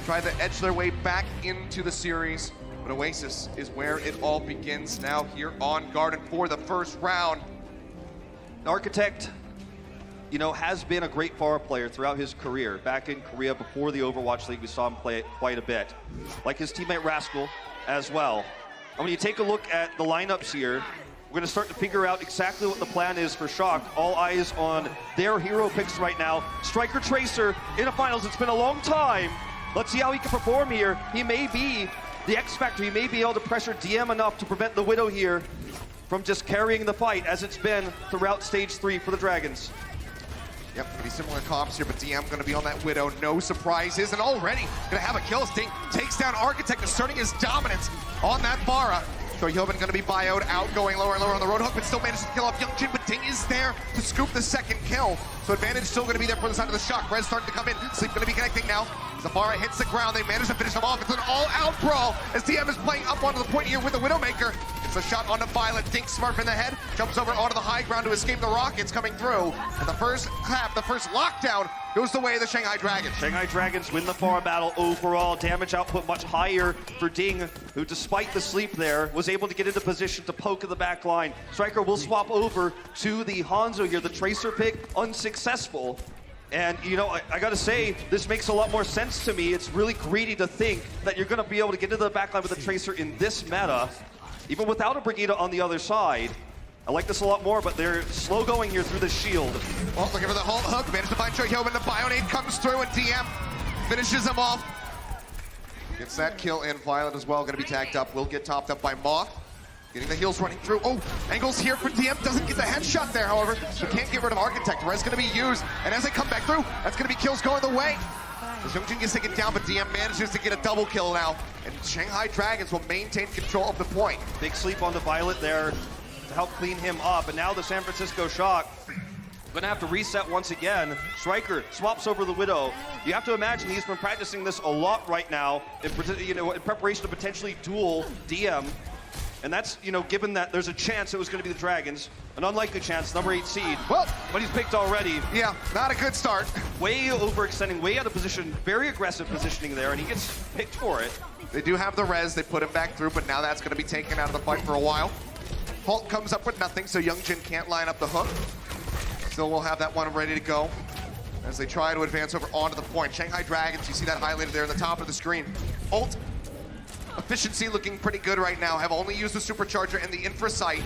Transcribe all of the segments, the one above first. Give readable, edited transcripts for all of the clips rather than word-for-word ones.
try to edge their way back into the series. But Oasis is where it all begins now here on Garden for the first round. Architect, you know, has been a great Pharah player throughout his career. Back in Korea before the Overwatch League, we saw him play it quite a bit. Like his teammate Rascal as well. And when you take a look at the lineups here, we're going to start to figure out exactly what the plan is for Shock. All eyes on their hero picks right now. Striker Tracer in the finals. It's been a long time. Let's see how he can perform here. He may be the X Factor. He may be able to pressure DM enough to prevent the Widow here from just carrying the fight as it's been throughout stage 3 for the Dragons. Yep, pretty similar comps here, but DM gonna be on that Widow, no surprises, and already gonna have a kill. Sting takes down Architect, asserting his dominance on that Pharah. Hyoben gonna be bioed out, going lower and lower on the Roadhog, but still manages to kill off Youngjin, but Ding is there to scoop the second kill. So advantage still gonna be there for the side of the Shock. Res starting to come in, Sleep gonna be connecting now. As the Pharah hits the ground, they manage to finish him off. It's an all-out brawl as DM is playing up onto the point here with the Widowmaker. It's a shot onto Violet, Dink Smurf in the head, jumps over onto the high ground to escape the rockets coming through. And the first clap, the first lockdown, goes the way of the Shanghai Dragons. Shanghai Dragons win the Pharah battle overall. Damage output much higher for Ding, who despite the sleep there, was able to get into position to poke in the back line. Striker will swap over to the Hanzo here. The Tracer pick, unsuccessful. And, you know, I gotta say, this makes a lot more sense to me. It's really greedy to think that you're gonna be able to get into the backline with a Tracer in this meta, even without a Brigida on the other side. I like this a lot more, but they're slow going here through the shield. Well, looking for the whole hook, managed to find Hyoben, the Bionade comes through and DM finishes him off. Gets that kill in. Violet as well, gonna be tagged up, will get topped up by Moth. Getting the heals running through. Oh, angles here for DM. Doesn't get the headshot there, however. So can't get rid of Architect. Res gonna be used. And as they come back through, that's gonna be kills going the way. As Youngjin gets taken down, but DM manages to get a double kill now. And Shanghai Dragons will maintain control of the point. Big sleep on the Violet there to help clean him up. And now the San Francisco Shock gonna have to reset once again. Striker swaps over the Widow. You have to imagine he's been practicing this a lot right now in preparation to potentially duel DM. And that's, you know, given that there's a chance it was going to be the Dragons, an unlikely chance, number 8 seed. Well, but he's picked already. Yeah, not a good start. Way overextending, way out of position, very aggressive positioning there, and he gets picked for it. They do have the res, they put him back through, but now that's going to be taken out of the fight for a while. Hulk comes up with nothing, so Youngjin can't line up the hook. Still will have that one ready to go as they try to advance over onto the point. Shanghai Dragons, you see that highlighted there in the top of the screen. Ult efficiency looking pretty good right now. Have only used the supercharger and the infra sight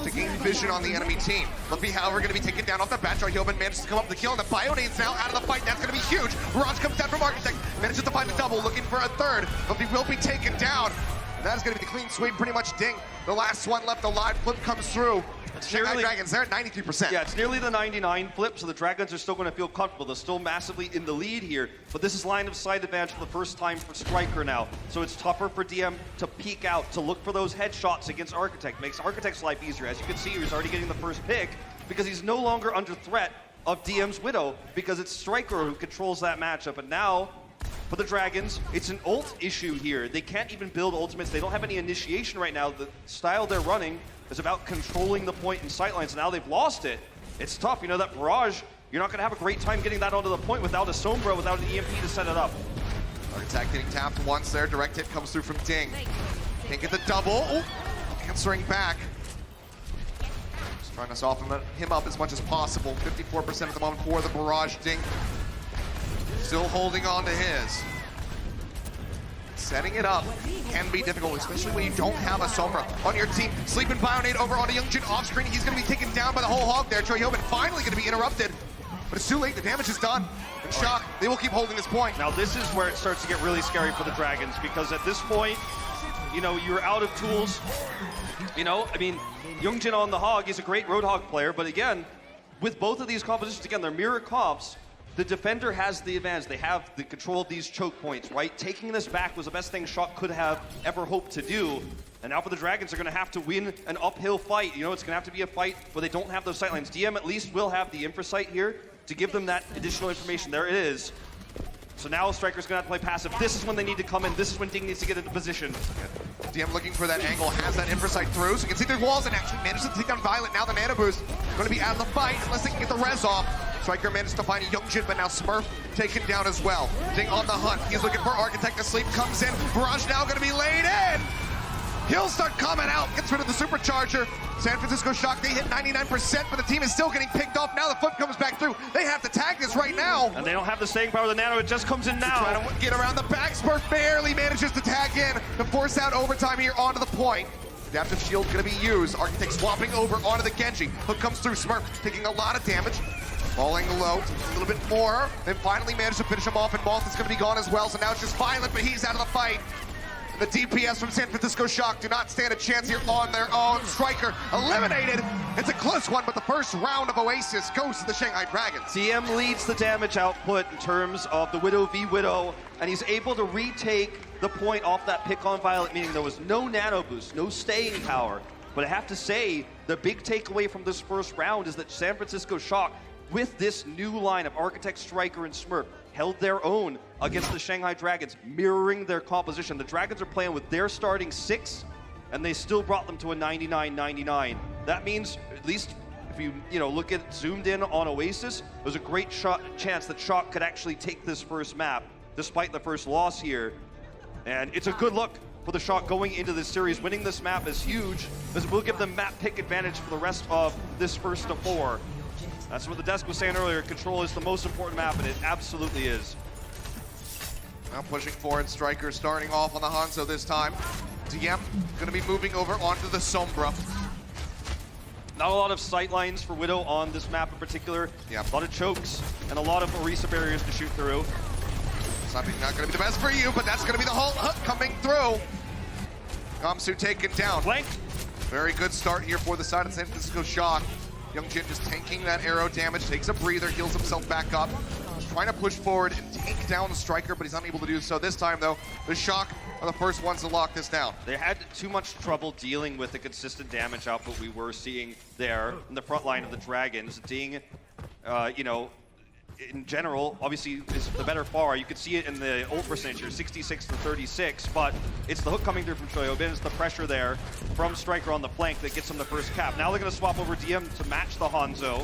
to gain vision on the enemy team. Luffy, however, going to be taken down off the bat. Hyoben manages to come up with the kill, and the Bionade's now out of the fight. That's going to be huge. Mirage comes down from Architect, manages to find a double, looking for a third. Luffy will be taken down. And that is going to be the clean sweep, pretty much Ding. The last one left alive. Flip comes through. Shanghai Dragons, they're at 93%. Yeah, it's nearly the 99 flip, so the Dragons are still going to feel comfortable. They're still massively in the lead here, but this is line of sight advantage for the first time for Striker now. So it's tougher for DM to peek out, to look for those headshots against Architect. Makes Architect's life easier. As you can see, he's already getting the first pick because he's no longer under threat of DM's Widow because it's Striker who controls that matchup. And now, for the Dragons, it's an ult issue here. They can't even build ultimates. They don't have any initiation right now. The style they're running is about controlling the point in sightlines. Now they've lost it. It's tough. You know, that barrage, you're not going to have a great time getting that onto the point without a Sombra, without an EMP to set it up. Architect getting tapped once there. Direct hit comes through from Ding. Can't get the double. Oh, answering back. Just trying to soften him up as much as possible. 54% at the moment for the barrage. Ding still holding on to his. Setting it up can be difficult, especially when you don't have a Sombra on your team. Sleeping Bionade over onto Youngjin off screen. He's going to be taken down by the whole hog there. Hyoben finally going to be interrupted, but it's too late. The damage is done. In Shock, they will keep holding this point. Now this is where it starts to get really scary for the Dragons because at this point, you know, you're out of tools. You know, I mean, Youngjin on the hog, he's a great Roadhog player, but again, with both of these compositions, again, they're mirror comps. The defender has the advantage. They have the control of these choke points, right? Taking this back was the best thing Shock could have ever hoped to do. And now for the Dragons, they're going to have to win an uphill fight. You know, it's going to have to be a fight where they don't have those sightlines. DM at least will have the infra sight here to give them that additional information. There it is. So now Striker's going to have to play passive. This is when they need to come in. This is when Ding needs to get into position. DM looking for that angle, has that infra sight through, so you can see there's walls and actually manages to take down Violet. Now the Nano Boost going to be out of the fight unless they can get the res off. Striker managed to find Youngjin, but now Smurf taken down as well. Ding on the hunt. He's looking for Architect to sleep. Comes in. Barrage now going to be laid in. He'll start coming out. Gets rid of the supercharger. San Francisco Shock, they hit 99%, but the team is still getting picked off. Now the flip comes back through. They have to tag this right now. And they don't have the staying power of the Nano. It just comes in now. Trying to get around the back. Smurf barely manages to tag in to force out overtime here onto the point. Adaptive shield going to be used. Architect swapping over onto the Genji. Hook comes through. Smurf taking a lot of damage. Falling low, a little bit more. Then finally managed to finish him off, and Moth is going to be gone as well. So now it's just Violent, but he's out of the fight. The DPS from San Francisco Shock do not stand a chance here on their own. Striker eliminated. It's a close one, but the first round of Oasis goes to the Shanghai Dragons. DM leads the damage output in terms of the Widow v Widow, and he's able to retake the point off that pick on Violet, meaning there was no nano boost, no staying power. But I have to say, the big takeaway from this first round is that San Francisco Shock, with this new line of Architect, Striker, and Smurf, held their own against the Shanghai Dragons, mirroring their composition. The Dragons are playing with their starting 6, and they still brought them to a 99-99. That means, at least if you look at zoomed in on Oasis, there's a great chance that Shock could actually take this first map, despite the first loss here. And it's a good look for the Shock going into this series. Winning this map is huge, as it will give them map pick advantage for the rest of this first to 4. That's what the desk was saying earlier. Control is the most important map, and it absolutely is. Now pushing forward, Striker starting off on the Hanzo this time. DM going to be moving over onto the Sombra. Not a lot of sight lines for Widow on this map in particular. Yeah. A lot of chokes and a lot of Orisa barriers to shoot through. Something not going to be the best for you, but that's going to be the whole hook coming through. Gamsu taken down. Flank. Very good start here for the side of San Francisco Shock. Youngjin just tanking that arrow damage, takes a breather, heals himself back up. He's trying to push forward and take down the Striker, but he's unable to do so. This time, though, the Shock are the first ones to lock this down. They had too much trouble dealing with the consistent damage output we were seeing there in the front line of the Dragons. Ding, in general, obviously is the better far. You could see it in the ult percentage here, 66 to 36, but it's the hook coming through from Choyobin. It's the pressure there from Striker on the flank that gets him the first cap. Now they're going to swap over DM to match the Hanzo,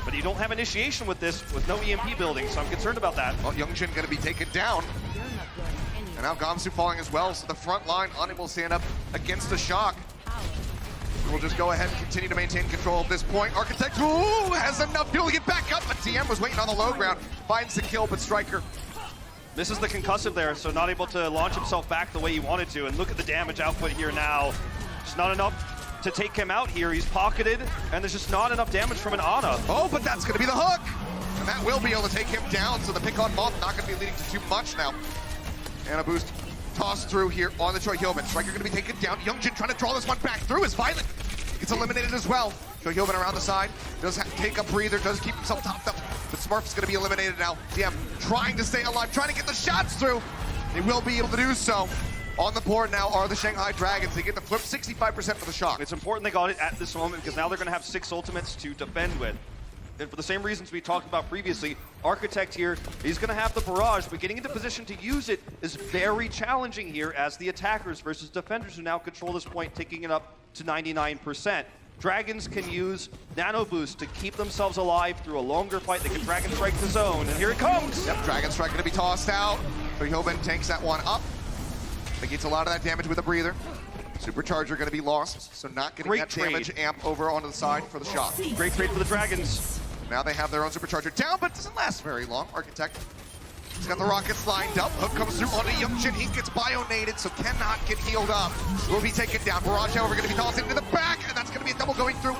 but you don't have initiation with this, with no EMP building, so I'm concerned about that. Well, Youngjin going to be taken down. And now Gamsu falling as well, so the front line unable to stand up against the Shock. We'll just go ahead and continue to maintain control at this point. Architect, ooh, has enough fuel to get back up, but DM was waiting on the low ground. Finds the kill, but Striker. This is the concussive there, so not able to launch himself back the way he wanted to. And look at the damage output here now. It's not enough to take him out here. He's pocketed, and there's just not enough damage from an Ana. Oh, but that's going to be the hook. And that will be able to take him down, so the pick on Moth not going to be leading to too much now. And a boost tossed through here on the Choyobin. Striker going to be taken down. Youngjin trying to draw this one back through as Violent gets eliminated as well. Choyobin around the side, does take a breather, does keep himself topped up, but Smurf's going to be eliminated now. DM trying to stay alive, trying to get the shots through. They will be able to do so. On the board now are the Shanghai Dragons. They get the flip 65% for the Shock. It's important they got it at this moment because now they're going to have 6 ultimates to defend with. And for the same reasons we talked about previously, Architect here, he's going to have the barrage, but getting into position to use it is very challenging here as the attackers versus defenders who now control this point, taking it up to 99%. Dragons can use Nano Boost to keep themselves alive through a longer fight. They can Dragon Strike the zone, and here it comes! Yep, Dragon Strike going to be tossed out. Choyobin takes that one up. He gets a lot of that damage with a breather. Supercharger going to be lost, so not getting that damage amp over onto the side for the Shock. Great trade for the Dragons. Now they have their own Supercharger down, but it doesn't last very long. Architect, he's got the rockets lined up. Hook comes through onto Youngjin. He gets bio-nated, so cannot get healed up. Will be taken down. Barrage, however, going to be tossed into the back, and that's going to be a double going through.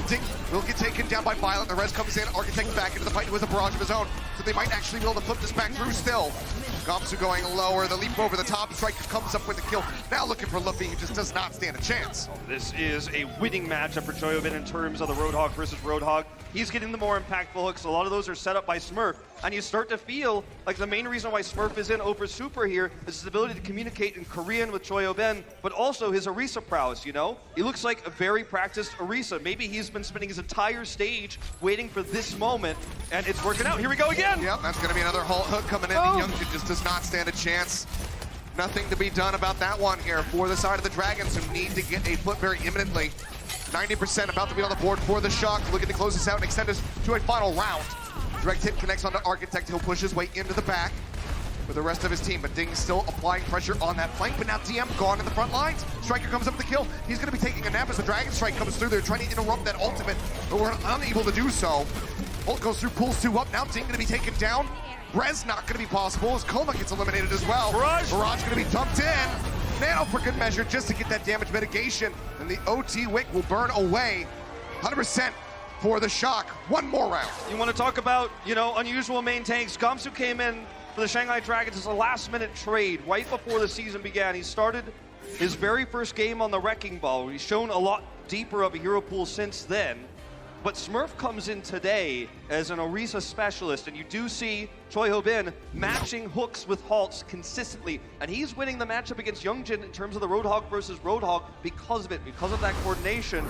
Ding will get taken down by Violent. The res comes in. Architect back into the fight with a barrage of his own, so they might actually be able to flip this back through still. Gamsu going lower. The leap over the top. Striker comes up with the kill. Now looking for Luffy, who just does not stand a chance. This is a winning matchup for Choyobin in terms of the Roadhog versus Roadhog. He's getting the more impactful hooks. A lot of those are set up by Smurf. And you start to feel like the main reason why Smurf is in over Super here is his ability to communicate in Korean with Choyobin, but also his Orisa prowess, you know? He looks like a very practiced Orisa. Maybe he's been spending his entire stage waiting for this moment, and it's working out. Here we go again! Yep, that's going to be another hook coming in. Oh. Youngjin just does not stand a chance. Nothing to be done about that one here for the side of the Dragons, who need to get a flip very imminently. 90% about to be on the board for the Shock. Looking to close this out and extend us to a final round. Direct hit connects onto Architect. He'll push his way into the back with the rest of his team, but Ding's still applying pressure on that flank, but now DM gone in the front lines. Striker comes up with the kill. He's going to be taking a nap as the Dragon Strike comes through. They're trying to interrupt that ultimate, but we're unable to do so. Ult goes through, pulls 2 up. Now Ding going to be taken down. Res not going to be possible as Coma gets eliminated as well. Barrage going to be dumped in. Nano for good measure just to get that damage mitigation, and the OT Wick will burn away. 100% for the Shock. One more round. You want to talk about, unusual main tanks. Gamsu came in for the Shanghai Dragons as a last-minute trade right before the season began. He started his very first game on the Wrecking Ball. He's shown a lot deeper of a hero pool since then. But Smurf comes in today as an Orisa specialist, and you do see Choi Ho-bin matching hooks with halts consistently. And he's winning the matchup against Youngjin in terms of the Roadhog versus Roadhog because of it, because of that coordination.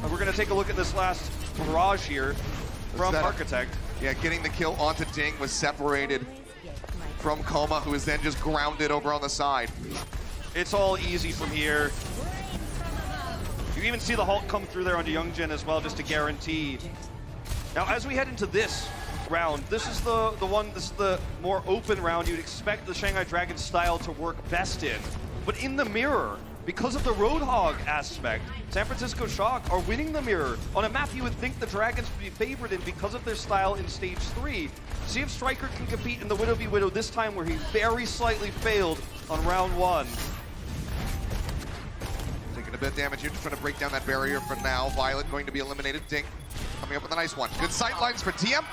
And we're going to take a look at this last barrage here from Architect. Yeah, getting the kill onto Ding was separated from Coma, who is then just grounded over on the side. It's all easy from here. You can even see the Hulk come through there onto Youngjin as well, just to guarantee. Now, as we head into this round, this is the more open round you'd expect the Shanghai Dragons style to work best in. But in the mirror, because of the Roadhog aspect, San Francisco Shock are winning the mirror on a map you would think the Dragons would be favored in because of their style in Stage 3. See if Striker can compete in the Widow v Widow this time, where he very slightly failed on round 1. Taking a bit of damage here, just trying to break down that barrier for now. Violet going to be eliminated. Ding coming up with a nice one. Good sight lines for DM.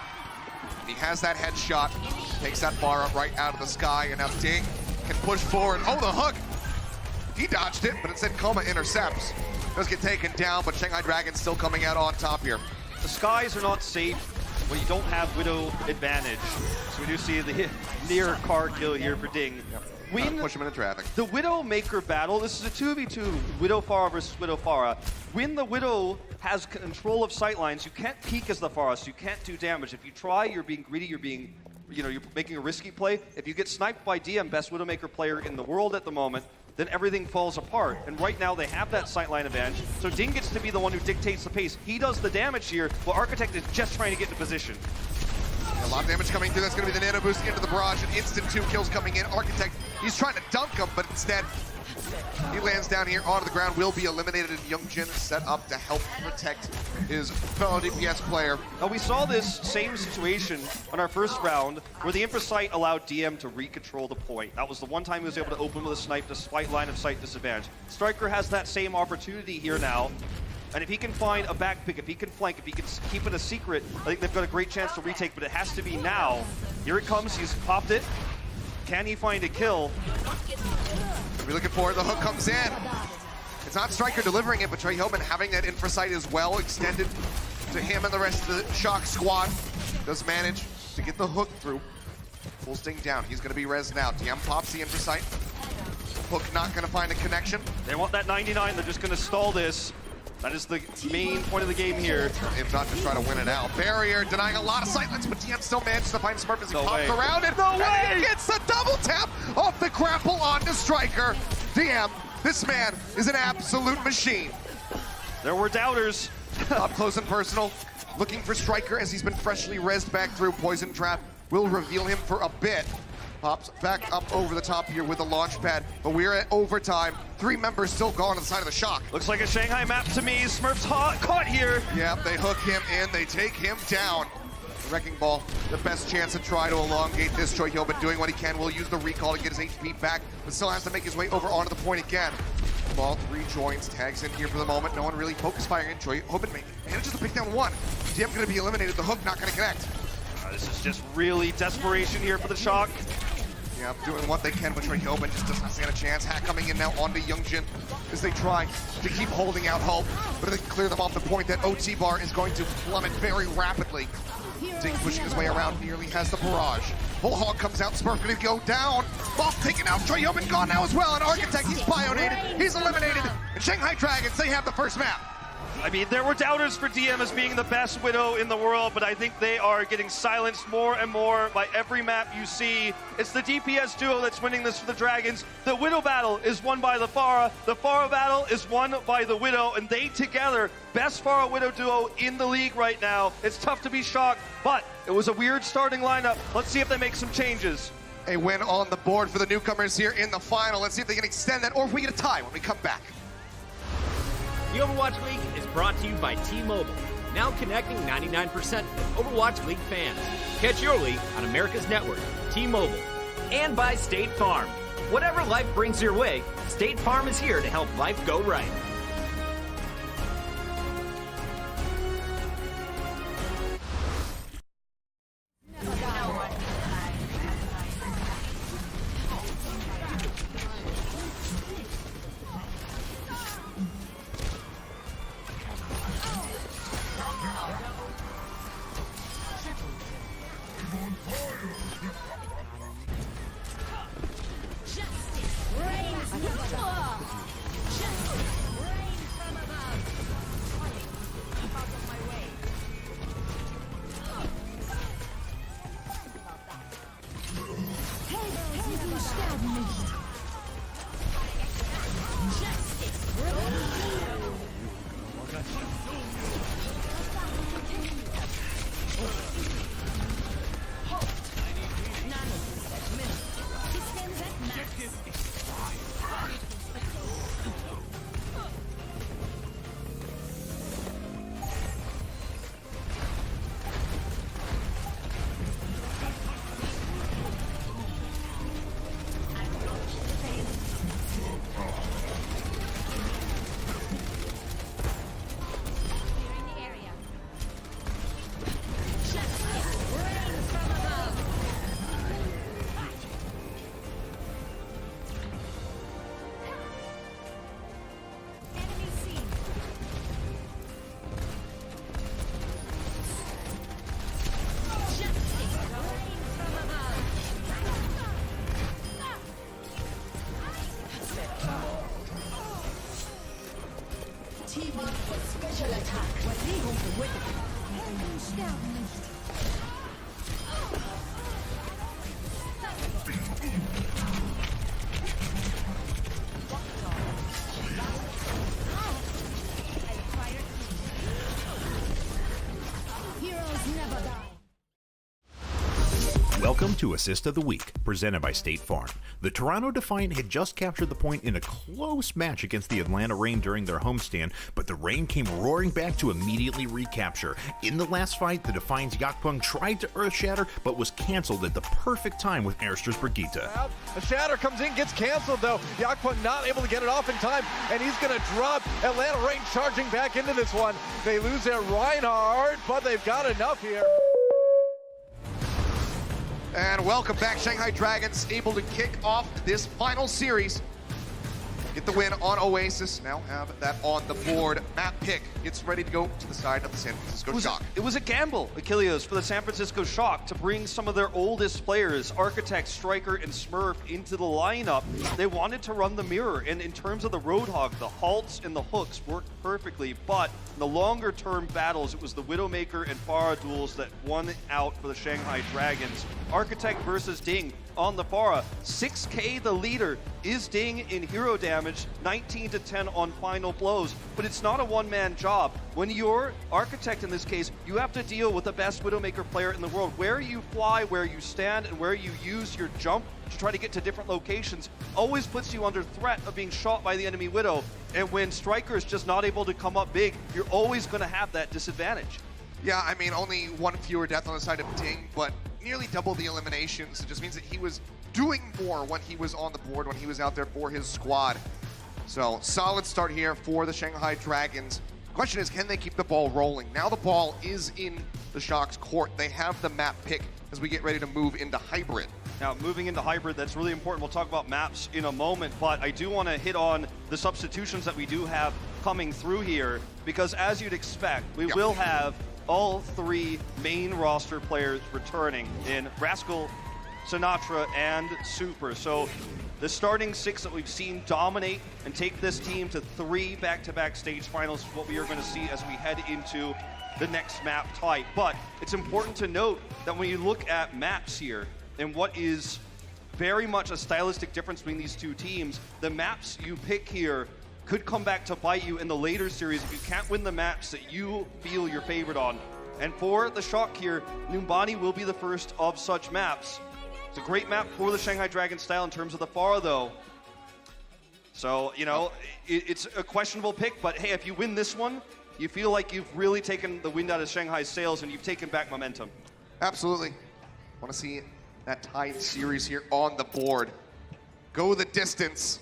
He has that headshot, takes that bar up right out of the sky, and now Ding can push forward. Oh, the hook! He dodged it, but instead Coma intercepts. Does get taken down, but Shanghai Dragons still coming out on top here. The skies are not safe when you don't have Widow advantage. So we do see the near car kill here for Ding. Yep. Push him into traffic. The Widowmaker battle, this is a 2v2, Widow Pharah versus Widow Pharah. When the Widow has control of sightlines, you can't peek as the Pharah, so you can't do damage. If you try, you're being greedy, you're making a risky play. If you get sniped by DM, best Widowmaker player in the world at the moment, then everything falls apart. And right now they have that sightline advantage, so Ding gets to be the one who dictates the pace. He does the damage here, while Architect is just trying to get into position. A lot of damage coming through. That's going to be the nano boost into the barrage. An instant 2 kills coming in. Architect, he's trying to dunk him, but instead he lands down here onto the ground, will be eliminated, and Youngjin set up to help protect his fellow DPS player. Now, we saw this same situation on our first round where the Empress Sight allowed DM to recontrol the point. That was the one time he was able to open with a snipe despite line of sight disadvantage. Striker has that same opportunity here now. And if he can find a back pick, if he can flank, if he can keep it a secret, I think they've got a great chance to retake, but it has to be now. Here it comes, he's popped it. Can he find a kill? We're looking for it, the hook comes in. It's not Striker delivering it, but Choi Ho-bin having that infrasight as well extended to him and the rest of the Shock squad. Does manage to get the hook through. Full Sting down, he's gonna be res now. DM pops the infrasight. Hook not gonna find a connection. They want that 99, they're just gonna stall this. That is the main point of the game here. If not, just try to win it out. Barrier denying a lot of sightlines, but DM still manages to find Smurf as he pops around it. And he gets the double tap off the grapple onto Striker. DM, this man is an absolute machine. There were doubters. Up close and personal, looking for Striker as he's been freshly rezzed back through. Poison Trap will reveal him for a bit. Pops back up over the top here with the launch pad, but we're at overtime. 3 members still gone on the side of the Shock. Looks like a Shanghai map to me. Smurf's caught here. Yeah, they hook him in, they take him down. The Wrecking Ball, the best chance to try to elongate this. Choi Ho-bin doing what he can, will use the recall to get his HP back, but still has to make his way over onto the point again. Ball rejoins, tags in here for the moment. No one really focus firing. Choi Ho-bin manages to pick down 1. DM gonna be eliminated, the hook not gonna connect. This is just really desperation here for the Shock. Yeah, doing what they can, but Choi Ho-bin just does not stand a chance. Hack coming in now onto Youngjin as they try to keep holding out hope, but they clear them off the point. That OT bar is going to plummet very rapidly. Ding pushing his way around, nearly has the barrage. Whole Hog comes out, Smurf gonna go down. Boss taken out, Choi Ho-bin gone now as well, and Architect, he's bionated, he's eliminated. And Shanghai Dragons, they have the first map. I mean, there were doubters for DM as being the best Widow in the world, but I think they are getting silenced more and more by every map you see. It's the DPS duo that's winning this for the Dragons. The Widow battle is won by the Pharah. The Pharah battle is won by the Widow, and they together, best Pharah Widow duo in the league right now. It's tough to be shocked, but it was a weird starting lineup. Let's see if they make some changes. A win on the board for the newcomers here in the final. Let's see if they can extend that or if we get a tie when we come back. The Overwatch League is brought to you by T-Mobile, now connecting 99% of Overwatch League fans. Catch your league on America's network, T-Mobile. And by State Farm. Whatever life brings your way, State Farm is here to help life go right. Welcome to Assist of the Week, presented by State Farm. The Toronto Defiant had just captured the point in a close match against the Atlanta Reign during their homestand, but the Reign came roaring back to immediately recapture. In the last fight, the Defiant's Yakpung tried to Earth Shatter, but was cancelled at the perfect time with Airster's Brigitte. A Shatter comes in, gets canceled though. Yakpung not able to get it off in time, and he's going to drop. Atlanta Reign charging back into this one. They lose their Reinhardt, but they've got enough here. And welcome back, Shanghai Dragons, able to kick off this final series. Get the win on Oasis, now have that on the board. Map pick gets ready to go to the side of the San Francisco Shock. It was a gamble, Achilles, for the San Francisco Shock to bring some of their oldest players, Architect, Striker, and Smurf, into the lineup. They wanted to run the mirror, and in terms of the Roadhog, the halts and the hooks worked perfectly, but in the longer-term battles, it was the Widowmaker and Pharah duels that won out for the Shanghai Dragons. Architect versus Ding on the Pharah. 6k the leader is Ding in hero damage, 19-10 on final blows, but it's not a one-man job. When you're Architect in this case, you have to deal with the best Widowmaker player in the world. Where you fly, where you stand, and where you use your jump to try to get to different locations always puts you under threat of being shot by the enemy Widow. And when Striker is just not able to come up big, you're always going to have that disadvantage. Yeah, I mean, only one fewer death on the side of Ding, but nearly double the eliminations. It just means that he was doing more when he was on the board, when he was out there for his squad. So, solid start here for the Shanghai Dragons. Question is, can they keep the ball rolling? Now the ball is in the Shock's court. They have the map pick as we get ready to move into Hybrid. Now, moving into Hybrid, that's really important. We'll talk about maps in a moment, but I do want to hit on the substitutions that we do have coming through here, because as you'd expect, we will have all three main roster players returning in Rascal, Sinatra, and Super. So The starting 6 that we've seen dominate and take this team to 3 back-to-back stage finals is what we are going to see as we head into the next map type. But it's important to note that when you look at maps here and what is very much a stylistic difference between these two teams, the maps you pick here could come back to bite you in the later series if you can't win the maps that you feel you're favored on. And for the Shock here, Numbani will be the first of such maps. It's a great map for the Shanghai Dragon style in terms of the Pharah, though. So, you know, it's a questionable pick, but hey, if you win this one, you feel like you've really taken the wind out of Shanghai's sails and you've taken back momentum. Absolutely. Want to see that tied series here on the board. Go the distance.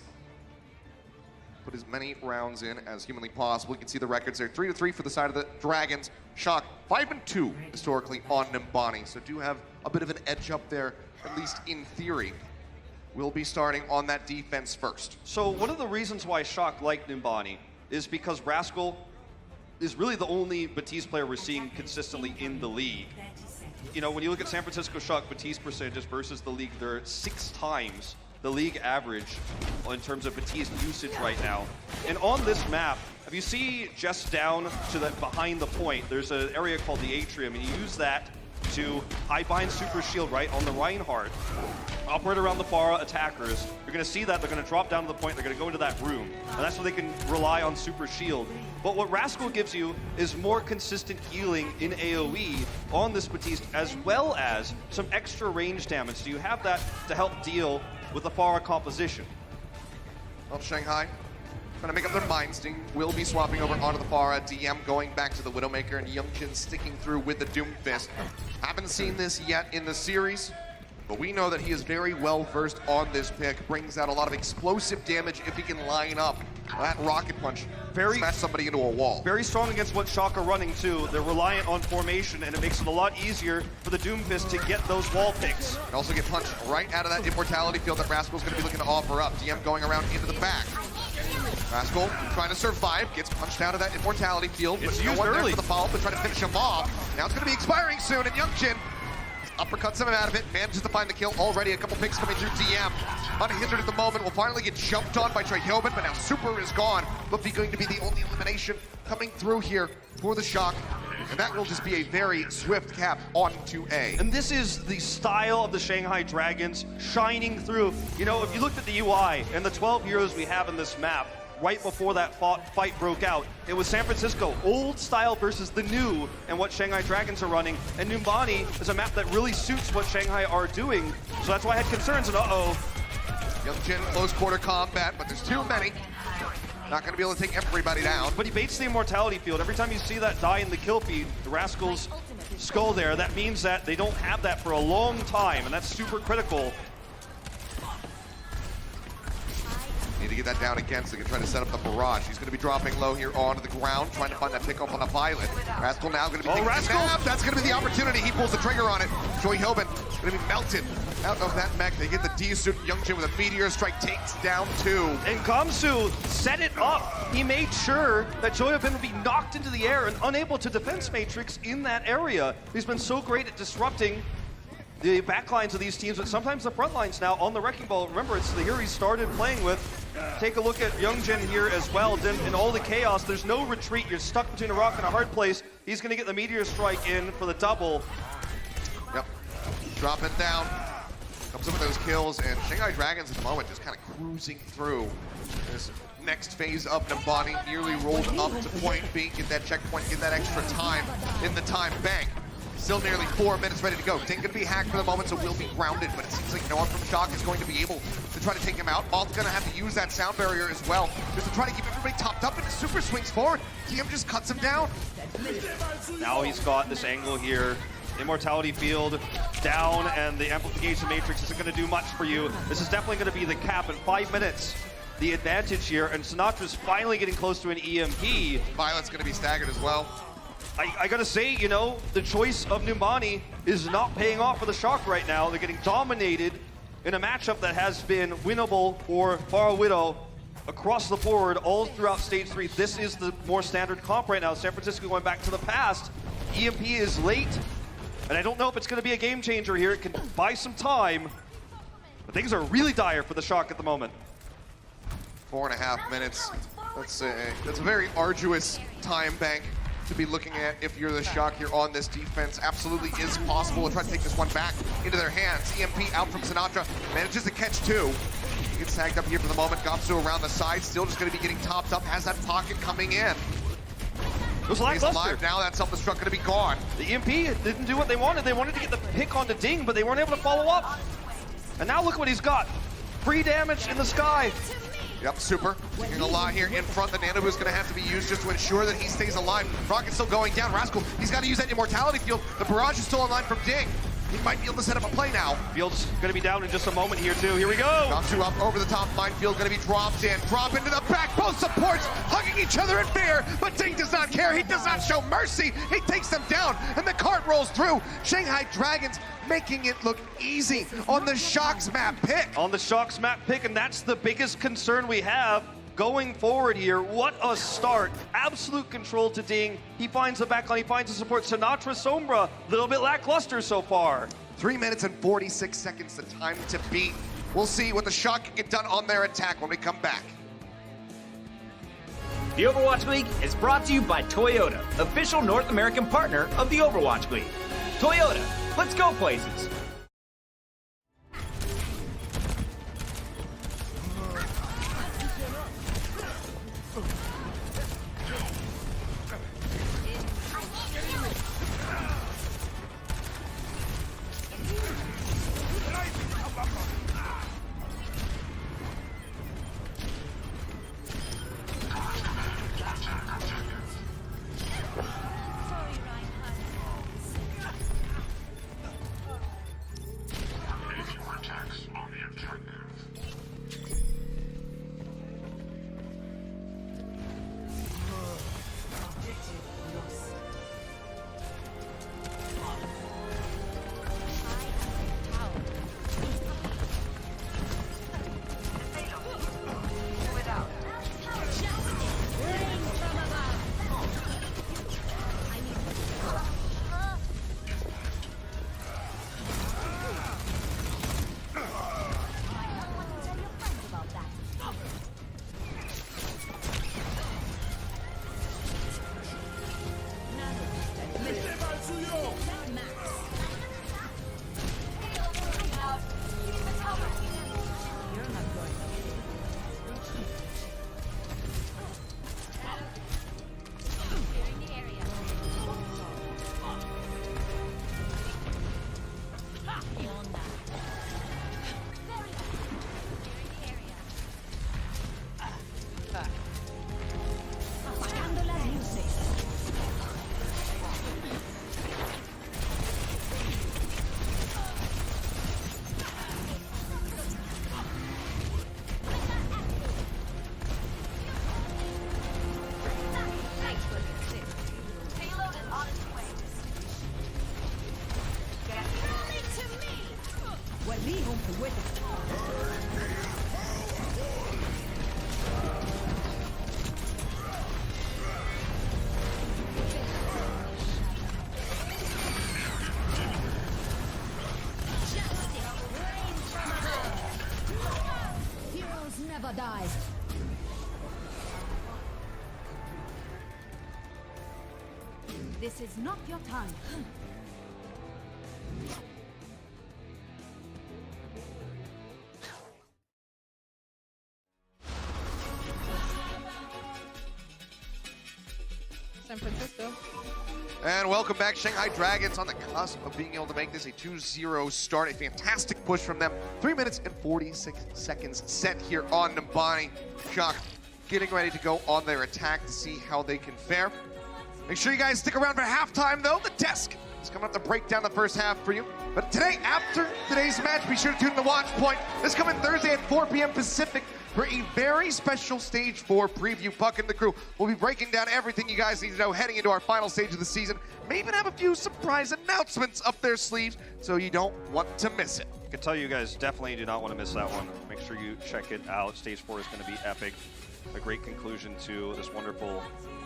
Put as many rounds in as humanly possible. You can see the records there. 3-3 for the side of the Dragons. Shock 5-2 historically on Numbani. So do have a bit of an edge up there, at least in theory. We'll be starting on that defense first. So one of the reasons why Shock like Numbani is because Rascal is really the only Batiste player we're seeing consistently in the league. You know, when you look at San Francisco Shock Batiste percentages versus the league, they're 6 times the league average in terms of Batiste usage right now. And on this map, if you see just down to the behind the point, there's an area called the Atrium, and you use that to hide behind Super Shield right on the Reinhardt. Operate around the Pharah attackers. You're going to see that they're going to drop down to the point, they're going to go into that room. And that's where they can rely on Super Shield. But what Rascal gives you is more consistent healing in AoE on this Batiste, as well as some extra range damage. So you have that to help deal with the Pharah composition. Well, Shanghai trying to make up their minds. Ding will be swapping over onto the Pharah. DM going back to the Widowmaker, and Youngjin sticking through with the Doomfist. Haven't seen this yet in the series, but we know that he is very well versed on this pick. Brings out a lot of explosive damage if he can line up that rocket punch. Smash somebody into a wall. Very strong against what Shock are running too. They're reliant on formation, and it makes it a lot easier for the Doomfist to get those wall picks. And also get punched right out of that immortality field that Rascal's going to be looking to offer up. DM going around into the back. Rascal trying to survive, gets punched out of that immortality field, but no one there for the follow-up to try to finish him off. Now it's going to be expiring soon, and Youngjin uppercuts him out of it, manages to find the kill already. A couple picks coming through DM. Unhindered at the moment, will finally get jumped on by Treyhobin, but now Super is gone. Luffy going to be the only elimination coming through here for the Shock. And that will just be a very swift cap onto A. And this is the style of the Shanghai Dragons shining through. You know, if you looked at the UI and the 12 heroes we have in this map, right before that fight broke out, it was San Francisco, old style versus the new, and what Shanghai Dragons are running. And Numbani is a map that really suits what Shanghai are doing. So that's why I had concerns, and Youngjin, close quarter combat, but there's too many. Not going to be able to take everybody down. But he baits the immortality field. Every time you see that die in the kill feed, the Rascal's skull there, that means that they don't have that for a long time, and that's super critical. Need to get that down again so they can try to set up the barrage. He's going to be dropping low here onto the ground, trying to find that pick up on a Violet. Rascal now going to be taking a snap. That's going to be the opportunity. He pulls the trigger on it. Treyhobin going to be melted out of that mech. They get the D-suit. Youngjin with a meteor strike takes down 2. And Gamsu set it up. He made sure that Treyhobin would be knocked into the air and unable to defense matrix in that area. He's been so great at disrupting the backlines of these teams, but sometimes the front lines now on the Wrecking Ball. Remember, it's the hero he started playing with. Take a look at Youngjin here as well. In all the chaos, there's no retreat. You're stuck between a rock and a hard place. He's going to get the meteor strike in for the double. Yep. Drop it down. Comes up with those kills, and Shanghai Dragons at the moment just kind of cruising through this next phase of Numbani. Nearly rolled up to point B, get that checkpoint, get that extra time in the time bank. Still nearly 4 minutes ready to go. Dink gonna be hacked for the moment, so will be grounded, but it seems like no one from Shock is going to be able to try to take him out. Alt's gonna have to use that sound barrier as well, just to try to keep everybody topped up, and the Super swings forward. DM just cuts him down. Now he's got this angle here. Immortality field down, and the amplification matrix isn't gonna do much for you. This is definitely gonna be the cap in 5 minutes. The advantage here, and Sinatra's finally getting close to an EMP. Violet's gonna be staggered as well. I gotta say, you know, the choice of Numbani is not paying off for the Shock right now. They're getting dominated in a matchup that has been winnable for Pharah Widow across the board all throughout Stage 3. This is the more standard comp right now. San Francisco going back to the past. EMP is late, and I don't know if it's gonna be a game changer here. It can buy some time. But things are really dire for the Shock at the moment. 4.5 minutes. That's a very arduous time bank to be looking at if you're the Shock here on this defense. Absolutely is possible. We'll try to take this one back into their hands. EMP out from Sinatra, manages to catch 2. Gets tagged up here for the moment. Gopsu around the side, still just going to be getting topped up. Has that pocket coming in. It was He's alive now. That self-destruct going to be gone. The EMP didn't do what they wanted. They wanted to get the pick onto Ding, but they weren't able to follow up. And now look what he's got. Free damage in the sky. Yep, Super taking a lot here in front. The Nano is going to have to be used just to ensure that he stays alive. Rocket's still going down. Rascal, he's got to use that immortality field. The barrage is still online from Ding. He might be able to set up a play now. Field's going to be down in just a moment here, too. Here we go. Gopsu up over the top. Minefield going to be dropped in. Drop into the back. Both supports hugging each other in fear. But Ding does not care. He does not show mercy. He takes them down. And the cart rolls through. Shanghai Dragons making it look easy on the Shock's map pick. On the Shock's map pick, and that's the biggest concern we have going forward here. What a start. Absolute control to Ding. He finds the backline, he finds the support. Sinatra Sombra, a little bit lackluster so far. 3 minutes and 46 seconds, the time to beat. We'll see what the Shock can get done on their attack when we come back. The Overwatch League is brought to you by Toyota, official North American partner of the Overwatch League. Toyota, let's go places. Die. This is not your time. San Francisco. And welcome back, Shanghai Dragons on the cusp of being able to make this a 2-0 start. A fantastic push from them. 3 minutes and 46 seconds set here on Numbani. Shock getting ready to go on their attack to see how they can fare. Make sure you guys stick around for halftime, though. The desk is coming up to break down the first half for you. But today, after today's match, be sure to tune in to Watch Point. This coming Thursday at 4 p.m. Pacific for a very special Stage 4 preview. Puck and the crew will be breaking down everything you guys need to know heading into our final stage of the season. May even have a few surprise announcements up their sleeves, so you don't want to miss it. I can tell you guys definitely do not want to miss that one. Make sure you check it out. Stage 4 is going to be epic. A great conclusion to this wonderful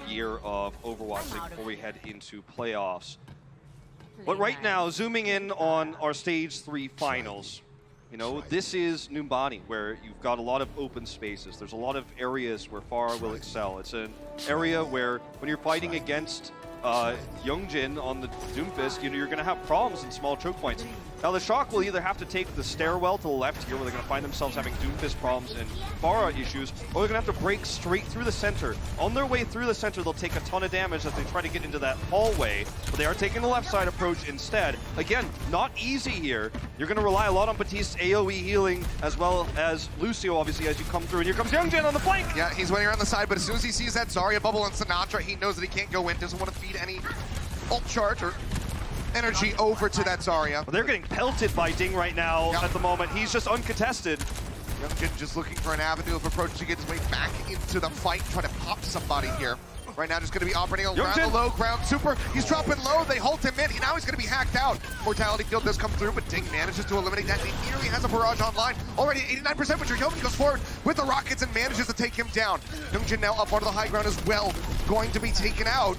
year of Overwatch League before we head into playoffs. But right now, zooming in on our Stage 3 finals, You know, this is Numbani, where you've got a lot of open spaces. There's a lot of areas where Pharah will excel. It's an area where when you're fighting against Youngjin on the Doomfist, you know, you're going to have problems in small choke points. Now the Shock will either have to take the stairwell to the left here, where they're going to find themselves having Doomfist problems and Pharah issues, or they're going to have to break straight through the center. On their way through the center, they'll take a ton of damage as they try to get into that hallway, but they are taking the left side approach instead. Again, not easy here. You're going to rely a lot on Batiste's AoE healing, as well as Lucio, obviously, as you come through. And here comes Youngjin on the flank! Yeah, he's waiting around the side, but as soon as he sees that Zarya bubble and Sinatra, he knows that he can't go in, doesn't want to feed any ult charge or energy over to that Zarya. Well, they're getting pelted by Ding right now at the moment. He's just uncontested. Youngjin just looking for an avenue of approach to get his way back into the fight, try to pop somebody here. Right now, just going to be operating around the low ground super. He's dropping low. They hold him in. Now he's going to be hacked out. Mortality field does come through, but Ding manages to eliminate that. He nearly has a barrage online. Already at 89%, but Youngjin goes forward with the rockets and manages to take him down. Youngjin now up onto the high ground as well, going to be taken out.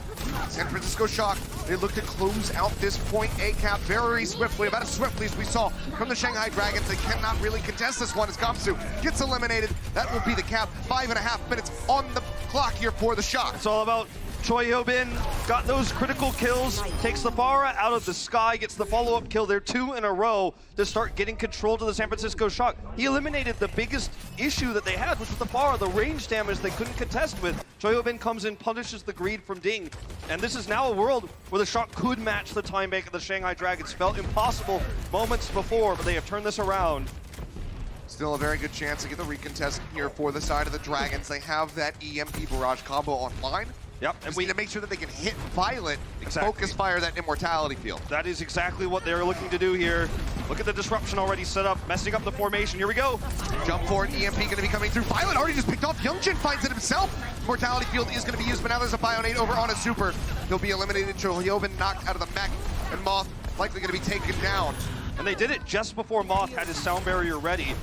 San Francisco Shock, they look to close out this point A-cap very swiftly, about as swiftly as we saw from the Shanghai Dragons. They cannot really contest this one as Gamsu gets eliminated. That will be the cap. 5.5 minutes on the clock here for the Shock. It's all about Choi Hyobin, got those critical kills, takes the Pharah out of the sky, gets the follow-up kill there, 2 in a row to start getting control to the San Francisco Shock. He eliminated the biggest issue that they had, which was the Pharah, the range damage they couldn't contest with. Choi Hyobin comes in, punishes the greed from Ding, and this is now a world where the Shock could match the time bank of the Shanghai Dragons. Felt impossible moments before, but they have turned this around. Still a very good chance to get the recontest here for the side of the Dragons. They have that EMP barrage combo online. Yep, and we need to make sure that they can hit Violet, focus fire that immortality field. That is exactly what they're looking to do here. Look at the disruption already set up, messing up the formation. Here we go. Jump forward, EMP going to be coming through. Violet already just picked off. Youngjin finds it himself. Mortality field is going to be used, but now there's a Bionate over on a super. He'll be eliminated. Hyobin knocked out of the mech, and Moth likely going to be taken down. And they did it just before Moth had his sound barrier ready.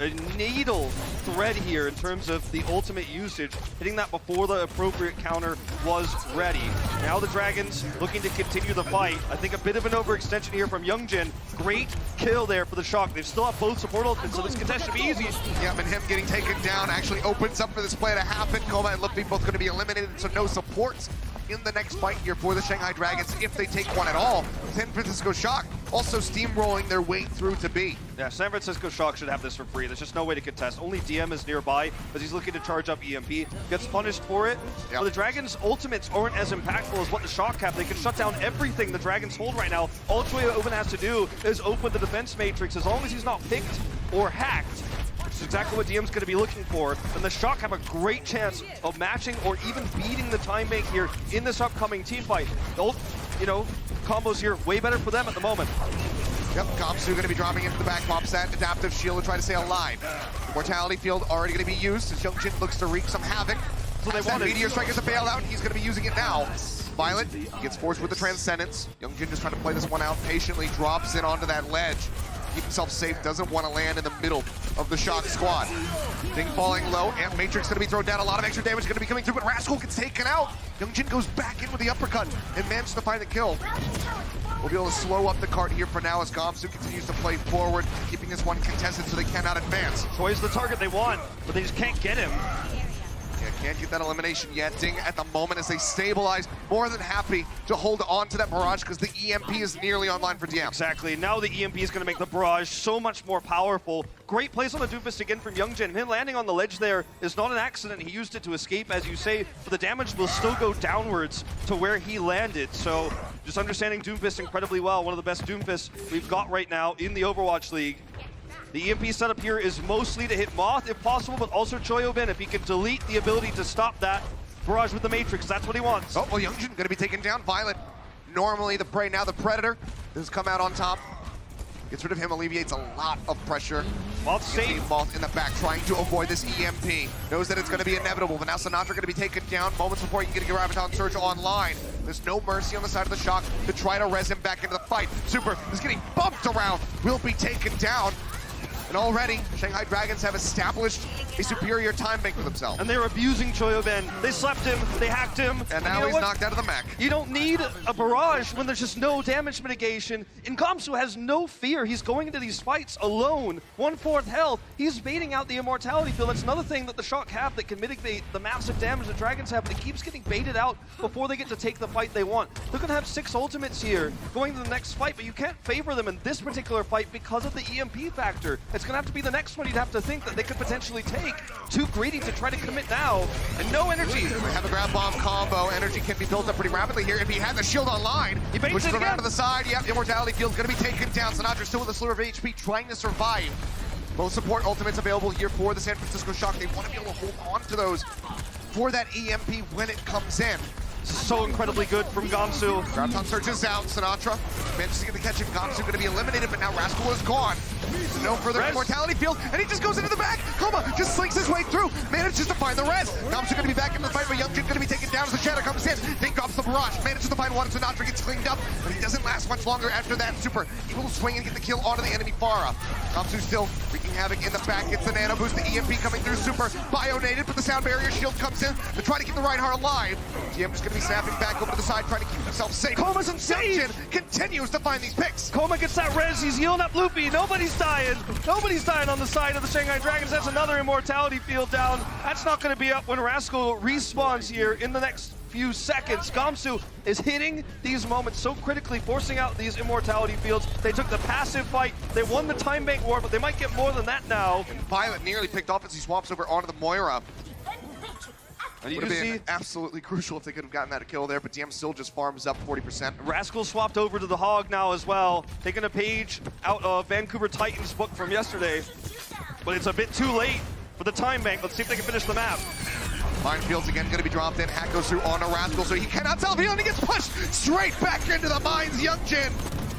A needle thread here in terms of the ultimate usage, hitting that before the appropriate counter was ready. Now the Dragons looking to continue the fight. I think a bit of an overextension here from Youngjin. Great kill there for the Shock. They still have both support ultimates, so this contest should be easy. Yeah, and him getting taken down actually opens up for this play to happen. Koma and Luffy both going to be eliminated, so no supports in the next fight here for the Shanghai Dragons, if they take one at all. San Francisco Shock also steamrolling their way through to B. Yeah, San Francisco Shock should have this for free. There's just no way to contest. Only DM is nearby, but he's looking to charge up EMP. Gets punished for it. But the Dragons' ultimates aren't as impactful as what the Shock have. They can shut down everything the Dragons hold right now. All Choi Hyobin has to do is open the defense matrix. As long as he's not picked or hacked, which is exactly what DM's going to be looking for, and the Shock have a great chance of matching or even beating the time bank here in this upcoming team fight. You know, combos here way better for them at the moment. Yep, Gamsu going to be dropping into the back, pops that adaptive shield to try to stay alive. The mortality field already going to be used as Youngjin looks to wreak some havoc. So they want Meteor Strike as a bailout, and he's going to be using it now. Violet gets forced with the Transcendence. Youngjin just trying to play this one out patiently, drops in onto that ledge. Keep himself safe, doesn't want to land in the middle of the Shock squad. Ding falling low, Amp Matrix going to be thrown down, a lot of extra damage going to be coming through, but Rascal gets taken out. Youngjin goes back in with the uppercut and manages to find the kill. We'll be able to slow up the cart here for now as Gamsu continues to play forward, keeping this one contested so they cannot advance. Choi's the target they want, but they just can't get him. Yeah, can't get that elimination yet. Ding at the moment as they stabilize, more than happy to hold on to that barrage because the EMP is nearly online for DM. Exactly. Now the EMP is going to make the barrage so much more powerful. Great plays on the Doomfist again from Youngjin. Him landing on the ledge there is not an accident. He used it to escape, as you say, but the damage will still go downwards to where he landed. So just understanding Doomfist incredibly well. One of the best Doomfists we've got right now in the Overwatch League. The EMP setup here is mostly to hit Moth if possible, but also Choi Hyobin if he can delete the ability to stop that barrage with the Matrix. That's what he wants. Oh, well, Youngjin going to be taken down. Violet, normally the prey, now the Predator, has come out on top. Gets rid of him, alleviates a lot of pressure. Moth safe. Moth in the back trying to avoid this EMP. Knows that it's going to be inevitable, but now Sinatra going to be taken down moments before he can get a Graviton Surge online. There's no mercy on the side of the Shock to try to res him back into the fight. Super is getting bumped around, will be taken down. And already, Shanghai Dragons have established a superior time bank for themselves. And they're abusing Choyoben. They slept him, they hacked him. And now he's knocked out of the mech. You don't need a barrage when there's just no damage mitigation. And Gamsu has no fear. He's going into these fights alone. 1/4 health. He's baiting out the immortality field. That's another thing that the Shock have that can mitigate the massive damage the Dragons have, but it keeps getting baited out before they get to take the fight they want. They're going to have 6 ultimates here going to the next fight, but you can't favor them in this particular fight because of the EMP factor. It's going to have to be the next one you'd have to think that they could potentially take. Too greedy to try to commit now, and no energy. They have a grab bomb combo. Energy can be built up pretty rapidly here. If he had the shield online, He baits pushes it around again. to the side. Yep, immortality field's going to be taken down. Sinatra still with a slur of HP, trying to survive. Both support ultimates available here for the San Francisco Shock. They want to be able to hold on to those for that EMP when it comes in. So incredibly good from Gamsu. Graviton searches out. Sinatra manages to get the catch. Gamsu going to be eliminated, but now Rascal is gone. So no further Res. immortality field, and he just goes into the back. Koma just slinks his way through, manages to find the res. Gamsu going to be back into the fight, but Youngjin going to be taken down as the shadow comes in. Then drops the barrage, manages to find one. Sinatra gets cleaned up, but he doesn't last much longer after that. Super able to swing and get the kill onto the enemy Pharah. Gamsu still wreaking havoc in the back. Gets the nano boost, the EMP coming through. Super bionated, but the sound barrier shield comes in to try to keep the Reinhardt alive. GM is going to be snapping back over to the side, trying to keep himself safe. Koma's insane. Youngjin continues to find these picks. Koma gets that res, he's healing up Loopy. Nobody's dying. Nobody's dying on the side of the Shanghai Dragons. That's another immortality field down. That's not going to be up when Rascal respawns here in the next few seconds. Gamsu is hitting these moments so critically, forcing out these immortality fields. They took the passive fight. They won the time bank war, but they might get more than that now. Violet nearly picked off as he swaps over onto the Moira. And you Would do have see been absolutely crucial if they could have gotten that kill there, but DM still just farms up 40%. Rascal swapped over to the Hog now as well, taking a page out of Vancouver Titans book from yesterday. But it's a bit too late for the time bank. Let's see if they can finish the map. Minefields again going to be dropped in. Hack goes through onto Rascal, so he cannot tell. He only gets pushed straight back into the mines. Youngjin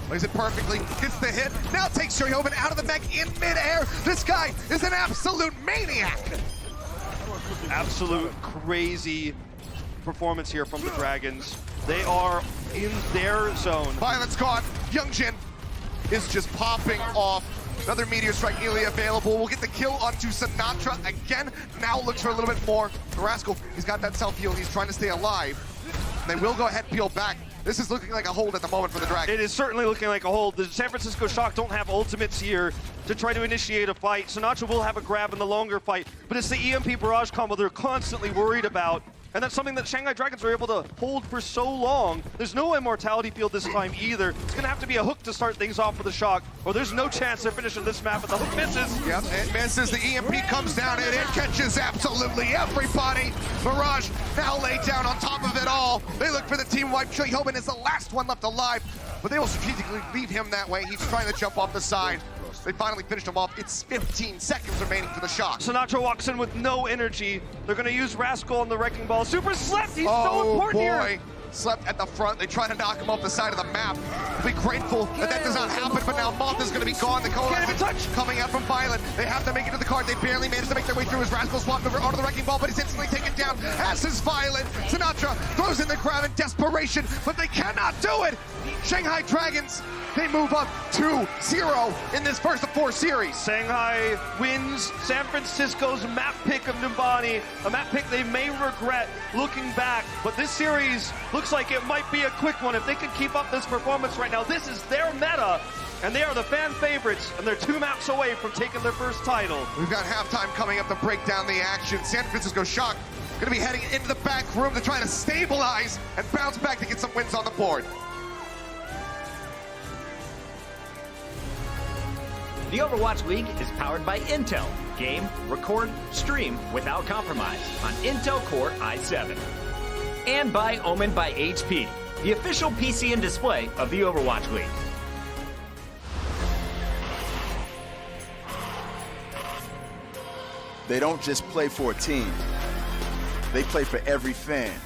plays it perfectly, gets the hit. Now takes Shoyoben out of the mech in midair. This guy is an absolute maniac. Absolute crazy performance here from the Dragons. They are in their zone. Violet's gone. Youngjin is just popping off. Another Meteor Strike nearly available. We'll get the kill onto Sinatra again. Now looks for a little bit more. Rascal, he's got that self-heal. He's trying to stay alive. They will go ahead and peel back. This is looking like a hold at the moment for the Dragons. It is certainly looking like a hold. The San Francisco Shock don't have ultimates here to try to initiate a fight. Sinatra will have a grab in the longer fight, but it's the EMP barrage combo they're constantly worried about. And that's something that Shanghai Dragons are able to hold for so long. There's no immortality field this time either. It's going to have to be a hook to start things off for the Shock, or there's no chance they're finishing this map, but the hook misses. Yep, it misses. The EMP comes down and it catches absolutely everybody. Mirage now laid down on top of it all. They look for the team wipe. Choyoben is the last one left alive, but they will strategically leave him that way. He's trying to jump off the side. They finally finished him off. It's 15 seconds remaining for the Shock. Sinatra walks in with no energy. They're going to use Rascal on the Wrecking Ball. Super slept. He's so important here. Slept at the front. They try to knock him off the side of the map. We'll be grateful that that does not happen, but now Moth is going to be gone. The Can't even touch. coming out from Violet. They have to make it to the card. They barely managed to make their way through as Rascal swapped over onto the Wrecking Ball, but he's instantly taken down, as is Violet. Sinatra throws in the grab in desperation, but they cannot do it. Shanghai Dragons, they move up 2-0 in this first of 4 series. Shanghai wins San Francisco's map pick of Nimbani, a map pick they may regret looking back, but this series looks like it might be a quick one if they can keep up this performance right now. This is their meta, and they are the fan favorites, and they're 2 maps away from taking their first title. We've got halftime coming up to break down the action. San Francisco Shock going to be heading into the back room to try to stabilize and bounce back to get some wins on the board. The Overwatch League is powered by Intel. Game, record, stream without compromise on Intel Core i7. And by Omen by HP, the official PC and display of the Overwatch League. They don't just play for a team. They play for every fan,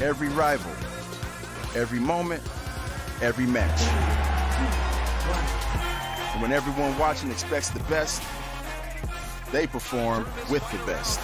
every rival, every moment, every match. And when everyone watching expects the best, they perform with the best.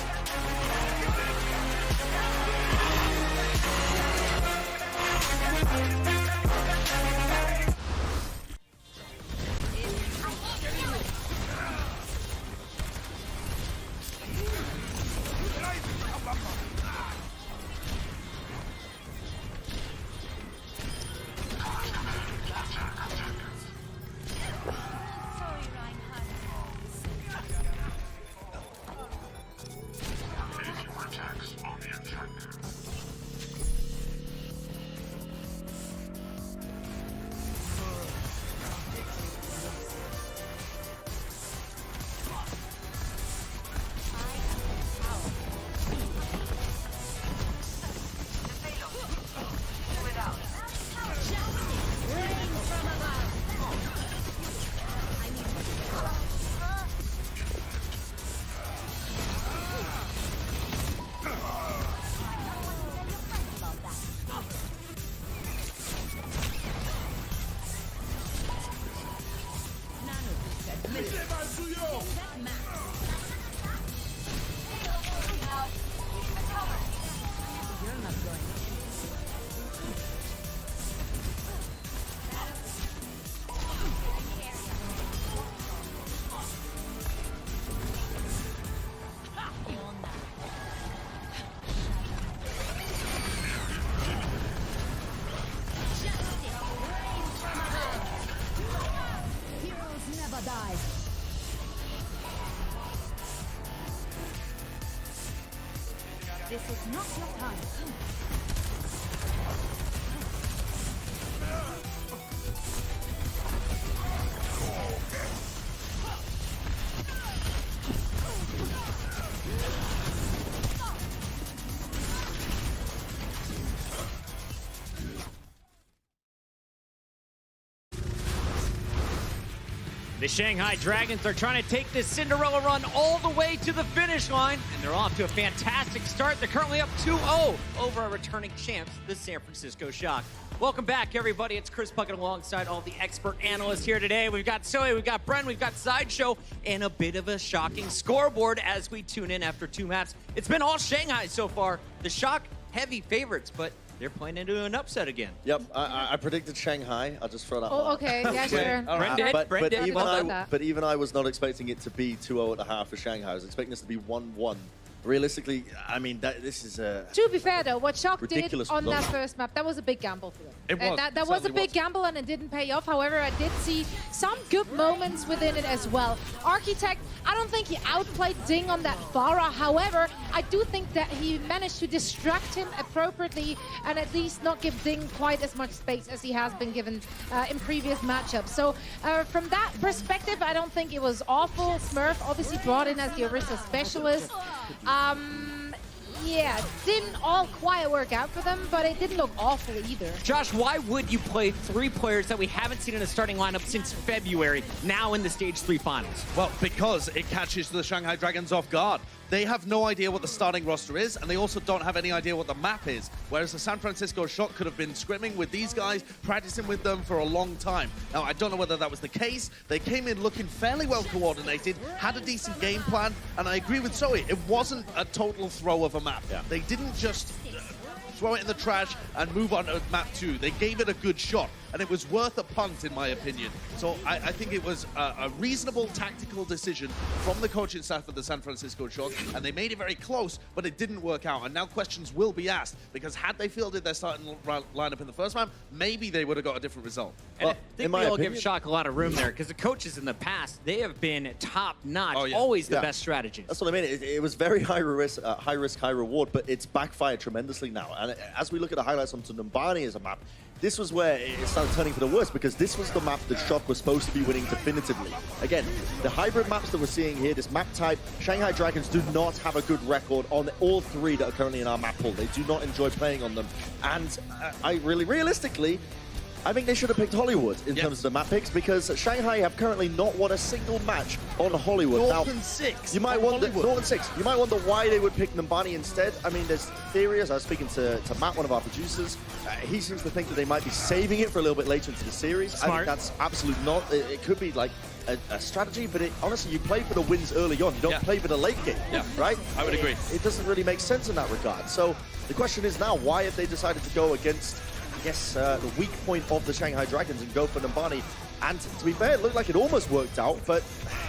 This is not your time. The Shanghai Dragons are trying to take this Cinderella run all the way to the finish line, and they're off to a fantastic start. They're currently up 2-0 over our returning champs, the San Francisco Shock. Welcome back, everybody. It's Chris Puckett alongside all the expert analysts here today. We've got Soy, we've got Bren, we've got Sideshow, and a bit of a shocking scoreboard as we tune in after 2 maps. It's been all Shanghai so far. The Shock, heavy favorites, but they're playing into an upset again. Yep, I predicted Shanghai. I'll just throw that Oh, one. okay. Yeah, sure. But even I was not expecting it to be 2-0 at the half for Shanghai. I was expecting this to be 1-1. Realistically, I mean, this is a To be fair, though, what Shock did ridiculous on that result. first map, that was a big gamble for them. It was. That was a big gamble, and it didn't pay off. However, I did see some good moments within it as well. Architect, I don't think he outplayed Ding on that Pharah. However, I do think that he managed to distract him appropriately and at least not give Ding quite as much space as he has been given in previous matchups. So from that perspective, I don't think it was awful. Smurf obviously brought in as the Orisa specialist. Yeah, didn't all quite work out for them, but it didn't look awful either. Josh, why would you play 3 players that we haven't seen in a starting lineup since February, now in the Stage 3 finals? Well, because it catches the Shanghai Dragons off guard. They have no idea what the starting roster is, and they also don't have any idea what the map is. Whereas the San Francisco Shock could have been scrimming with these guys, practicing with them for a long time. Now, I don't know whether that was the case. They came in looking fairly well coordinated, had a decent game plan, and I agree with Zoe. It wasn't a total throw of a map. Yeah. They didn't just throw it in the trash and move on to map 2. They gave it a good shot, and it was worth a punt, in my opinion. So I think it was a reasonable tactical decision from the coaching staff of the San Francisco Shock, and they made it very close, but it didn't work out. And now questions will be asked, because had they fielded their starting lineup in the first map, maybe they would have got a different result. And Well, I think in my we all opinion- give Shock a lot of room there, because the coaches in the past, they have been top-notch, Oh, yeah. always the Yeah. best strategists. That's what I mean. It was very high risk, high reward, but it's backfired tremendously now. And as we look at the highlights onto Numbani as a map, this was where it started turning for the worse, because this was the map that Shock was supposed to be winning definitively. Again, the hybrid maps that we're seeing here, this map type, Shanghai Dragons do not have a good record on all 3 that are currently in our map pool. They do not enjoy playing on them. And realistically, I think they should have picked Hollywood in terms of the map picks, because Shanghai have currently not won a single match on Hollywood. North Now, and 6 you might on wonder, Hollywood. North and 6. You might wonder why they would pick Numbani instead. I mean, there's theories. I was speaking to Matt, one of our producers. He seems to think that they might be saving it for a little bit later into the series. I Smart. think that's absolutely not. It could be like a strategy, but honestly, you play for the wins early on. You don't play for the late game, right? I would agree. It doesn't really make sense in that regard. So the question is now, why have they decided to go against, I guess, the weak point of the Shanghai Dragons and go for Numbani? And to be fair, it looked like it almost worked out, but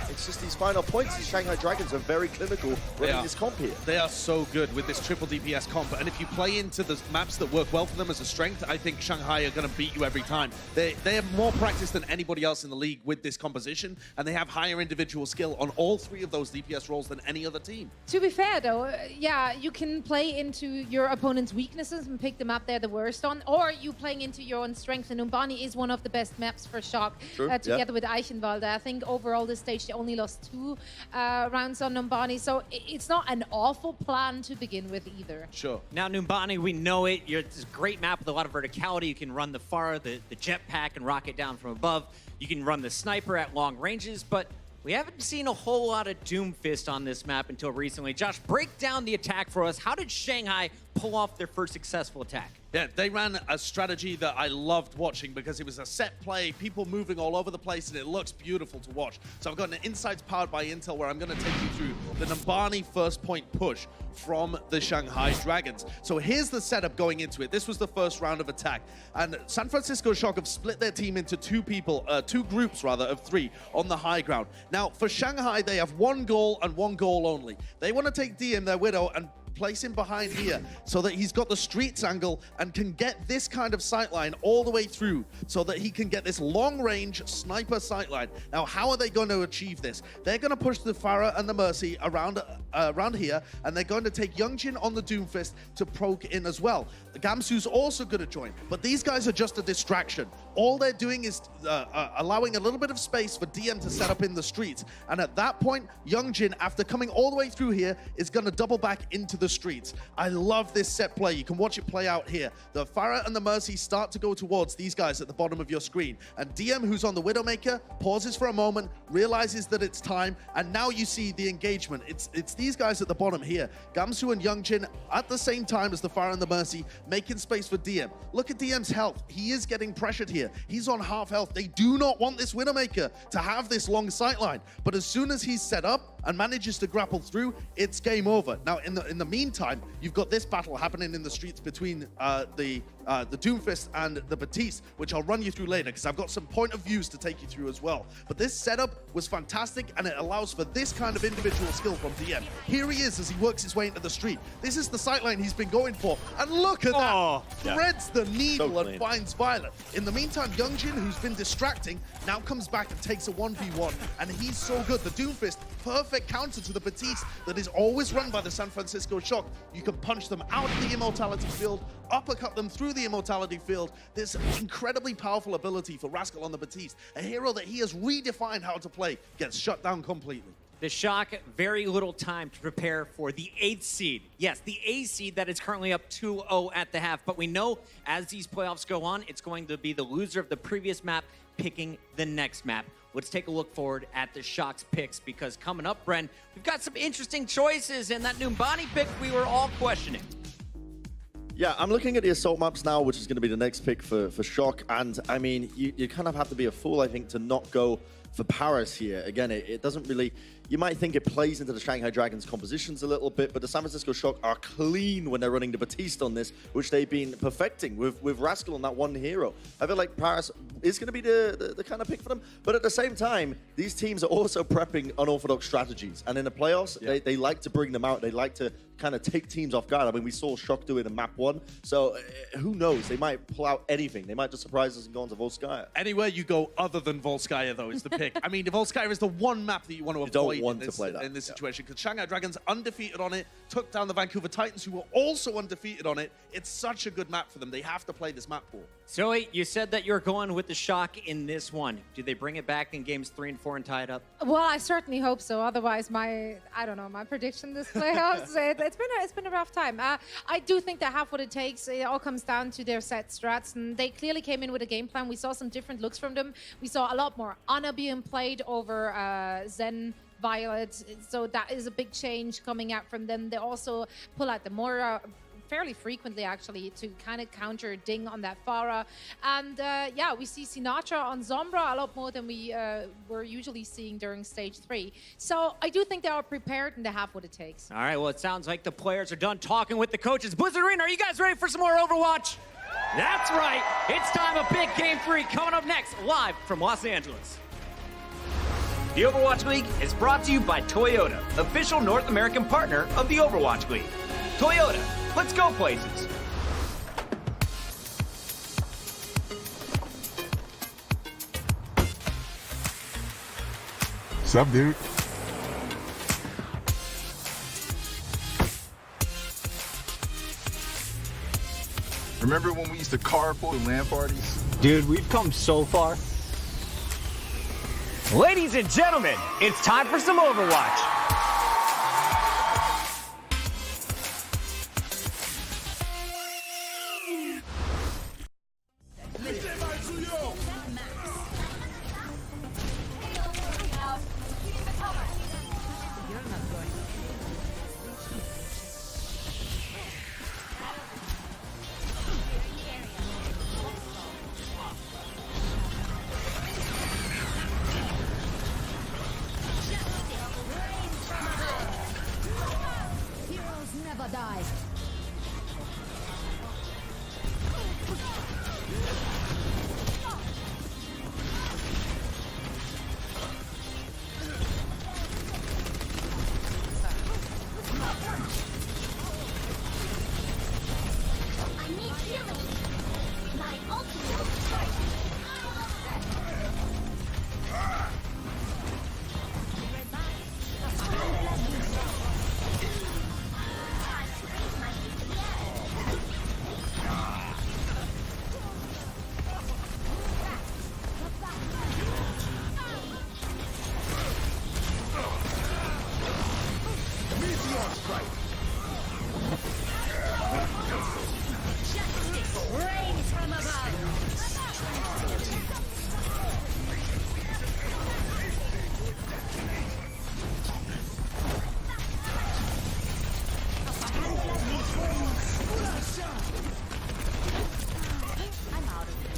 it's just these final points. The Shanghai Dragons are very clinical running this comp here. They are so good with this triple DPS comp, and if you play into the maps that work well for them as a strength, I think Shanghai are going to beat you every time. They have more practice than anybody else in the league with this composition, and they have higher individual skill on all 3 of those DPS roles than any other team. To be fair, though, yeah, you can play into your opponent's weaknesses and pick the map they're the worst on, or you playing into your own strength. And Numbani is one of the best maps for Shock, together with Eichenwalde. I think overall this stage they only lost 2 rounds on Numbani, so it's not an awful plan to begin with either. Sure. Now, Numbani, we know it. It's a great map with a lot of verticality. You can run the Pharah, the jetpack, and rocket down from above. You can run the sniper at long ranges, but we haven't seen a whole lot of Doomfist on this map until recently. Josh, break down the attack for us. How did Shanghai pull off their first successful attack? Yeah, they ran a strategy that I loved watching, because it was a set play, people moving all over the place, and it looks beautiful to watch. So I've got an Insights powered by Intel where I'm going to take you through the Numbani first point push from the Shanghai Dragons. So here's the setup going into it. This was the first round of attack, and San Francisco Shock have split their team into 2 groups of 3 on the high ground. Now, for Shanghai, they have 1 goal and 1 goal only. They want to take DM, their Widow, and place him behind here so that he's got the streets angle and can get this kind of sightline all the way through so that he can get this long-range sniper sightline. Now, how are they going to achieve this? They're going to push the Pharah and the Mercy around here, and they're going to take Youngjin on the Doomfist to poke in as well. The Gamsu's also going to join, but these guys are just a distraction. All they're doing is allowing a little bit of space for DM to set up in the streets, and at that point, Youngjin, after coming all the way through here, is going to double back into the streets. I love this set play. You can watch it play out here. The Pharah and the Mercy start to go towards these guys at the bottom of your screen, and DM, who's on the Widowmaker, pauses for a moment, realizes that it's time, and now you see the engagement. It's these guys at the bottom here. Gamsu and Youngjin at the same time as the Pharah and the Mercy, making space for DM. Look at DM's health. He is getting pressured here. He's on half health. They do not want this Widowmaker to have this long sightline, but as soon as he's set up and manages to grapple through, it's game over. Now, in the meantime, you've got this battle happening in the streets between the Doomfist and the Batiste, which I'll run you through later because I've got some point of views to take you through as well. But this setup was fantastic, and it allows for this kind of individual skill from DM. Here he is as he works his way into the street. This is the sightline he's been going for, and look at that! Threads the needle and finds Violet. In the meantime, Youngjin, who's been distracting, now comes back and takes a 1v1, and he's so good. The Doomfist, perfect counter to the Batiste that is always run by the San Francisco Shock. You can punch them out of the Immortality field, uppercut them through the Immortality field. This incredibly powerful ability for Rascal on the Batiste, a hero that he has redefined how to play, gets shut down completely. The Shock, very little time to prepare for the 8th seed. Yes, the 8th seed that is currently up 2-0 at the half. But we know as these playoffs go on, it's going to be the loser of the previous map picking the next map. Let's take a look forward at the Shock's picks, because coming up, Bren, we've got some interesting choices, and that Numbani pick we were all questioning. Yeah, I'm looking at the Assault maps now, which is going to be the next pick for Shock. And, I mean, you kind of have to be a fool, I think, to not go for Paris here. Again, it doesn't really... You might think it plays into the Shanghai Dragons compositions a little bit, but the San Francisco Shock are clean when they're running the Batiste on this, which they've been perfecting with Rascal on that one hero. I feel like Paris is going to be the kind of pick for them, but at the same time, these teams are also prepping unorthodox strategies, and in the playoffs, they like to bring them out. They like to kind of take teams off guard. I mean, we saw Shock do it in map 1, so who knows? They might pull out anything. They might just surprise us and go on to Volskaya. Anywhere you go other than Volskaya, though, is the pick. I mean, Volskaya is the one map that you want to avoid in this situation, because Shanghai Dragons undefeated on it, took down the Vancouver Titans, who were also undefeated on it. It's such a good map for them. They have to play this map pool. Zoe, you said that you're going with the Shock in this one. Do they bring it back in games 3 and 4 and tie it up? Well, I certainly hope so. Otherwise, I don't know, my prediction this playoffs, it's been a rough time. I do think they have what it takes. It all comes down to their set strats, and they clearly came in with a game plan. We saw some different looks from them. We saw a lot more Ana being played over Zen, Violet, so that is a big change coming out from them. They also pull out the Moira fairly frequently, actually, to kind of counter Ding on that Pharah. And yeah, we see Sinatra on Zombra a lot more than we were usually seeing during stage 3. So I do think they are prepared and they have what it takes. All right, well, it sounds like the players are done talking with the coaches. Blizzard Arena, are you guys ready for some more Overwatch? That's right. It's time of big game 3 coming up next, live from Los Angeles. The Overwatch League is brought to you by Toyota, official North American partner of the Overwatch League. Toyota, let's go places. What's up, dude? Remember when we used to carpool to LAN parties? Dude, we've come so far. Ladies and gentlemen, it's time for some Overwatch. Rain from above. I'm out of here.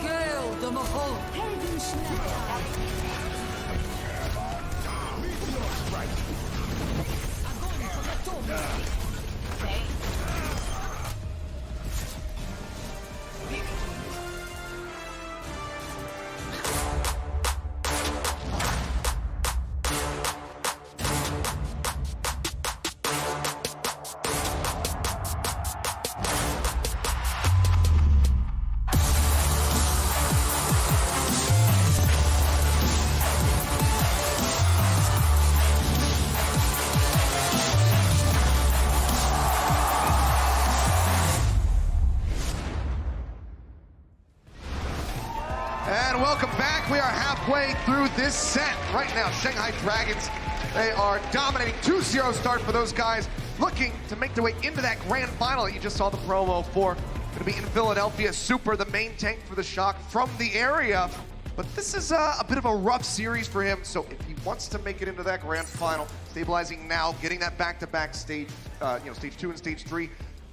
Gale de Mahol. Helden schnell. And welcome back. We are halfway through this set. Right now, Shanghai Dragons, they are dominating. 2-0 start for those guys, looking to make their way into that grand final that you just saw the promo for. Going to be in Philadelphia. Super, the main tank for the Shock from the area. But this is a bit of a rough series for him. So if he wants to make it into that grand final, stabilizing now, getting that back-to-back stage, stage 2 and stage 3,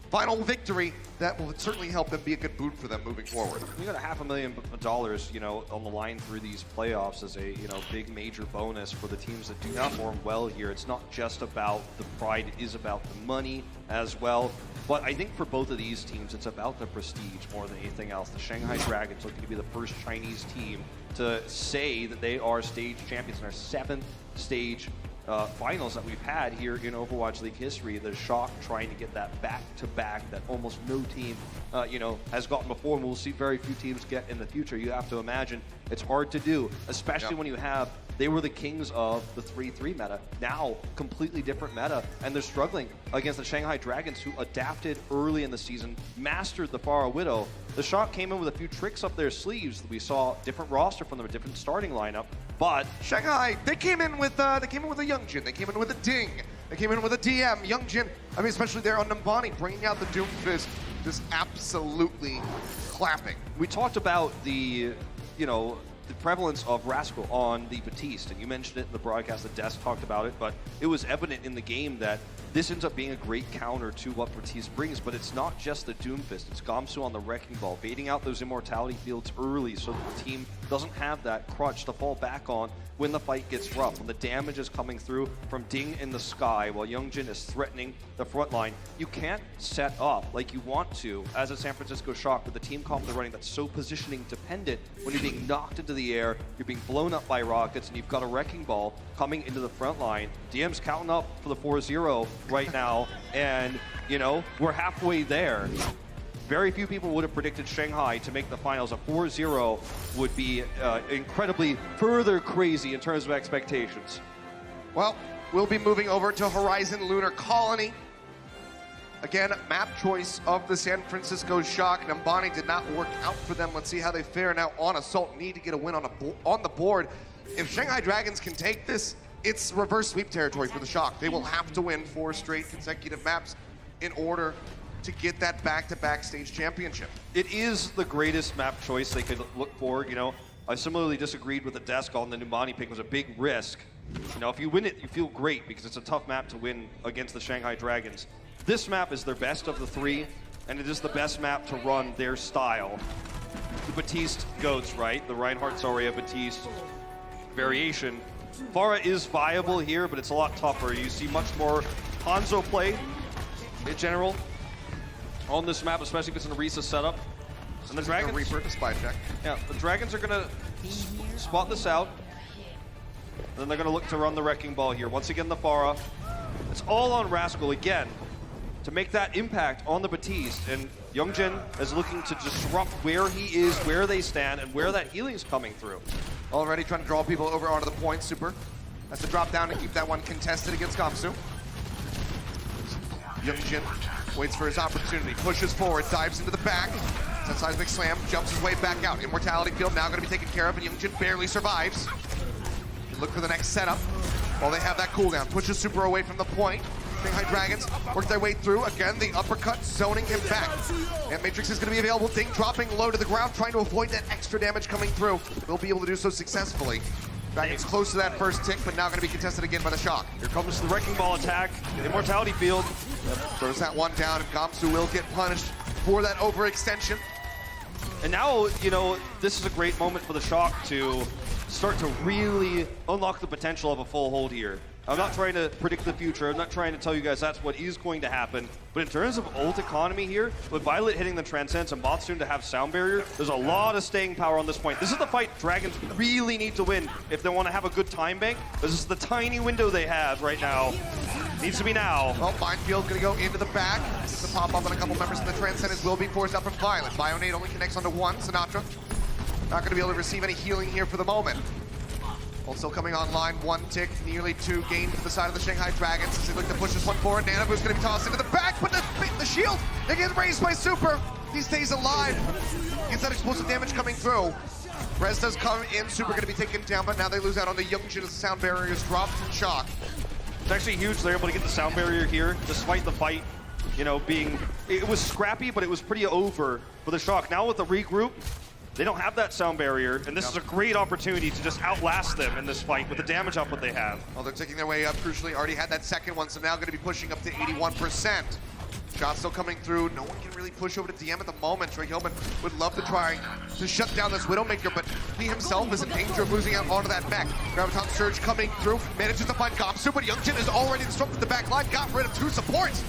final victory, that will certainly help them be a good boot for them moving forward. You got $500,000, on the line through these playoffs as a, big major bonus for the teams that do perform well here. It's not just about the pride, it is about the money as well. But I think for both of these teams, it's about the prestige more than anything else. The Shanghai Dragons looking to be the first Chinese team to say that they are stage champions in our 7th stage finals that we've had here in Overwatch League history. The Shock trying to get that back-to-back that almost no team, has gotten before, and we'll see very few teams get in the future. You have to imagine it's hard to do, especially when you have, they were the kings of the 3-3 meta, now completely different meta, and they're struggling against the Shanghai Dragons, who adapted early in the season, mastered the Pharah Widow. The Shock came in with a few tricks up their sleeves. We saw different roster from them, a different starting lineup, but Shanghai, they came in with a Youngjin, they came in with a Ding, they came in with a DM. Youngjin, especially there on Numbani, bringing out the Doomfist, just absolutely clapping. We talked about the prevalence of Rascal on the Batiste, and you mentioned it in the broadcast, the desk talked about it, but it was evident in the game that this ends up being a great counter to what Batiste brings, but it's not just the Doomfist, it's Gamsu on the Wrecking Ball, baiting out those immortality fields early so that the team doesn't have that crutch to fall back on when the fight gets rough, when the damage is coming through from Ding in the sky while Youngjin is threatening the front line. You can't set up like you want to as a San Francisco Shock with the team comp they're running that's so positioning dependent when you're being knocked into the air, you're being blown up by rockets, and you've got a Wrecking Ball coming into the front line. DM's counting up for the 4-0 right now, and, we're halfway there. Very few people would have predicted Shanghai to make the finals. A 4-0 would be incredibly further crazy in terms of expectations. Well, we'll be moving over to Horizon Lunar Colony. Again, map choice of the San Francisco Shock. Numbani did not work out for them. Let's see how they fare now on Assault. Need to get a win on the board. If Shanghai Dragons can take this, it's reverse sweep territory for the Shock. They will have to win 4 straight consecutive maps in order to get that back-to-back stage championship. It is the greatest map choice they could look for. I similarly disagreed with the desk on the Numbani pick. It was a big risk. If you win it, you feel great because it's a tough map to win against the Shanghai Dragons. This map is their best of the 3, and it is the best map to run their style. The Batiste goats, right? The Reinhardt Zarya Batiste variation. Pharah is viable here, but it's a lot tougher. You see much more Hanzo play. It general on this map, especially if it's in a Risa setup. And the Dragons... Reaper to spy check. Yeah, the Dragons are going to spot this out. And then they're going to look to run the Wrecking Ball here. Once again, the Pharah. It's all on Rascal again to make that impact on the Batiste. And Youngjin is looking to disrupt where he is, where they stand, and where that healing's coming through. Already trying to draw people over onto the point. Super has to drop down to keep that one contested against Gamsu. Youngjin waits for his opportunity, pushes forward, dives into the back. Sets Seismic Slam, jumps his way back out. Immortality Field now going to be taken care of, and Youngjin barely survives. Look for the next setup while they have that cooldown. Pushes Super away from the point. Shanghai Dragons work their way through. Again, the uppercut zoning him back. And Matrix is going to be available. Ding dropping low to the ground, trying to avoid that extra damage coming through. They'll be able to do so successfully. Dragons close to that first tick, but now going to be contested again by the Shock. Here comes the Wrecking Ball attack. Immortality Field. Throws that one down, and Gamsu will get punished for that overextension. And now, you know, this is a great moment for the Shock to start to really unlock the potential of a full hold here. I'm not trying to predict the future. I'm not trying to tell you guys that's what is going to happen. But in terms of ult economy here, with Violet hitting the Transcends and Botsoon to have Sound Barrier, there's a lot of staying power on this point. This is the fight Dragons really need to win if they want to have a good time bank. This is the tiny window they have right now. Needs to be now. Well, Minefield going to go into the back. Just to pop up on a couple members of the Transcendence will be forced up from Violet. Bionade only connects onto one. Sinatra not going to be able to receive any healing here for the moment. Also coming online, one tick, nearly two gained to the side of the Shanghai Dragons as they look to push this one forward. Nanabu's going to be tossed into the back, but the shield, they get raised by Super. He stays alive. Gets that explosive damage coming through. Rez does come in, Super going to be taken down, but now they lose out on the Youngjin as the Sound Barrier is dropped from Shock. It's actually huge they're able to get the Sound Barrier here, despite the fight, you know, being... It was scrappy, but it was pretty over for the Shock. Now with the regroup, they don't have that Sound Barrier, and this is a great opportunity to just outlast them in this fight with the damage output they have. Well, they're taking their way up, crucially, already had that second one, so now going to be pushing up to 81%. Shots still coming through. No one can really push over to DM at the moment. Troy Hillman would love to try to shut down this Widowmaker, but he himself is in danger of losing out onto that mech. Graviton Surge coming through, manages to find Gamsu, but Youngjin is already disrupted the back line, got rid of two supports.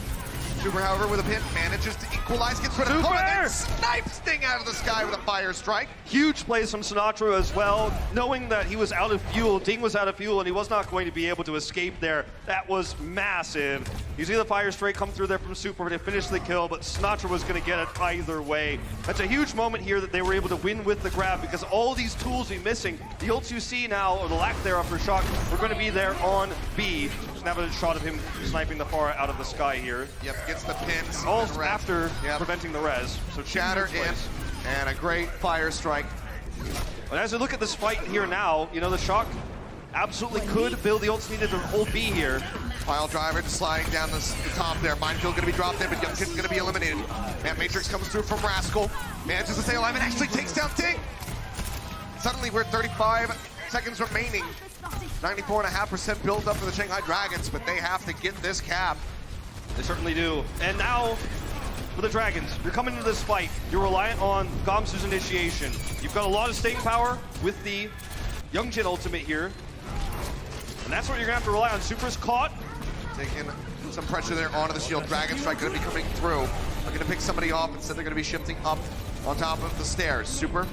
Super, however, with a pin, manages to equalize, gets rid of Super! And snipes Sting out of the sky with a fire strike. Huge plays from Sinatra as well. Knowing that he was out of fuel, Ding was out of fuel, and he was not going to be able to escape there. That was massive. You see the fire strike come through there from Super to finish the kill, but Sinatra was going to get it either way. That's a huge moment here that they were able to win with the grab, because all these tools be missing. The ults you see now, or the lack thereof for Shock, we're going to be there on B. Just have a shot of him sniping the Pharah out of the sky here. Yep, gets the pins. All after preventing the res. So Shatter in, and a great fire strike. But as we look at this fight here now, you know, the Shock absolutely could build the ults needed to hold B here. Pile driver just sliding down the top there. Minefield going to be dropped in, but Youngjin's going to be eliminated. And Matrix comes through from Rascal. Manages to stay alive and actually takes down Ding. Suddenly we're at 35 seconds remaining. 94.5% build up for the Shanghai Dragons, but they have to get this cap. They certainly do. And now, for the Dragons, you're coming into this fight. You're reliant on Gamsu's initiation. You've got a lot of staying power with the Youngjin ultimate here. And that's what you're going to have to rely on. Super's caught. Taking some pressure there onto the shield. Dragon Strike going to be coming through. They're going to pick somebody off. Instead, they're going to be shifting up on top of the stairs. Super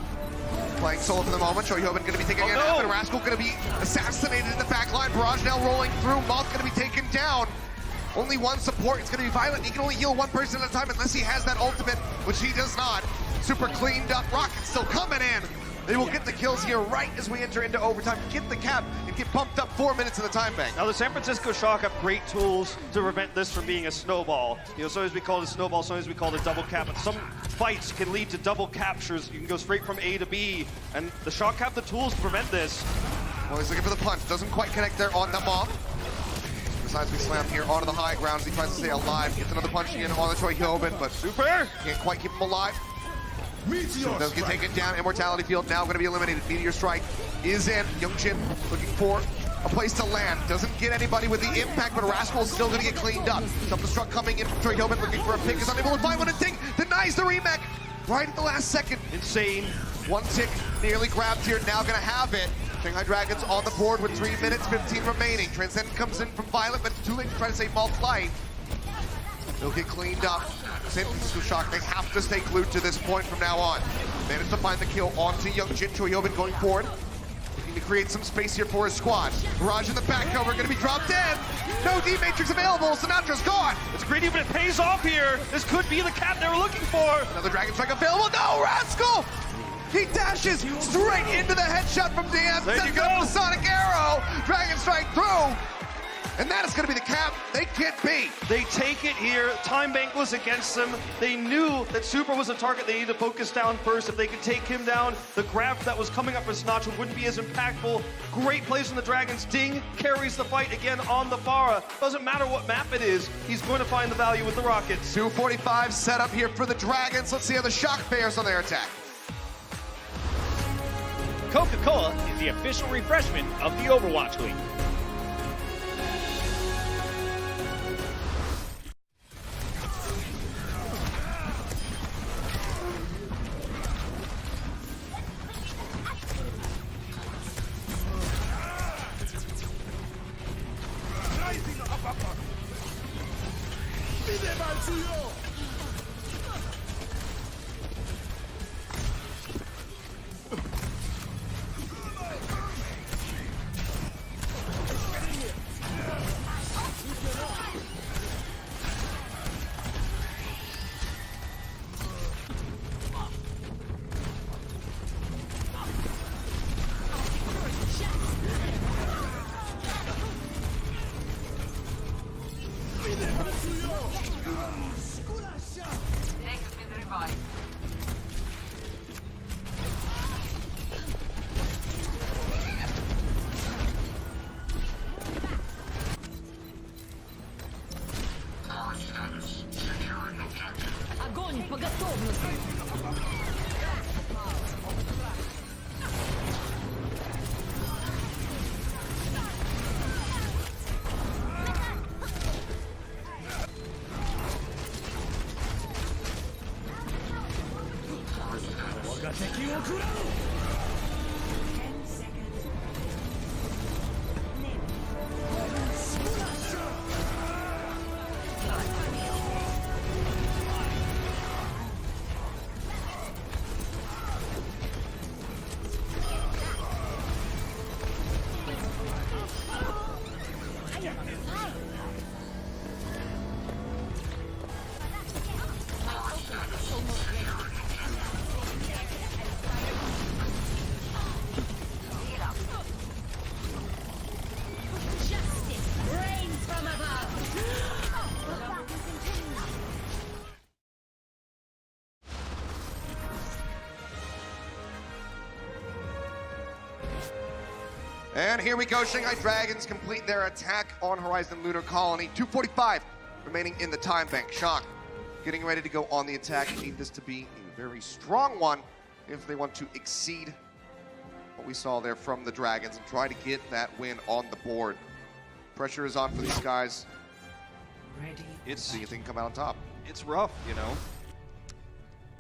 playing solo for the moment. Choi Hyobin going to be taking it out, and Rascal going to be assassinated in the back line. Barrage now rolling through. Moth going to be taken down. Only one support. It's going to be Violent. He can only heal one person at a time unless he has that ultimate, which he does not. Super cleaned up. Rocket still coming in. They will get the kills here right as we enter into overtime, get the cap, and get bumped up 4 minutes in the time bank. Now the San Francisco Shock have great tools to prevent this from being a snowball. You know, sometimes we call it a snowball, sometimes we call it a double cap, but some fights can lead to double captures. You can go straight from A to B, and the Shock have the tools to prevent this. Well, he's looking for the punch. Doesn't quite connect there on the Moth. Besides, we slam here onto the high ground as he tries to stay alive. Gets another punch in on the Choi Hyobin, but Super can't quite keep him alive. Does get taken down. Immortality Field now going to be eliminated. Meteor Strike is in. Youngjin looking for a place to land. Doesn't get anybody with the impact, but Rascal is still going to get cleaned up. Self-destruct coming in from Troy Hyobin looking for a pick. Is unable to find one, and Ding denies the remake right at the last second. Insane. One tick nearly grabbed here. Now going to have it. Shanghai Dragons on the board with 3 minutes, 15 remaining. Transcendent comes in from Violet, but it's too late to try to save Malt's life. They'll get cleaned up. San Francisco Shock, they have to stay glued to this point from now on. Managed to find the kill onto Youngjin. Choyobin going forward. Looking to create some space here for his squad. Barrage in the back cover, gonna be dropped in. No D-Matrix available, Sinatra's gone. It's greedy, but it pays off here. This could be the cap they were looking for. Another Dragon Strike available. No, Rascal! He dashes straight into the headshot from DM. There you Sends go. up the Sonic Arrow. Dragon Strike through. And that is going to be the cap they can't beat. They take it here. Time Bank was against them. They knew that Super was a target they needed to focus down first. If they could take him down, the grab that was coming up for Sinatra wouldn't be as impactful. Great plays from the Dragons. Ding carries the fight again on the Farah. Doesn't matter what map it is, he's going to find the value with the Rockets. 245 set up here for the Dragons. Let's see how the Shock fares on their attack. Coca-Cola is the official refreshment of the Overwatch League. Огонь по готовности! And here we go, Shanghai Dragons complete their attack on Horizon Lunar Colony. 2:45 remaining in the time bank. Shock getting ready to go on the attack. Need this to be a very strong one if they want to exceed what we saw there from the Dragons and try to get that win on the board. Pressure is on for these guys. It's See if they can come out on top. It's rough, you know.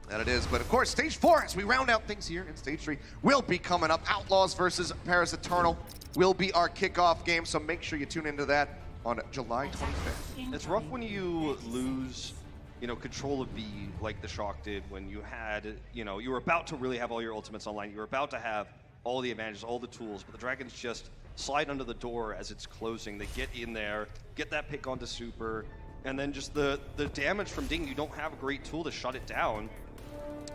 That it is, but of course, stage 4, as we round out things here in stage 3, will be coming up. Outlaws versus Paris Eternal will be our kickoff game, so make sure you tune into that on July 25th. It's rough when you lose, you know, control of B like the Shock did when you had, you know, you were about to really have all your ultimates online. You were about to have all the advantages, all the tools, but the Dragons just slide under the door as it's closing. They get in there, get that pick onto Super, and then just the damage from Ding, you don't have a great tool to shut it down.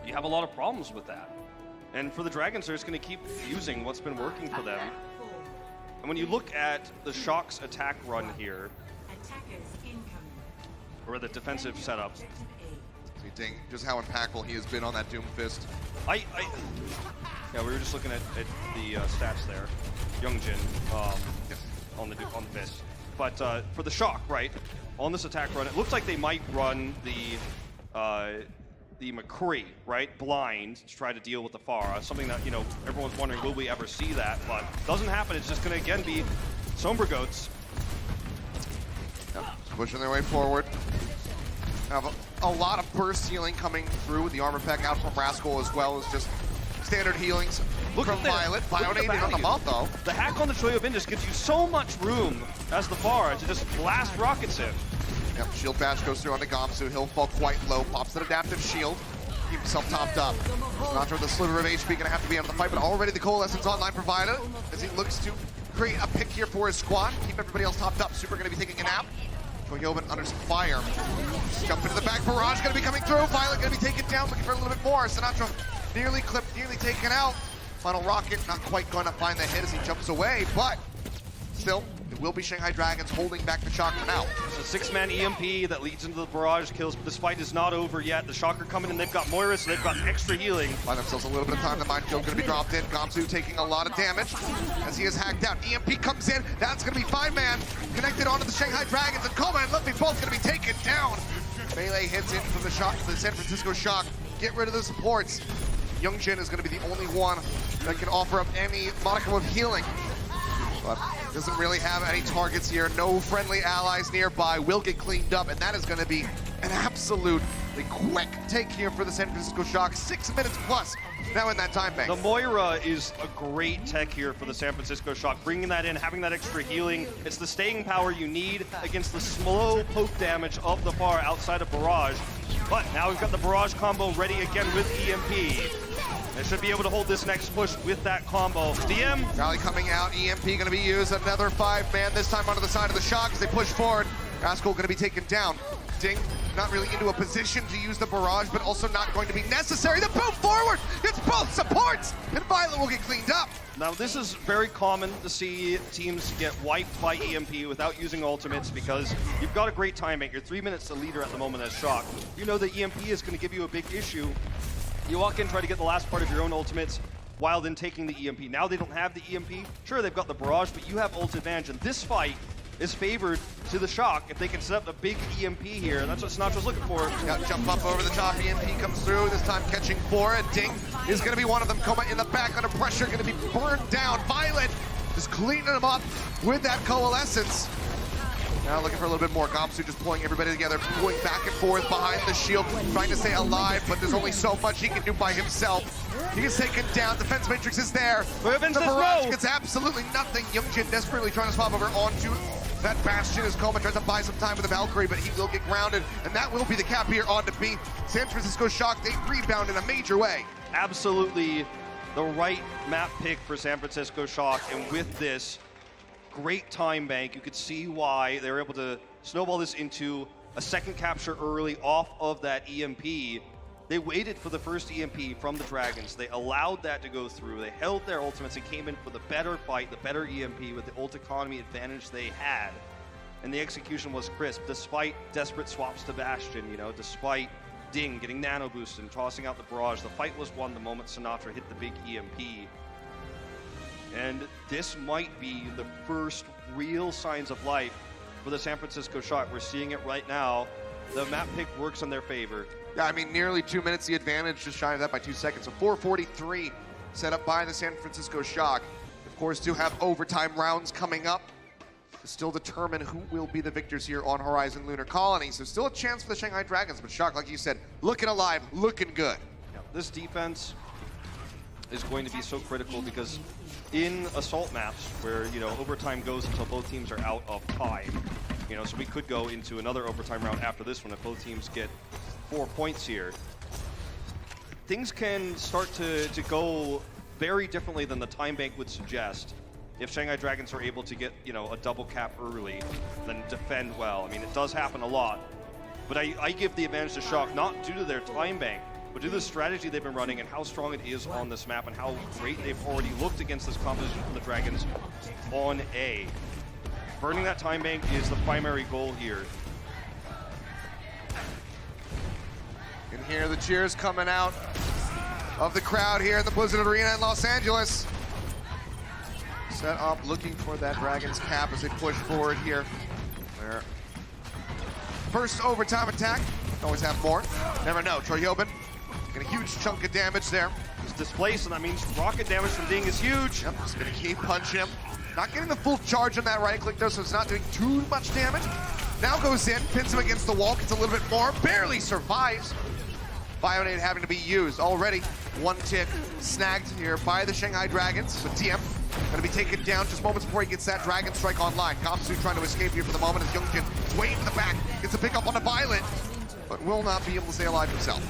You have a lot of problems with that. And for the Dragons, they're just going to keep using what's been working for them. And when you look at the Shock's attack run here, or the defensive setup, See Ding, just how impactful he has been on that Doomfist. yeah, we were just looking at the stats there. Youngjin on the fist. But for the Shock, right, on this attack run, it looks like they might run the McCree, right, blind to try to deal with the Farah. Something that, you know, everyone's wondering, will we ever see that? But it doesn't happen. It's just going to, again, be Sombra Goats. Pushing their way forward. Have a lot of burst healing coming through with the armor pack out from Rascal, as well as just standard healings from Violet. Bionated on the mouth, though. The hack on the Choyobin just gives you so much room as the Farah to just blast rockets in. Yep, shield bash goes through onto Gamsu. He'll fall quite low, pops an adaptive shield. Keep himself topped up. Sinatra with a sliver of HP gonna have to be out of the fight, but already the Coalescence online provided as he looks to create a pick here for his squad. Keep everybody else topped up. Super gonna be taking a nap. Koyoban under some fire. Jump into the back. Barrage gonna be coming through. Violet gonna be taken down, looking for a little bit more. Sinatra nearly clipped, nearly taken out. Final rocket not quite gonna find the hit as he jumps away, but still, it will be Shanghai Dragons holding back the Shock for now. It's a 6-man EMP that leads into the barrage kills, but this fight is not over yet. The Shocker coming in, they've got Moira, so they've got extra healing. Find themselves a little bit of time. The Mind Shield going to be dropped in. Gamsu taking a lot of damage as he is hacked out. EMP comes in. That's going to be 5-man connected onto the Shanghai Dragons, and Coma and Luffy both going to be taken down. Melee hits in from the Shock, the San Francisco Shock. Get rid of the supports. Youngjin is going to be the only one that can offer up any modicum of healing. But doesn't really have any targets here. No friendly allies nearby. Will get cleaned up, and that is going to be an absolutely quick take here for the San Francisco Shock. 6 minutes plus now in that time bank. The Moira is a great tech here for the San Francisco Shock. Bringing that in, having that extra healing. It's the staying power you need against the slow poke damage of the bar outside of Barrage. But now we've got the Barrage combo ready again with EMP. They should be able to hold this next push with that combo. DM. Rally coming out, EMP going to be used. Another 5-man, this time onto the side of the Shock as they push forward. Rascal going to be taken down. Ding, not really into a position to use the barrage, but also not going to be necessary. The boom forward, it's both supports, and Violet will get cleaned up. Now this is very common to see teams get wiped by EMP without using ultimates because you've got a great time bank. You're 3 minutes the leader at the moment as Shock. You know that EMP is going to give you a big issue. You walk in, try to get the last part of your own ultimates while then taking the EMP. Now they don't have the EMP. Sure, they've got the barrage, but you have ult advantage, and this fight is favored to the Shock if they can set up a big EMP here, and that's what Sinatra's looking for. Got to jump up over the top, EMP comes through, this time catching 4. Ding is going to be one of them. Coma in the back under pressure, going to be burned down. Violet just cleaning them up with that Coalescence. Now looking for a little bit more. Gamsu just pulling everybody together, going back and forth behind the shield, trying to stay alive, but there's only so much he can do by himself. He gets taken down. Defense matrix is there. The barrage gets absolutely nothing. Youngjin desperately trying to swap over onto that Bastion as Coma tries to buy some time with the Valkyrie, but he will get grounded, and that will be the cap here on to B. San Francisco Shock, they rebound in a major way. Absolutely the right map pick for San Francisco Shock, and with this great time bank, you could see why they were able to snowball this into a second capture early off of that EMP. They waited for the first EMP from the Dragons. They allowed that to go through. They held their ultimates and came in for the better fight, the better EMP with the ult economy advantage they had. And the execution was crisp, despite desperate swaps to Bastion, you know, despite Ding getting nano boosted and tossing out the barrage. The fight was won the moment Sinatra hit the big EMP. And this might be the first real signs of life for the San Francisco Shock. We're seeing it right now. The map pick works in their favor. Yeah, I mean, nearly 2 minutes the advantage, just shy of that by 2 seconds. So 4:43 set up by the San Francisco Shock. Of course, do have overtime rounds coming up to still determine who will be the victors here on Horizon Lunar Colony. So still a chance for the Shanghai Dragons, but Shock, like you said, looking alive, looking good. Yeah, this defense is going to be so critical because in assault maps where, you know, overtime goes until both teams are out of time, you know, so we could go into another overtime round after this one if both teams get 4 points here. Things can start to go very differently than the time bank would suggest if Shanghai Dragons are able to get, you know, a double cap early, then defend well. I mean, it does happen a lot, but I give the advantage to Shock, not due to their time bank, but due to the strategy they've been running and how strong it is on this map and how great they've already looked against this composition from the Dragons on A. Burning that time bank is the primary goal here. You can hear the cheers coming out of the crowd here in the Blizzard Arena in Los Angeles. Set up, looking for that Dragons cap as they push forward here. Their first overtime attack. Always have more. Never know. Troyobin getting a huge chunk of damage there. He's displaced, and that means rocket damage from Ding is huge. Yep, just gonna keep punching him. Not getting the full charge on that right click though, so it's not doing too much damage. Now goes in, pins him against the wall, gets a little bit more, barely survives. Bionade having to be used already. One tick snagged here by the Shanghai Dragons. So TM Gonna be taken down just moments before he gets that Dragon Strike online. Kamsu trying to escape here for the moment as Youngjin is way in the back. Gets a pick up on the Violet, but will not be able to stay alive himself.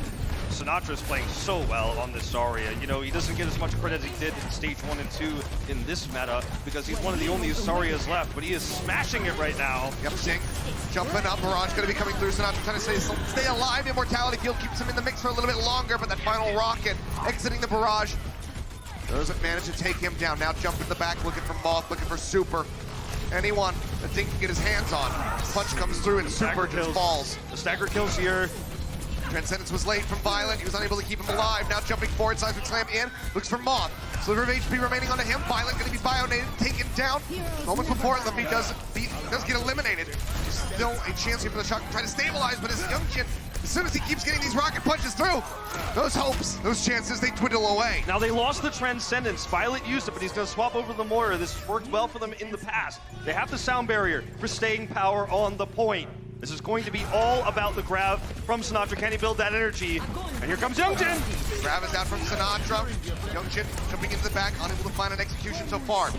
Sinatra's playing so well on this Zarya. You know, he doesn't get as much credit as he did in stage 1 and 2 in this meta because he's one of the only Zaryas left, but he is smashing it right now. Yep, Sting jumping up. Barrage going to be coming through. Sinatra trying to stay alive. Immortality Field keeps him in the mix for a little bit longer, but that final rocket exiting the barrage doesn't manage to take him down. Now jump in the back, looking for Moth, looking for Super. Anyone that Ding can get his hands on. Punch comes through and Super just falls. The stagger kills here. Transcendence was late from Violet. He was unable to keep him alive. Now jumping forward, Seismic Slam in. Looks for Moth. Sliver of HP remaining onto him. Violet going to be bionated, taken down. Moments before Lippy does get eliminated. Still a chance here for the Shock to try to stabilize, but as Youngjin, as soon as he keeps getting these rocket punches through, those hopes, those chances, they dwindle away. Now they lost the Transcendence. Violet used it, but he's going to swap over the Moira. This has worked well for them in the past. They have the Sound Barrier for staying power on the point. This is going to be all about the grab from Sinatra. Can he build that energy? And here comes Youngjin. Grab is out from Sinatra. Youngjin jumping into the back, unable to find an execution so far.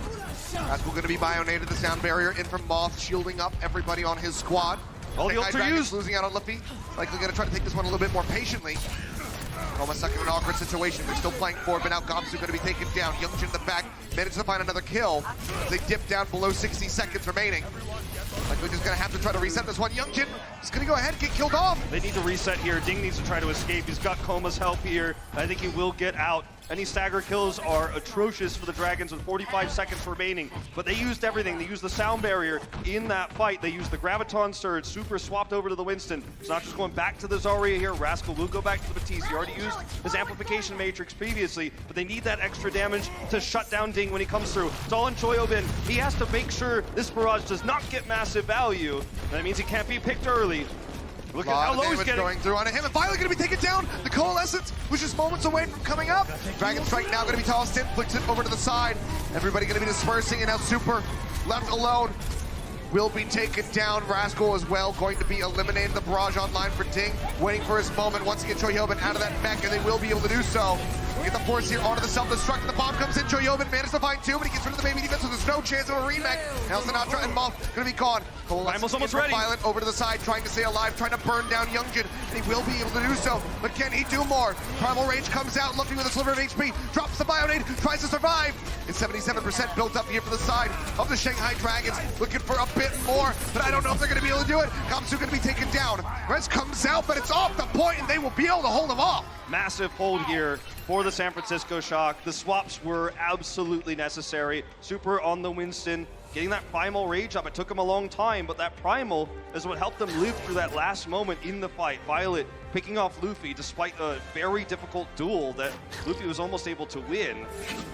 Rascal going to be bionated. The Sound Barrier in from Moth, shielding up everybody on his squad. All the ultra used. Losing out on Lippy. Likely going to try to take this one a little bit more patiently. Almost stuck in an awkward situation. They're still playing forward, but now Kamsu going to be taken down. Youngjin in the back, managed to find another kill. They dip down below 60 seconds remaining. Likely just going to have to try to reset this one. Youngjin is going to go ahead and get killed off. They need to reset here. Ding needs to try to escape. He's got Koma's help here. I think he will get out. Any stagger kills are atrocious for the Dragons with 45 seconds remaining, but they used everything. They used the Sound Barrier in that fight. They used the Graviton Surge. Super swapped over to the Winston. Sinatra's going back to the Zarya here. Rascal will go back to the Batiste. He already used his Amplification Matrix previously, but they need that extra damage to shut down Ding when he comes through. It's all in Choyobin. He has to make sure this barrage does not get massive value. That means he can't be picked early. Look at how low he's getting. Going through onto him, and finally going to be taken down. The Coalescence was just moments away from coming up. Dragon Strike now going to be tossed in, flicks it over to the side. Everybody going to be dispersing, and now Super left alone will be taken down. Rascal as well going to be eliminated. The barrage online for Ding, waiting for his moment. Once again, Choyobin out of that mech, and they will be able to do so. Get the force here onto the self-destruct, and the bomb comes in. Choyobin managed to find two, but he gets rid of the baby defense, so there's no chance of a remake. Now Sinatra and Moth going to be gone. Primal's almost ready. Violent over to the side, trying to stay alive, trying to burn down Youngjin, and he will be able to do so. But can he do more? Primal Rage comes out, looking with a sliver of HP, drops the Bionade, tries to survive. It's 77% built up here for the side of the Shanghai Dragons, looking for a bit more, but I don't know if they're going to be able to do it. Kamsu going to be taken down. Rez comes out, but it's off the point, and they will be able to hold him off. Massive hold here for the San Francisco Shock. The swaps were absolutely necessary. Super on the Winston, getting that Primal Rage up. It took him a long time, but that Primal is what helped them live through that last moment in the fight. Violet picking off Luffy despite a very difficult duel that Luffy was almost able to win.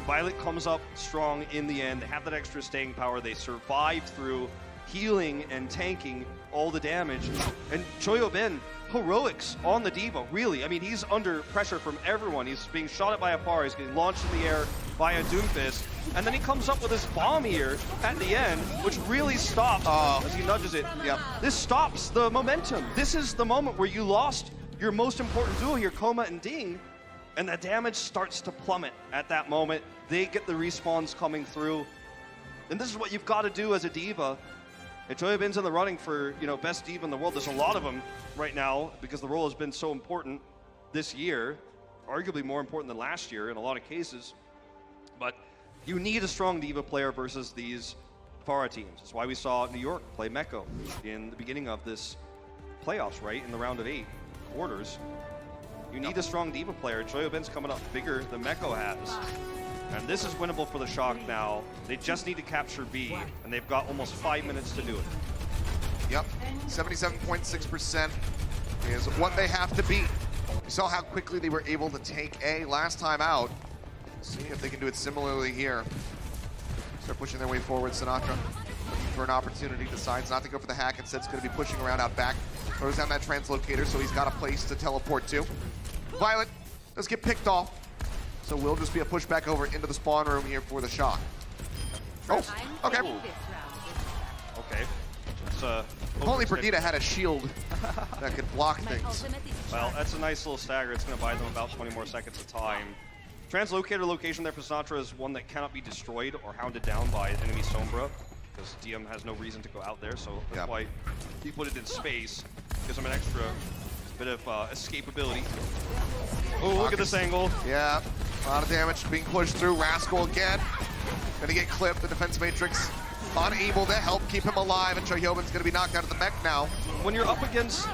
Violet comes up strong in the end. They have that extra staying power. They survived through healing and tanking all the damage. And Choyobin, heroics on the Diva, really. I mean, he's under pressure from everyone. He's being shot at by a Apar. He's getting launched in the air by a Doomfist. And then he comes up with this bomb here at the end, which really stops as he nudges it. Yep. This stops the momentum. This is the moment where you lost your most important duel here, Koma and Ding, and the damage starts to plummet at that moment. They get the respawns coming through. And this is what you've got to do as a Diva. And Choyobin's in the running for, you know, best Diva in the world. There's a lot of them right now because the role has been so important this year, arguably more important than last year in a lot of cases. But you need a strong Diva player versus these Pharah teams. That's why we saw New York play Mecco in the beginning of this playoffs, right? In the round of 8 quarters. You need a strong Diva player. Choyobin's coming up bigger than Mecco has. And this is winnable for the Shock now. They just need to capture B, and they've got almost 5 minutes to do it. Yep, 77.6% is what they have to beat. You saw how quickly they were able to take A last time out. See if they can do it similarly here. Start pushing their way forward. Sinatra looking for an opportunity, decides not to go for the hack, instead it's going to be pushing around out back. Throws down that translocator, so he's got a place to teleport to. Violet does get picked off. So we'll just be a push back over into the spawn room here for the Shock. Oh, okay. Okay. It's, if only Perdita had a shield that could block things. Well, that's a nice little stagger. It's going to buy them about 20 more seconds of time. Translocator location there for Sinatra is one that cannot be destroyed or hounded down by enemy Sombra, because DM has no reason to go out there, so that's why he put it in space. Gives him an extra bit of escapability. Oh, look at this angle. Yeah, a lot of damage being pushed through. Rascal again. Gonna get clipped. The defense matrix unable to help keep him alive, and Choyobin's gonna be knocked out of the mech now. When you're up against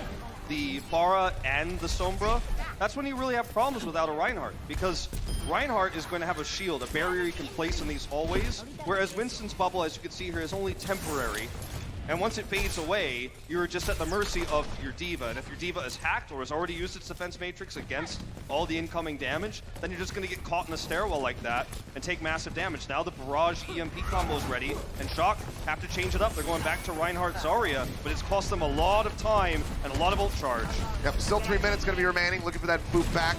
the Pharah and the Sombra, that's when you really have problems without a Reinhardt, because Reinhardt is going to have a shield, a barrier you can place in these hallways, whereas Winston's bubble, as you can see here, is only temporary. And once it fades away, you're just at the mercy of your D.Va. And if your D.Va is hacked or has already used its defense matrix against all the incoming damage, then you're just going to get caught in a stairwell like that and take massive damage. Now the Barrage EMP combo is ready, and Shock have to change it up. They're going back to Reinhardt Zarya, but it's cost them a lot of time and a lot of ult charge. Yep, still 3 minutes going to be remaining. Looking for that boot back.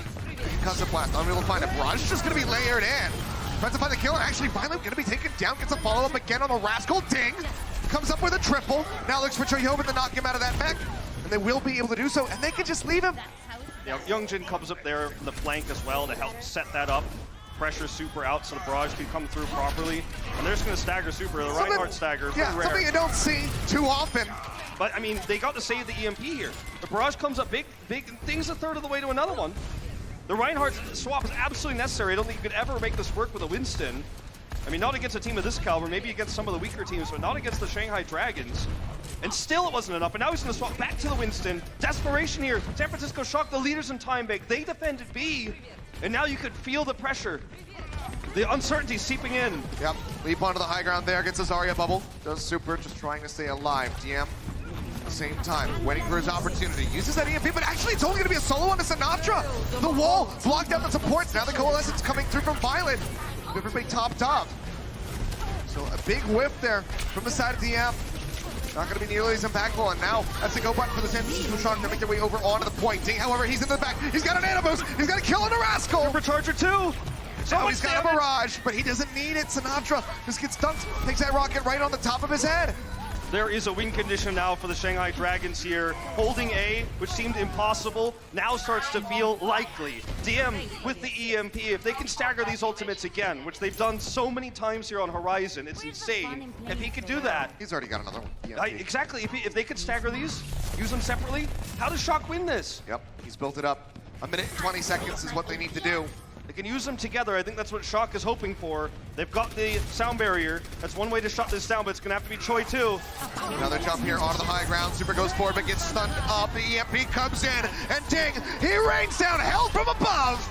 Concussive blast, unable to find it. Barrage is just going to be layered in. Tries to find the kill, and actually finally going to be taken down. Gets a follow-up again on the Rascal. Ding! Comes up with a triple. Now looks for Choyobin to knock him out of that mech. And they will be able to do so, and they can just leave him. Yeah, Youngjin comes up there from the flank as well to help set that up. Pressure Super out so the Barrage can come through properly. And they're just going to stagger Super. The Reinhardt stagger. Yeah, rare. something you don't see too often. But, I mean, they got to save the EMP here. The Barrage comes up big, and things a third of the way to another one. The Reinhardt swap is absolutely necessary. I don't think you could ever make this work with a Winston. I mean, not against a team of this caliber, maybe against some of the weaker teams, but not against the Shanghai Dragons. And still it wasn't enough, and now he's going to swap back to the Winston. Desperation here. San Francisco Shock, the leaders in time bank. They defended B, and now you could feel the pressure. The uncertainty seeping in. Yep, leap onto the high ground there, gets a Zarya bubble. Does Super, just trying to stay alive. DM, at the same time, waiting for his opportunity. Uses that EMP, but actually it's only going to be a solo onto Sinatra. The wall blocked out the supports. Now the Coalescence coming through from Violet. Everybody topped up. So a big whiff there from the side of DM. Not going to be nearly as impactful, and now that's the go button for the San Francisco Shock to make their way over onto the point. Ding, however, he's in the back. He's got an Nano Boost. He's got a kill on the Rascal. Supercharger 2. So he's got a Barrage, but he doesn't need it. Sinatra just gets dunked, takes that rocket right on the top of his head. There is a win condition now for the Shanghai Dragons here. Holding A, which seemed impossible, now starts to feel likely. DM with the EMP, if they can stagger these ultimates again, which they've done so many times here on Horizon, it's insane. If he could do that. He's already got another one. Exactly, if they could stagger these, use them separately, how does Shock win this? Yep, he's built it up. 1 minute and 20 seconds is what they need to do. They can use them together. I think that's what Shock is hoping for. They've got the sound barrier. That's one way to shut this down, but it's going to have to be Choi too. Another jump here onto the high ground. Super goes forward, but gets stunned up. The EMP comes in, and ding, he rains down hell from above.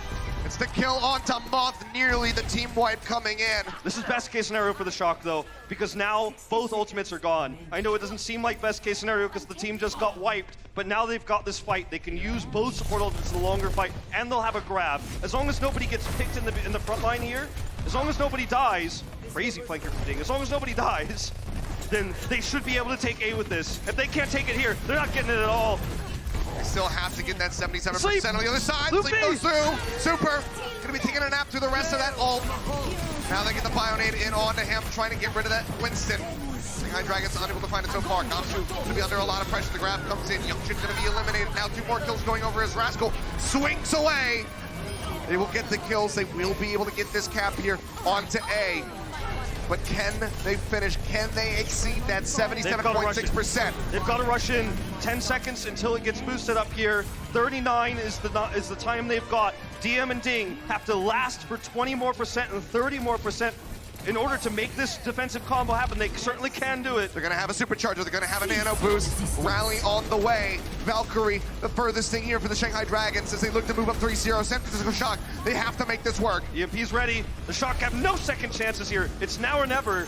It's the kill onto Moth, nearly the team wipe coming in. This is best case scenario for the Shock though, because now both ultimates are gone. I know it doesn't seem like best case scenario because the team just got wiped, but now they've got this fight. They can use both support ultimates in the longer fight, and they'll have a grab. As long as nobody gets picked in the front line here, as long as nobody dies, crazy flanker from Ding, as long as nobody dies, then they should be able to take A with this. If they can't take it here, they're not getting it at all. They still have to get that 77% Sleep. on the other side. Luffy. Sleep goes through. Super gonna be taking a nap through the rest of that ult. Now they get the Bionade in onto him, trying to get rid of that Winston. Shanghai Dragons unable to find it so far. Gamshu gonna be under a lot of pressure. The grab comes in. Youngjin's gonna be eliminated. Now 2 more kills going over as Rascal swings away. They will get the kills. They will be able to get this cap here onto A. But can they finish? Can they exceed that 77.6%? They've got to rush in. 10 seconds until it gets boosted up here. 39 is the time they've got. DM and Ding have to last for 20 more percent and 30 more percent in order to make this defensive combo happen. They certainly can do it. They're going to have a supercharger. They're going to have a nano boost. Rally on the way. Valkyrie, the furthest thing here for the Shanghai Dragons as they look to move up 3-0. San Francisco Shock, they have to make this work. EMP's ready. The Shock have no second chances here. It's now or never.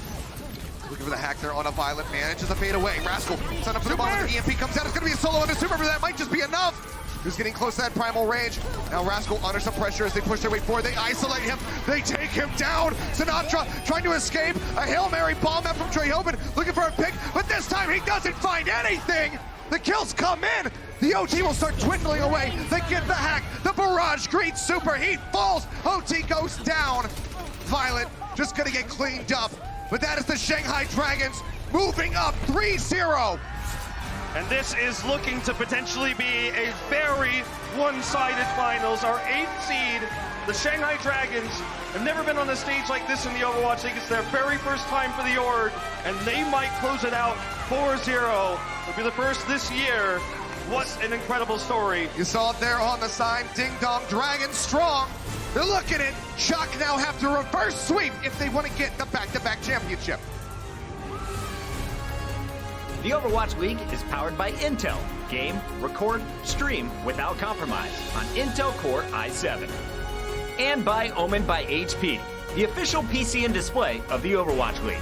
Looking for the hack there on a Violet. Manages to fade away. Rascal set up for the ball. The EMP comes out. It's going to be a solo under Super, but that might just be enough. Who's getting close to that primal range. Now Rascal under some pressure as they push their way forward. They isolate him. They take him down. Sinatra trying to escape. A Hail Mary bomb out from Choyobin looking for a pick, but this time he doesn't find anything. The kills come in. The OT will start dwindling away. They get the hack. The Barrage greets Super. He falls. OT goes down. Violet just gonna get cleaned up. But that is the Shanghai Dragons moving up 3-0. And this is looking to potentially be a very one-sided finals. Our 8th seed, the Shanghai Dragons, have never been on a stage like this in the Overwatch League. It's their very first time for the org, and they might close it out 4-0. It'll be the first this year. What an incredible story. You saw it there on the side. Ding Dong Dragon strong. They're looking at it. Shock now have to reverse sweep if they want to get the back-to-back championship. The Overwatch League is powered by Intel. Game, record, stream without compromise on Intel Core i7. And by Omen by HP, the official PC and display of the Overwatch League.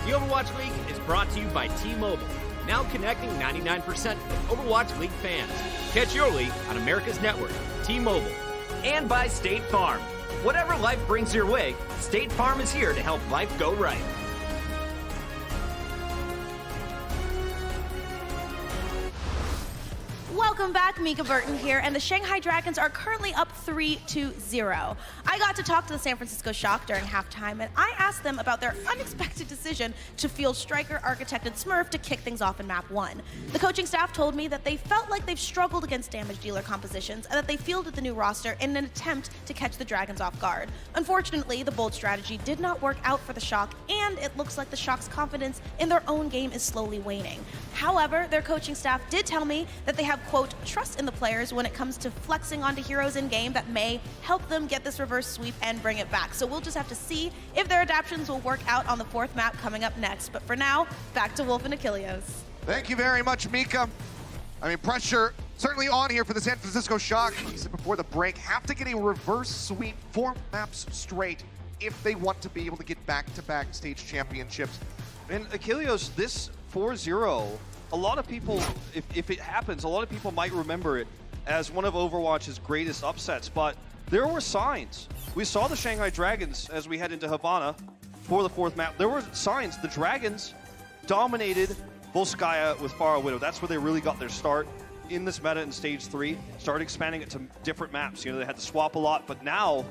The Overwatch League is brought to you by T-Mobile, now connecting 99% of Overwatch League fans. Catch your league on America's network, T-Mobile. And by State Farm. Whatever life brings your way, State Farm is here to help life go right. Welcome back, Mika Burton here, and the Shanghai Dragons are currently up 3-0. I got to talk to the San Francisco Shock during halftime, and I asked them about their unexpected decision to field Striker, Architect, and Smurf to kick things off in Map 1. The coaching staff told me that they felt like they've struggled against damage dealer compositions, and that they fielded the new roster in an attempt to catch the Dragons off guard. Unfortunately, the bold strategy did not work out for the Shock, and it looks like the Shock's confidence in their own game is slowly waning. However, their coaching staff did tell me that they have, quote, trust in the players when it comes to flexing onto heroes in game that may help them get this reverse sweep and bring it back. So we'll just have to see if their adaptations will work out on the 4th map coming up next. But for now, back to Wolf and Achilleos. Thank you very much, Mika. I mean, pressure certainly on here for the San Francisco Shock. He said before the break, have to get a reverse sweep 4 maps straight if they want to be able to get back-to-back stage championships. And Achilleos, this 4-0, a lot of people, if it happens, a lot of people might remember it as one of Overwatch's greatest upsets, but there were signs. We saw the Shanghai Dragons as we head into Havana for the 4th map. There were signs. The Dragons dominated Volskaya with Pharah Widow. That's where they really got their start in this meta in Stage 3. Started expanding it to different maps. You know, they had to swap a lot, but now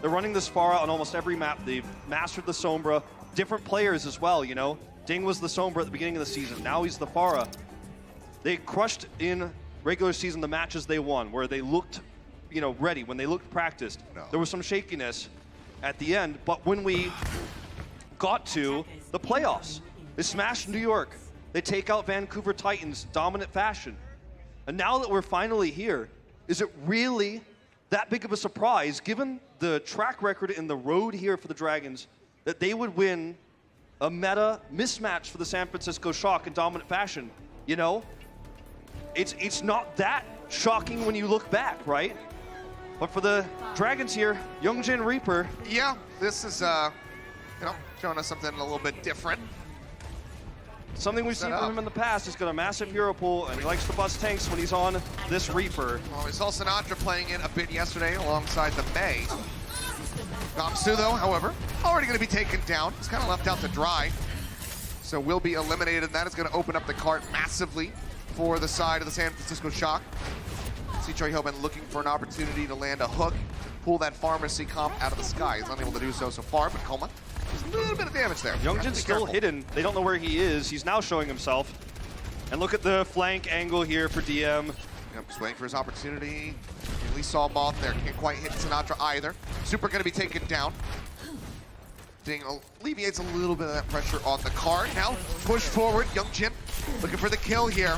they're running this Pharah on almost every map. They've mastered the Sombra. Different players as well, you know. Ding was the Sombra at the beginning of the season. Now he's the Pharah. They crushed in regular season the matches they won, where they looked, you know, ready, when they looked practiced. There was some shakiness at the end, but when we got to the playoffs, they smashed New York. They take out Vancouver Titans, dominant fashion. And now that we're finally here, is it really that big of a surprise, given the track record in the road here for the Dragons, that they would win a meta mismatch for the San Francisco Shock in dominant fashion? You know, it's not that shocking when you look back, right? But for the Dragons here, Youngjin Reaper. Yeah, this is, you know, showing us something a little bit different. Something we've seen from him in the past. He's got a massive hero pool, and he likes to bust tanks when he's on this Reaper. Well, we saw Sinatra playing it a bit yesterday alongside the May. Gamsu, though, however, already going to be taken down. He's kind of left out to dry. So will be eliminated, and that is going to open up the cart massively for the side of the San Francisco Shock. See Troy Hillman looking for an opportunity to land a hook, pull that pharmacy comp out of the sky. He's unable to do so far, but Coma, there's a little bit of damage there. Youngjin's still hidden. They don't know where he is. He's now showing himself. And look at the flank angle here for DM. Yep, just waiting for his opportunity. At least saw Moth there. Can't quite hit Sinatra either. Super going to be taken down. Ding alleviates a little bit of that pressure on the card. Now push forward. Youngjin looking for the kill here.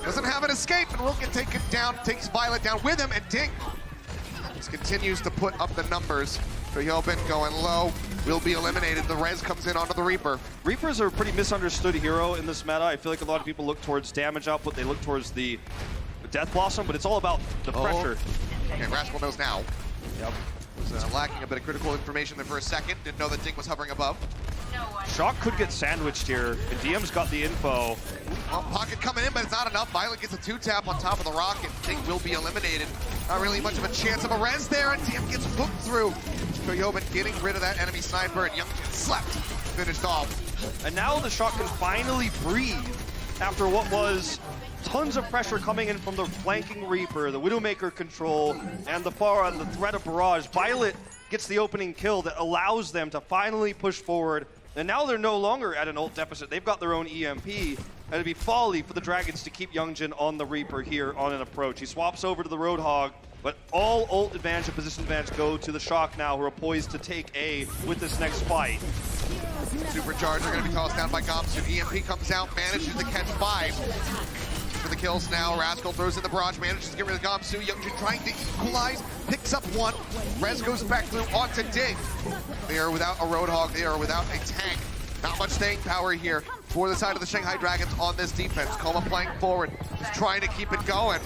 Doesn't have an escape and will get taken down. Takes Violet down with him, and Ding just continues to put up the numbers. Hillman going low, will be eliminated. The res comes in onto the Reaper. Reapers are a pretty misunderstood hero in this meta. I feel like a lot of people look towards damage output. They look towards the Death Blossom, but it's all about the pressure. Okay, Rascal knows now. Yep. Was lacking a bit of critical information there for a second. Didn't know that Ding was hovering above. Shock could get sandwiched here, and DM's got the info. Well, Pocket coming in, but it's not enough. Violet gets a 2-tap on top of the rocket. Ding will be eliminated. Not really much of a chance of a res there, and DM gets hooked through. Toyoban getting rid of that enemy sniper, and Youngjin slept. Finished off. And now the Shock can finally breathe after what was tons of pressure coming in from the flanking Reaper, the Widowmaker control, and the Pharah, the threat of Barrage. Violet gets the opening kill that allows them to finally push forward. And now they're no longer at an ult deficit. They've got their own EMP. And it'd be folly for the Dragons to keep Youngjin on the Reaper here on an approach. He swaps over to the Roadhog, but all ult advantage and position advantage go to the Shock now, who are poised to take A with this next fight. Supercharger going to be tossed down by Gomsu. EMP comes out, manages to catch 5. For the kills now, Rascal throws in the barrage, manages to get rid of Gomsu. Youngjin trying to equalize, picks up 1. Rez goes back through onto Ding. They are without a Roadhog, they are without a tank. Not much staying power here for the side of the Shanghai Dragons on this defense. Coma playing forward, just trying to keep it going.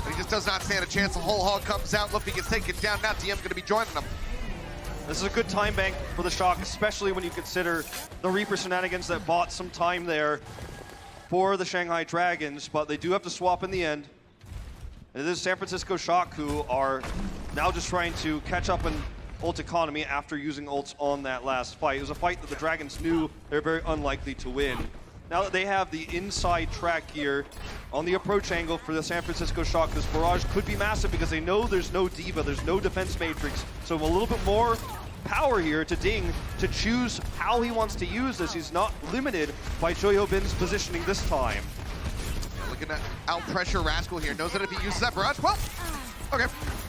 But he just does not stand a chance. The whole hog comes out, Luffy gets taken down. Now DM going to be joining them. This is a good time bank for the Shock, especially when you consider the Reaper shenanigans that bought some time there for the Shanghai Dragons, but they do have to swap in the end. And it is San Francisco Shock who are now just trying to catch up in ult economy after using ults on that last fight. It was a fight that the Dragons knew they're very unlikely to win. Now that they have the inside track here on the approach angle for the San Francisco Shock, this barrage could be massive because they know there's no Diva, there's no defense matrix, so a little bit more power here to Ding to choose how he wants to use this. He's not limited by Choyobin's positioning this time. Looking to out-pressure Rascal here. Knows that if he uses that barrage, well, okay,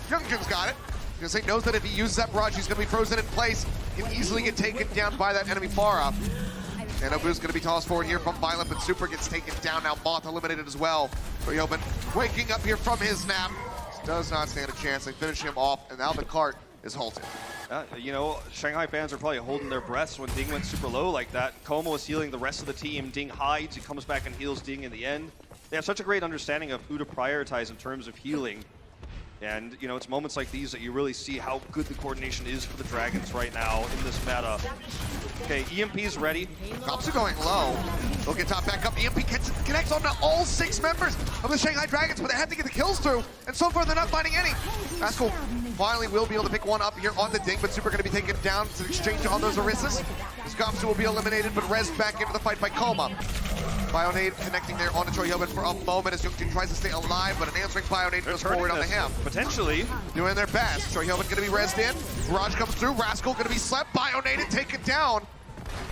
Youngjin's got it. Because he knows that if he uses that barrage, he's going to be frozen in place. He can easily get taken down by that enemy Pharah. And Abu's going to be tossed forward here from Violet, but Super gets taken down. Now Moth eliminated as well. Choyobin waking up here from his nap. Does not stand a chance. They finish him off, and now the cart is halted. You know, Shanghai fans are probably holding their breaths when Ding went super low like that. Coma was healing the rest of the team. Ding hides, he comes back and heals Ding in the end. They have such a great understanding of who to prioritize in terms of healing. And, you know, it's moments like these that you really see how good the coordination is for the Dragons right now in this meta. Okay, EMP's ready. Gomsu going low. They'll get top back up. EMP connects on to all 6 members of the Shanghai Dragons, but they have to get the kills through. And so far, they're not finding any. Rascal finally will be able to pick one up here on the Ding, but Super going to be taken down to exchange on those Orissas. As Gomsu will be eliminated, but Rez back into the fight by Coma. Bionade connecting there onto Choyobin for a moment as Youngjin tries to stay alive, but an answering Bionade goes forward onto him. Potentially. Doing their best. Choyobin going to be rezzed in. Barrage comes through. Rascal going to be slept. Bionade taken down.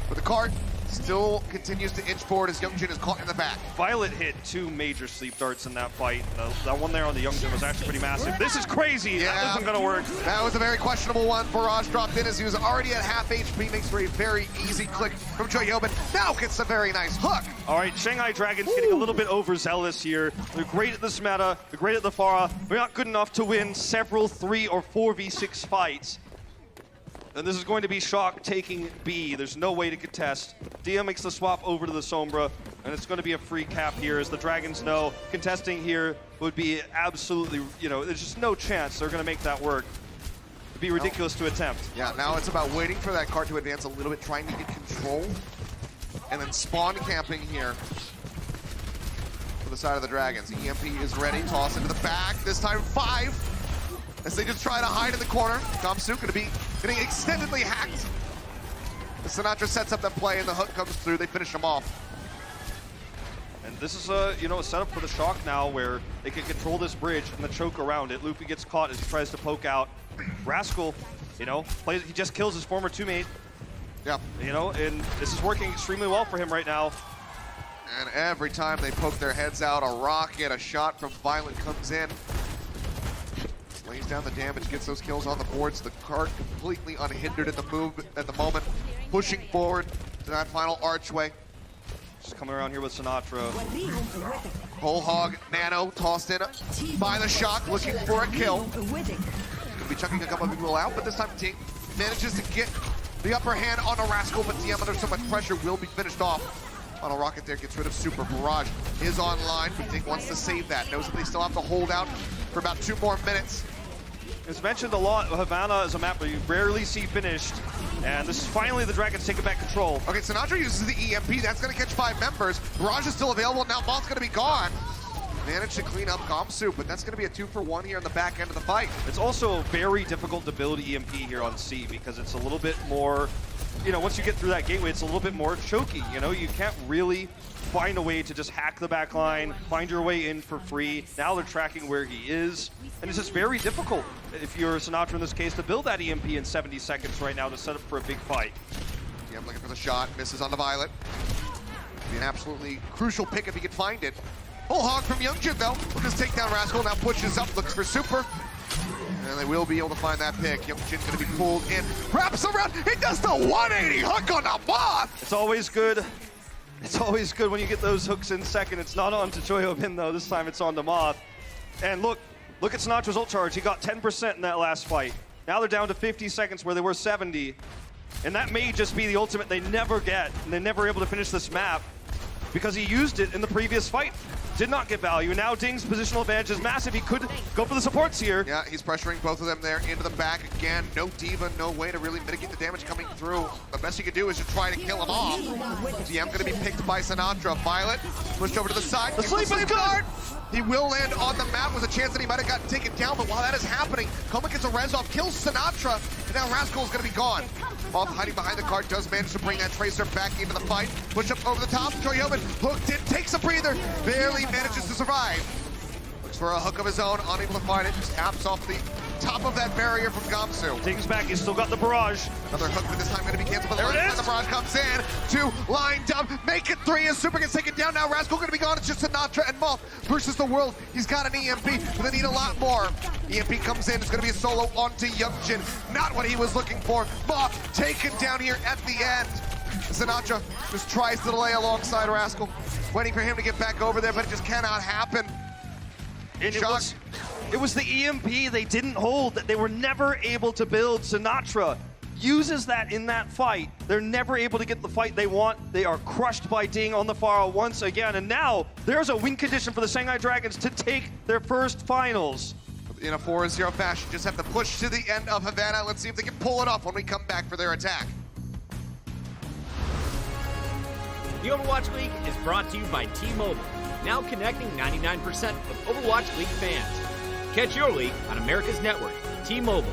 But the cart still continues to inch forward as Youngjin is caught in the back. Violet hit 2 major sleep darts in that fight. That one there on the Youngjin was actually pretty massive. This is crazy. Yeah, that wasn't going to work. That was a very questionable one. Barrage dropped in as he was already at half HP. Makes for a very easy click from Choyobin. Now gets a very nice hook. All right, Shanghai Dragons getting a little bit overzealous here. They're great at this meta. They're great at the Pharah. They're not good enough to win several 3 or 4v6 fights. And this is going to be Shock taking B. There's no way to contest. DM makes the swap over to the Sombra, and it's going to be a free cap here, as the Dragons know contesting here would be absolutely, you know, there's just no chance they're going to make that work. It'd be ridiculous to attempt. Yeah, now it's about waiting for that card to advance a little bit, trying to get control, and then spawn camping here for the side of the Dragons. EMP is ready, toss into the back, this time 5. As they just try to hide in the corner. Gomsu going to be getting extendedly hacked. Sinatra sets up that play and the hook comes through. They finish him off. And this is a setup for the Shock now where they can control this bridge and the choke around it. Luffy gets caught as he tries to poke out. Rascal, plays. He just kills his former teammate. Yeah. And this is working extremely well for him right now. And every time they poke their heads out, a rocket, a shot from Violent comes in. Lays down the damage, gets those kills on the boards. The card completely unhindered in the move at the moment. Pushing forward to that final archway. Just coming around here with Sinatra. Whole hog, Nano tossed in by the Shock, looking for a kill. Gonna be chucking a couple of people out, but this time Ting manages to get the upper hand on a Rascal, but DM under so much pressure will be finished off. Final rocket there gets rid of Super. Barrage is online, but Ting wants to save that. Knows that they still have to hold out for about 2 more minutes. It's mentioned a lot, Havana is a map where you rarely see finished, and this is finally the Dragons taking back control. Okay, Sinatra uses the EMP, that's gonna catch 5 members. Barrage is still available, now Moth's gonna be gone. Managed to clean up Gamsu, but that's gonna be a 2-for-1 here in the back end of the fight. It's also very difficult to build EMP here on C because it's a little bit more, once you get through that gateway, it's a little bit more choky. You can't really find a way to just hack the back line, find your way in for free. Now they're tracking where he is, and it's just very difficult if you're Sinatra in this case to build that EMP in 70 seconds right now to set up for a big fight. Yeah, I'm looking for the shot, misses on the Violet. Be an absolutely crucial pick if he could find it. Whole hog from Youngjin though, will just take down Rascal, now pushes up, looks for Super. And they will be able to find that pick. Youngjin gonna be pulled in, wraps around, he does the 180 hook on the Moth! It's always good. It's always good when you get those hooks in second. It's not on to Choyobin though, this time it's on to Moth. And look at Sinatra's ult charge, he got 10% in that last fight. Now they're down to 50 seconds where they were 70. And that may just be the ultimate they never get, and they're never able to finish this map because he used it in the previous fight. Did not get value. Now Ding's positional advantage is massive. He could go for the supports here. Yeah, he's pressuring both of them there into the back again. No Diva, no way to really mitigate the damage coming through. The best he could do is just try to kill him off. DM gonna be picked by Sinatra. Violet pushed over to the side. The sleep is good. He will land on the map. Was a chance that he might have gotten taken down, but while that is happening, Koma gets a res off, kills Sinatra, and now Rascal is gonna be gone. Moth hiding behind the card does manage to bring that Tracer back into the fight. Push up over the top. Choyobin hooked in, takes a breather, barely manages to survive. Looks for a hook of his own, unable to find it. Just taps off the top of that barrier from Gamsu. Ding's back, he's still got the barrage. Another hook, but this time going to be canceled. But There it is. the barrage comes in. 2 lined up, make it 3 as Super gets taken down. Now Rascal going to be gone. It's just Sinatra and Moth versus the world. He's got an EMP, but they need a lot more. EMP comes in. It's going to be a solo onto Youngjin. Not what he was looking for. Moth taken down here at the end. Sinatra just tries to delay alongside Rascal, waiting for him to get back over there, but it just cannot happen. It was the EMP they didn't hold that they were never able to build. Sinatra uses that in that fight. They're never able to get the fight they want. They are crushed by Ding on the Pharah once again, and now there's a win condition for the Shanghai Dragons to take their first finals. In a 4-0 fashion, just have to push to the end of Havana. Let's see if they can pull it off when we come back for their attack. The Overwatch League is brought to you by T-Mobile, now connecting 99% of Overwatch League fans. Catch your league on America's network, T-Mobile.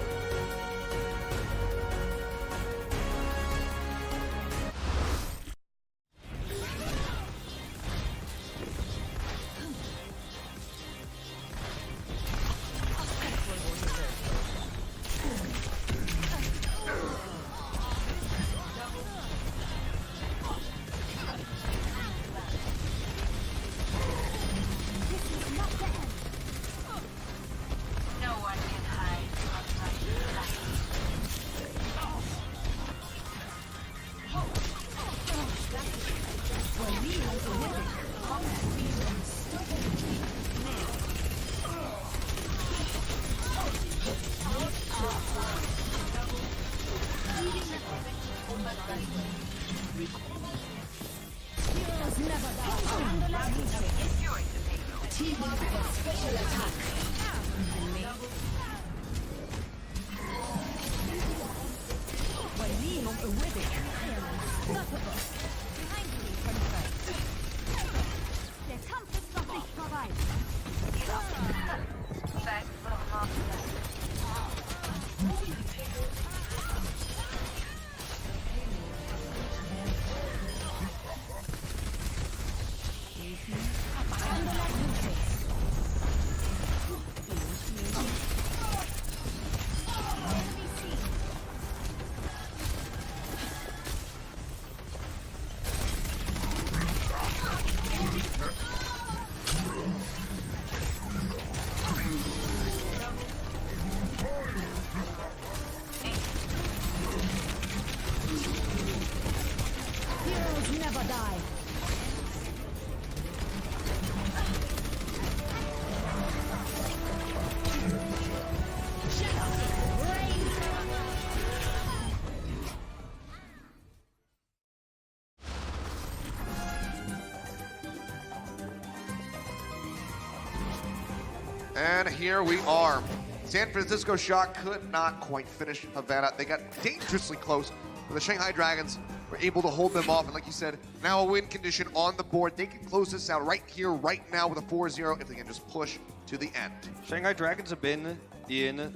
And here we are. San Francisco Shock could not quite finish Havana. They got dangerously close, but the Shanghai Dragons were able to hold them off. And like you said, now a win condition on the board. They can close this out right here, right now with a 4-0 if they can just push to the end. Shanghai Dragons have been in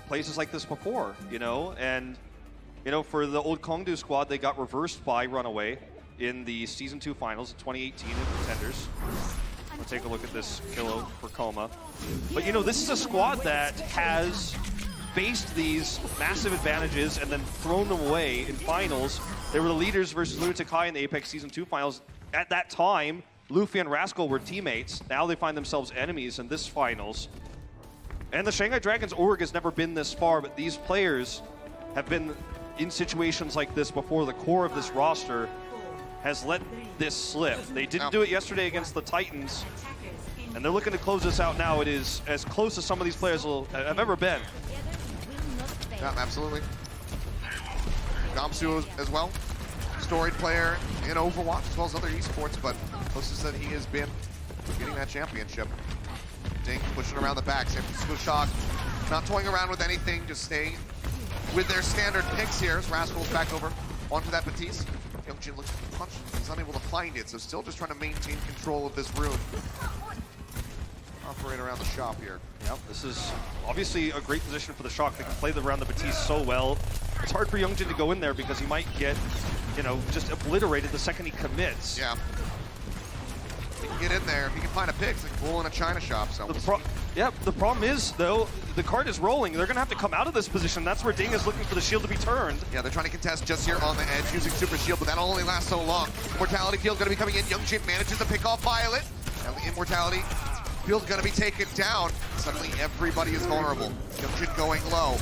places like this before, you know, and, you know, for the old Kongdu squad, they got reversed by Runaway in the Season 2 finals in 2018 in Contenders. We'll take a look at this Kilo for Coma. But, you know, this is a squad that has faced these massive advantages and then thrown them away in finals. They were the leaders versus Lunatic High in the Apex Season 2 finals. At that time, Luffy and Rascal were teammates. Now they find themselves enemies in this finals. And the Shanghai Dragons org has never been this far, but these players have been in situations like this before. The core of this roster has let this slip. They didn't do it yesterday against the Titans, and they're looking to close this out now. It is as close as some of these players have ever been. Yeah, absolutely. Gamsu as well, storied player in Overwatch as well as other esports, but closest that he has been getting that championship. Dink pushing around the back. San Francisco Shock not toying around with anything, just staying with their standard picks here as Rascal's back over onto that Batiste. Youngjin looks for the punch. He's unable to find it, so still just trying to maintain control of this room. Operate around the shop here. Yep, this is obviously a great position for the Shock. They can play around the Batiste so well. It's hard for Youngjin to go in there because he might get, you know, just obliterated the second he commits. Yeah. He can get in there. If he can find a pick, it's like bull in a china shop. So the problem is, though, the card is rolling. They're going to have to come out of this position. That's where Ding is looking for the shield to be turned. Yeah, they're trying to contest just here on the edge using Super Shield, but that'll only last so long. Immortality Field going to be coming in. Youngjin manages to pick off Violet. And the Immortality Field's going to be taken down. Suddenly everybody is vulnerable. Youngjin going low.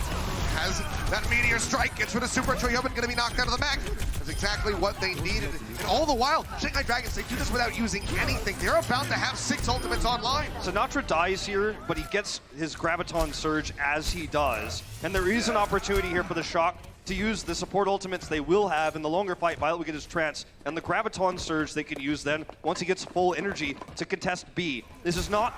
Has that Meteor Strike, gets rid of Super Choyobin, going to be knocked out of the mech. That's exactly what they needed. And all the while, Shanghai Dragons, they do this without using anything. They're about to have 6 ultimates online. Sinatra dies here, but he gets his Graviton Surge as he does. And there is an opportunity here for the Shock to use the support ultimates they will have in the longer fight. Violet will get his trance, and the Graviton Surge they can use then, once he gets full energy, to contest B. This is not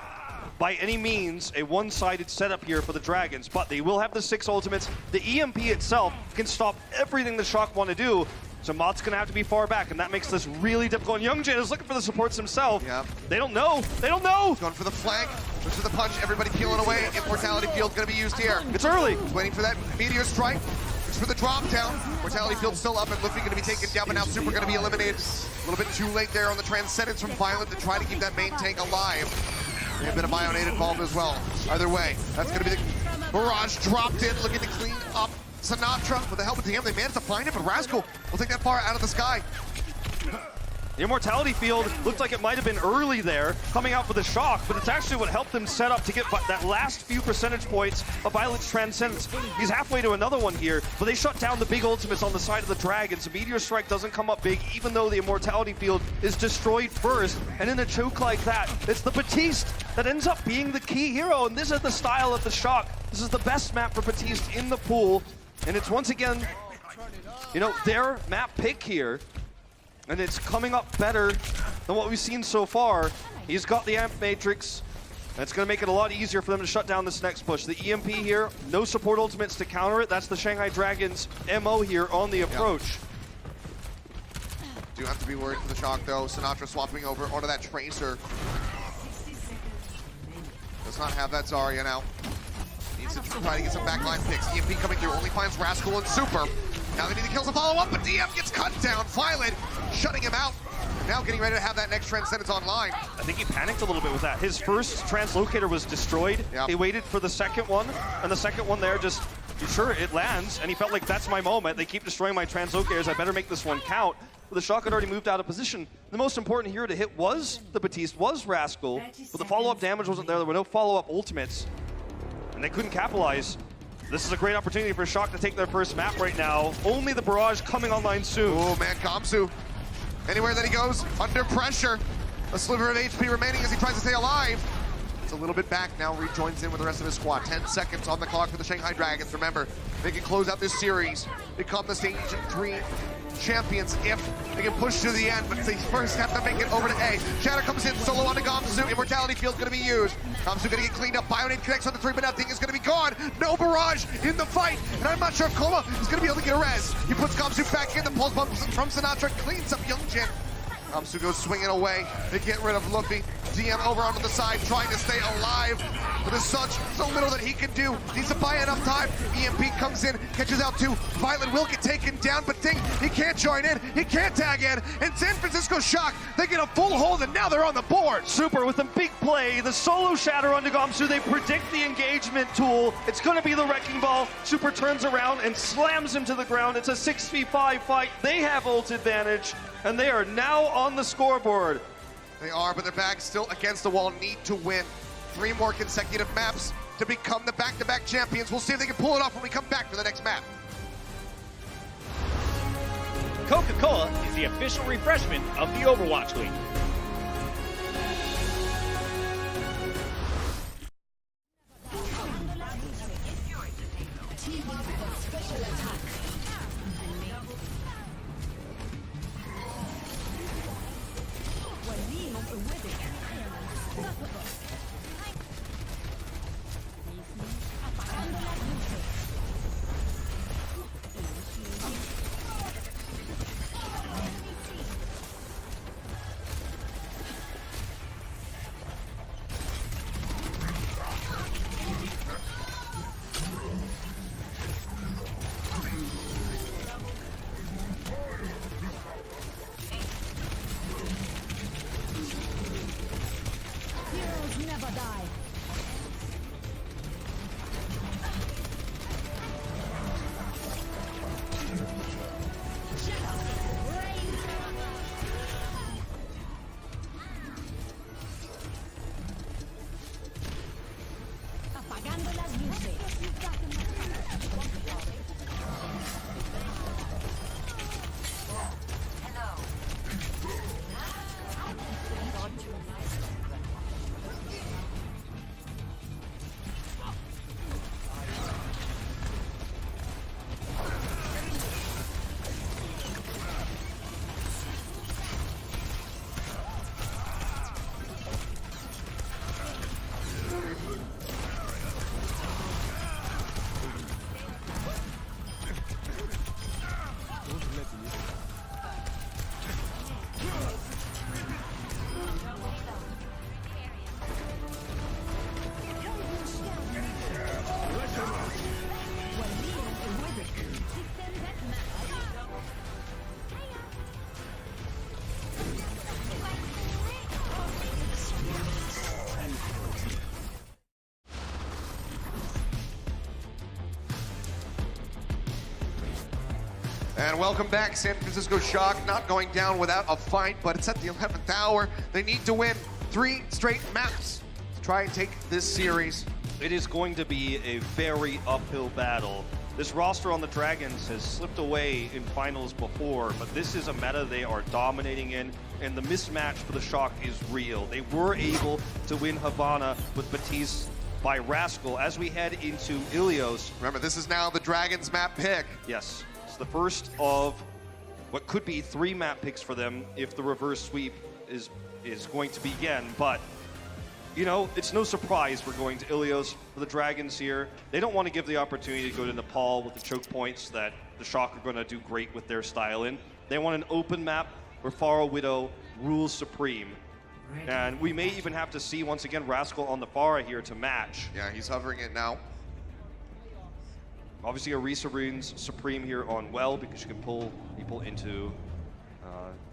by any means a one-sided setup here for the Dragons, but they will have the 6 ultimates. The EMP itself can stop everything the Shock want to do, so Mott's going to have to be far back, and that makes this really difficult. And Youngjin is looking for the supports himself. Yeah. They don't know. They don't know. Going for the flank, looks for the punch, everybody peeling away. Immortality Field's going to be used here. It's early. Waiting for that Meteor Strike. Looks for the drop down. Mortality Field's still up, and Luffy going to be taken down, but now Super going to be eliminated. A little bit too late there on the Transcendence from Violet to try to keep that main tank alive. A bit of Bionade involved as well. Either way, that's going to be the barrage dropped in, looking to clean up Sinatra with the help of DM. They managed to find it, but Rascal will take that far out of the sky. The Immortality Field looked like it might have been early there, coming out for the Shock, but it's actually what helped them set up to get that last few percentage points of Violet's Transcendence. He's halfway to another one here, but they shut down the big ultimates on the side of the Dragons. Meteor Strike doesn't come up big, even though the Immortality Field is destroyed first. And in a choke like that, it's the Batiste that ends up being the key hero, and this is the style of the Shock. This is the best map for Batiste in the pool, and it's once again, you know, their map pick here. And it's coming up better than what we've seen so far. He's got the Amp Matrix. That's going to make it a lot easier for them to shut down this next push. The EMP here, no support ultimates to counter it. That's the Shanghai Dragons' MO here on the approach. Do have to be worried for the Shock, though. Sinatra swapping over onto that Tracer. Does not have that Zarya now. Needs to try to get some backline picks. EMP coming through, only finds Rascal and Super. Now they need to kill some follow-up, but DM gets cut down. Violet shutting him out. Now getting ready to have that next Transcendence online. I think he panicked a little bit with that. His first Translocator was destroyed. Yep. He waited for the second one, and the second one there just, sure, it lands, and he felt like that's my moment. They keep destroying my Translocators. I better make this one count. But the Shock had already moved out of position. The most important hero to hit was the Batiste, was Rascal, but the follow-up damage wasn't there. There were no follow-up ultimates, and they couldn't capitalize. This is a great opportunity for Shock to take their first map right now. Only the Barrage coming online soon. Oh man, Gamsu. Anywhere that he goes, under pressure. A sliver of HP remaining as he tries to stay alive. It's a little bit back now, rejoins in with the rest of his squad. 10 seconds on the clock for the Shanghai Dragons. Remember, they can close out this series, become the stage 3 champions if they can push to the end, but they first have to make it over to A. Shatter comes in, solo on the Gamsu. Immortality Field's gonna be used. Gamsu gonna get cleaned up. Bionade connects on the 3, but nothing is gonna be gone. No barrage in the fight, and I'm not sure if Koma is gonna be able to get a res. He puts Gamsu back in, the pulse bump from Sinatra cleans up Youngjin. Gamsu goes swinging away. They get rid of Luffy. DM over onto the side, trying to stay alive. But there's so little that he can do. Needs to buy enough time. EMP comes in, catches out 2. Violet will get taken down, but Ding, he can't join in. He can't tag in. And San Francisco Shock, they get a full hold, and now they're on the board. Super with a big play. The solo shatter onto Gamsu. They predict the engagement tool. It's going to be the Wrecking Ball. Super turns around and slams him to the ground. It's a 6v5 fight. They have ult advantage, and they are now on the scoreboard. They are, but their back still against the wall, need to win 3 more consecutive maps to become the back-to-back champions. We'll see if they can pull it off when we come back for the next map. Coca-Cola is the official refreshment of the Overwatch League. And welcome back, San Francisco Shock. Not going down without a fight, but it's at the 11th hour. They need to win 3 straight maps to try and take this series. It is going to be a very uphill battle. This roster on the Dragons has slipped away in finals before, but this is a meta they are dominating in, and the mismatch for the Shock is real. They were able to win Havana with Batiste by Rascal as we head into Ilios. Remember, this is now the Dragons map pick. Yes, it's the first of what could be 3 map picks for them if the reverse sweep is going to begin, but you know, it's no surprise we're going to Ilios for the Dragons here. They don't want to give the opportunity to go to Nepal with the choke points that the Shock are going to do great with their style in. They want an open map where Pharah Widow rules supreme. And we may even have to see, once again, Rascal on the Pharah here to match. Yeah, he's hovering it now. Obviously, Orisa runes supreme here on Well, because you can pull people into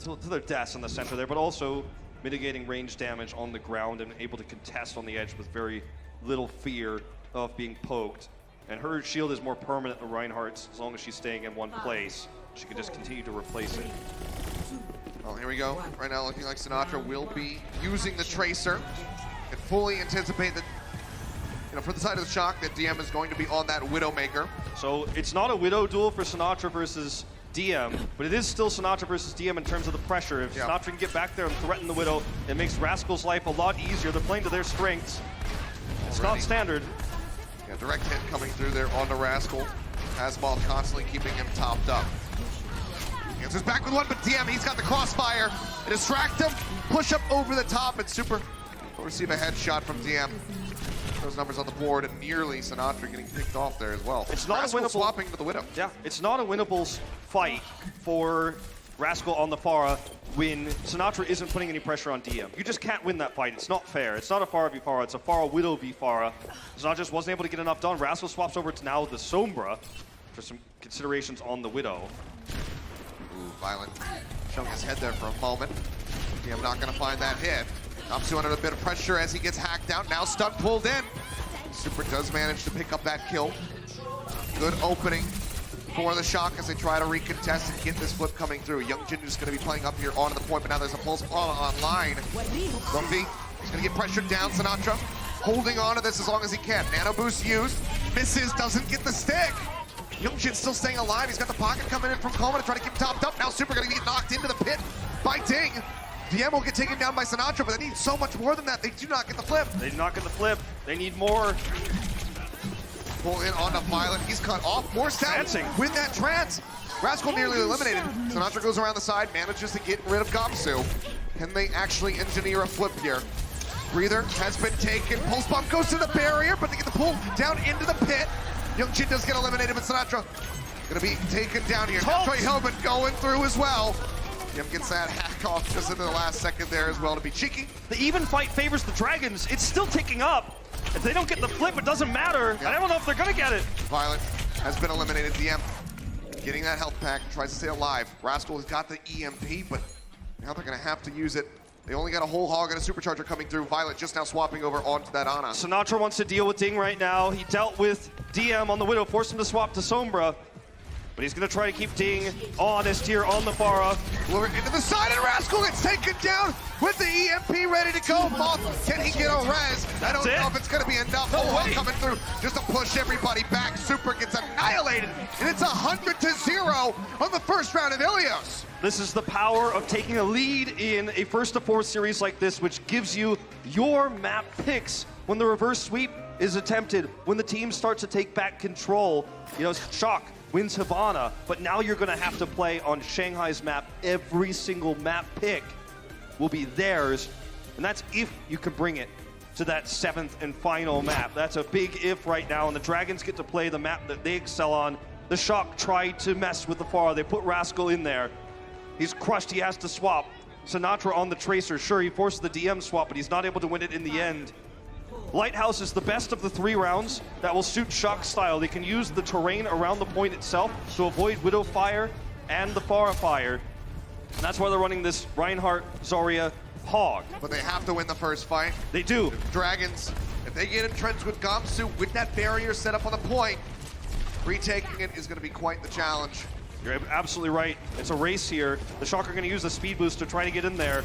to their deaths in the center there, but also mitigating range damage on the ground and able to contest on the edge with very little fear of being poked. And her shield is more permanent than Reinhardt's as long as she's staying in one place. She can just continue to replace it. Well, here we go. Right now looking like Sinatra will be using the Tracer and fully anticipate that, you know, for the side of the Shock, that DM is going to be on that Widowmaker. So it's not a Widow duel for Sinatra versus DM, but it is still Sinatra versus DM in terms of the pressure. If Sinatra can get back there and threaten the Widow, it makes Rascal's life a lot easier. They're playing to their strengths. It's not standard. Yeah, direct hit coming through there on the Rascal. Asmoth constantly keeping him topped up. Answers back with one, but DM, he's got the crossfire. Distract him, push up over the top, and Super will receive a headshot from DM. Those numbers on the board, and nearly Sinatra getting picked off there as well. It's not Rascal a winnable swapping to the Widow. Yeah, it's not a winnable fight for Rascal on the Pharah when Sinatra isn't putting any pressure on DM. You just can't win that fight. It's not fair. It's not a Pharah v Pharah. It's a Pharah Widow v Pharah. Sinatra just wasn't able to get enough done. Rascal swaps over to now the Sombra for some considerations on the Widow. Ooh, Violent showing his head there for a moment. DM not going to find that hit. Gamsu under a bit of pressure as he gets hacked out. Now stun pulled in. Super does manage to pick up that kill. Good opening for the Shock as they try to recontest and get this flip coming through. Youngjin is going to be playing up here onto the point, but now there's a pulse online. Lumpy is going to get pressured down. Sinatra holding on to this as long as he can. Nano boost used. Misses, doesn't get the stick. Youngjin still staying alive. He's got the pocket coming in from Coleman to try to keep him topped up. Now Super going to get knocked into the pit by Ding. DM will get taken down by Sinatra, but they need so much more than that. They do not get the flip. They do not get the flip. They need more. Pull in onto Violent. He's cut off. More stats with that trance. Rascal nearly eliminated. Sinatra goes around the side, manages to get rid of Gamsu. Can they actually engineer a flip here? Breather has been taken. Pulse bomb goes to the barrier, but they get the pull down into the pit. Youngjin does get eliminated, but Sinatra gonna be taken down here. Now Troy Hillman going through as well. Jim gets that hack off just into the last second there as well to be cheeky. The even fight favors the Dragons. It's still ticking up. If they don't get the flip, it doesn't matter. I don't know if they're gonna get it. Violent has been eliminated. DM getting that health pack, tries to stay alive. Rascal has got the EMP, but now they're gonna have to use it. They only got a whole hog and a supercharger coming through. Violet just now swapping over onto that Ana. Sinatra wants to deal with Ding right now. He dealt with DM on the Widow, forced him to swap to Sombra. But he's going to try to keep Ding honest here on the Pharah. Lure into the side, and Rascal gets taken down with the EMP ready to go. Moth, can he get a res? I don't know if it's going to be enough. Whole coming through just to push everybody back. Super gets annihilated, and it's 100-0 on the first round of Ilios. This is the power of taking a lead in a first to fourth series like this, which gives you your map picks when the reverse sweep is attempted, when the team starts to take back control. You know, Shock wins Havana, but now you're gonna have to play on Shanghai's map. Every single map pick will be theirs, and that's if you can bring it to that 7th and final map. That's a big if right now, and the Dragons get to play the map that they excel on. The Shock tried to mess with the Pharah. They put Rascal in there. He's crushed, he has to swap. Sinatra on the Tracer, sure, he forced the DM swap, but he's not able to win it in the end. Lighthouse is the best of the 3 rounds that will suit Shock style. They can use the terrain around the point itself to avoid Widow Fire and the Pharah Fire. And that's why they're running this Reinhardt, Zarya, Hog. But they have to win the first fight. They do. Dragons, if they get entrenched with Gamsu, with that barrier set up on the point, retaking it is going to be quite the challenge. You're absolutely right. It's a race here. The Shock are going to use the speed boost to try to get in there.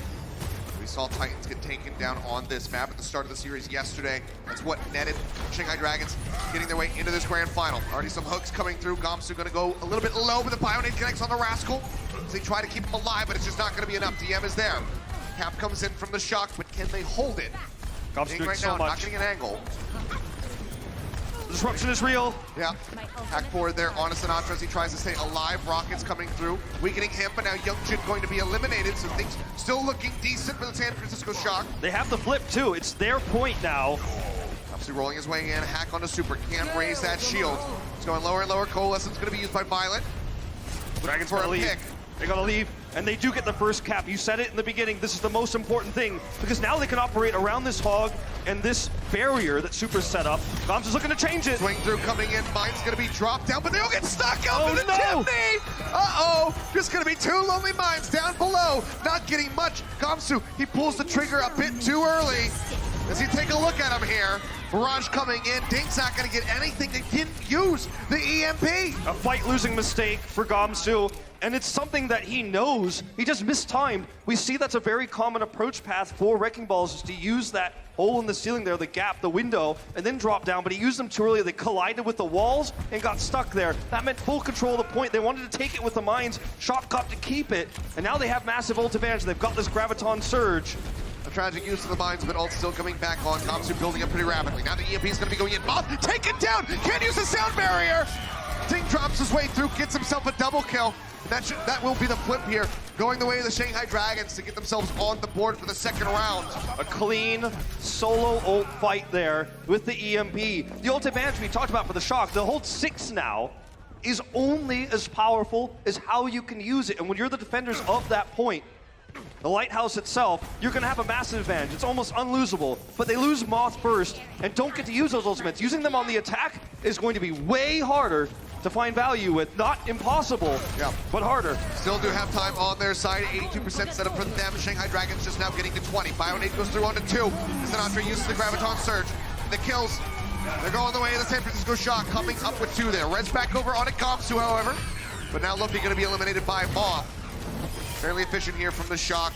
We saw Titans get taken down on this map at the start of the series yesterday. That's what netted Shanghai Dragons getting their way into this grand final. Already some hooks coming through. Gamsu going to go a little bit low, but the Bionade connects on the Rascal. So they try to keep him alive, but it's just not going to be enough. DM is there. Cap comes in from the Shock, but can they hold it? Gamsu doing right so now, much. not getting an angle. Disruption is real. Yeah. Hack forward there on Sinatra as he tries to stay alive. Rockets coming through, weakening him, but now Youngjin going to be eliminated, so things still looking decent for the San Francisco Shock. They have the flip too. It's their point now. Obviously rolling his way in. Hack onto Super. Can't raise that shield. It's going lower and lower. Coalescence going to be used by Violet. Dragons for gotta a leave. pick. They gotta leave, and they do get the first cap. You said it in the beginning, this is the most important thing, because now they can operate around this hog and this barrier that Super's set up. Gamsu's looking to change it. Swing through coming in. Mine's gonna be dropped down, but they'll get stuck up in the no. chimney! Uh-oh! Just gonna be 2 lonely mines down below. Not getting much. Gamsu, he pulls the trigger a bit too early. As you take a look at him here, Barrage coming in. Ding's not gonna get anything. They didn't use the EMP. A fight-losing mistake for Gamsu, and it's something that he knows. He just mistimed. We see that's a very common approach path for Wrecking Balls, is to use that hole in the ceiling there, the gap, the window, and then drop down, but he used them too early. They collided with the walls and got stuck there. That meant full control of the point. They wanted to take it with the mines. Shock got to keep it, and now they have massive ult advantage. They've got this Graviton Surge. A tragic use of the mines, but ult still coming back on. Gamsu building up pretty rapidly. Now the EMP is going to be going in. Moth taken down. Can't use the sound barrier. Ding drops his way through, gets himself a double kill. That will be the flip here, going the way of the Shanghai Dragons to get themselves on the board for the second round. A clean solo ult fight there with the EMP. The ult advantage we talked about for the Shock, the hold 6 now is only as powerful as how you can use it. And when you're the defenders of that point, the Lighthouse itself, you're going to have a massive advantage. It's almost unlosable, but they lose Moth first and don't get to use those ultimates. Using them on the attack is going to be way harder to find value with. Not impossible, but harder. Still do have time on their side. 82% set up for them. Shanghai Dragons just now getting to 20. Bionade goes through onto 2. Sinatra uses the Graviton Surge. The kills, they're going the way of the San Francisco Shock, coming up with 2 there. Red's back over on a Gomsu, however. But now Luffy going to be eliminated by Moth. Fairly efficient here from the Shock.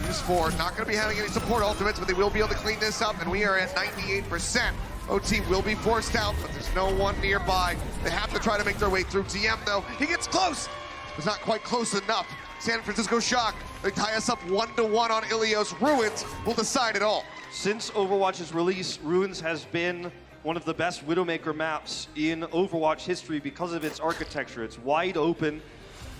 Use 4. Not going to be having any support ultimates, but they will be able to clean this up, and we are at 98%. OT will be forced out, but there's no one nearby. They have to try to make their way through. DM, though, he gets close. It's not quite close enough. San Francisco Shock, they tie us up 1-1 on Ilios. Ruins will decide it all. Since Overwatch's release, Ruins has been one of the best Widowmaker maps in Overwatch history because of its architecture. It's wide open.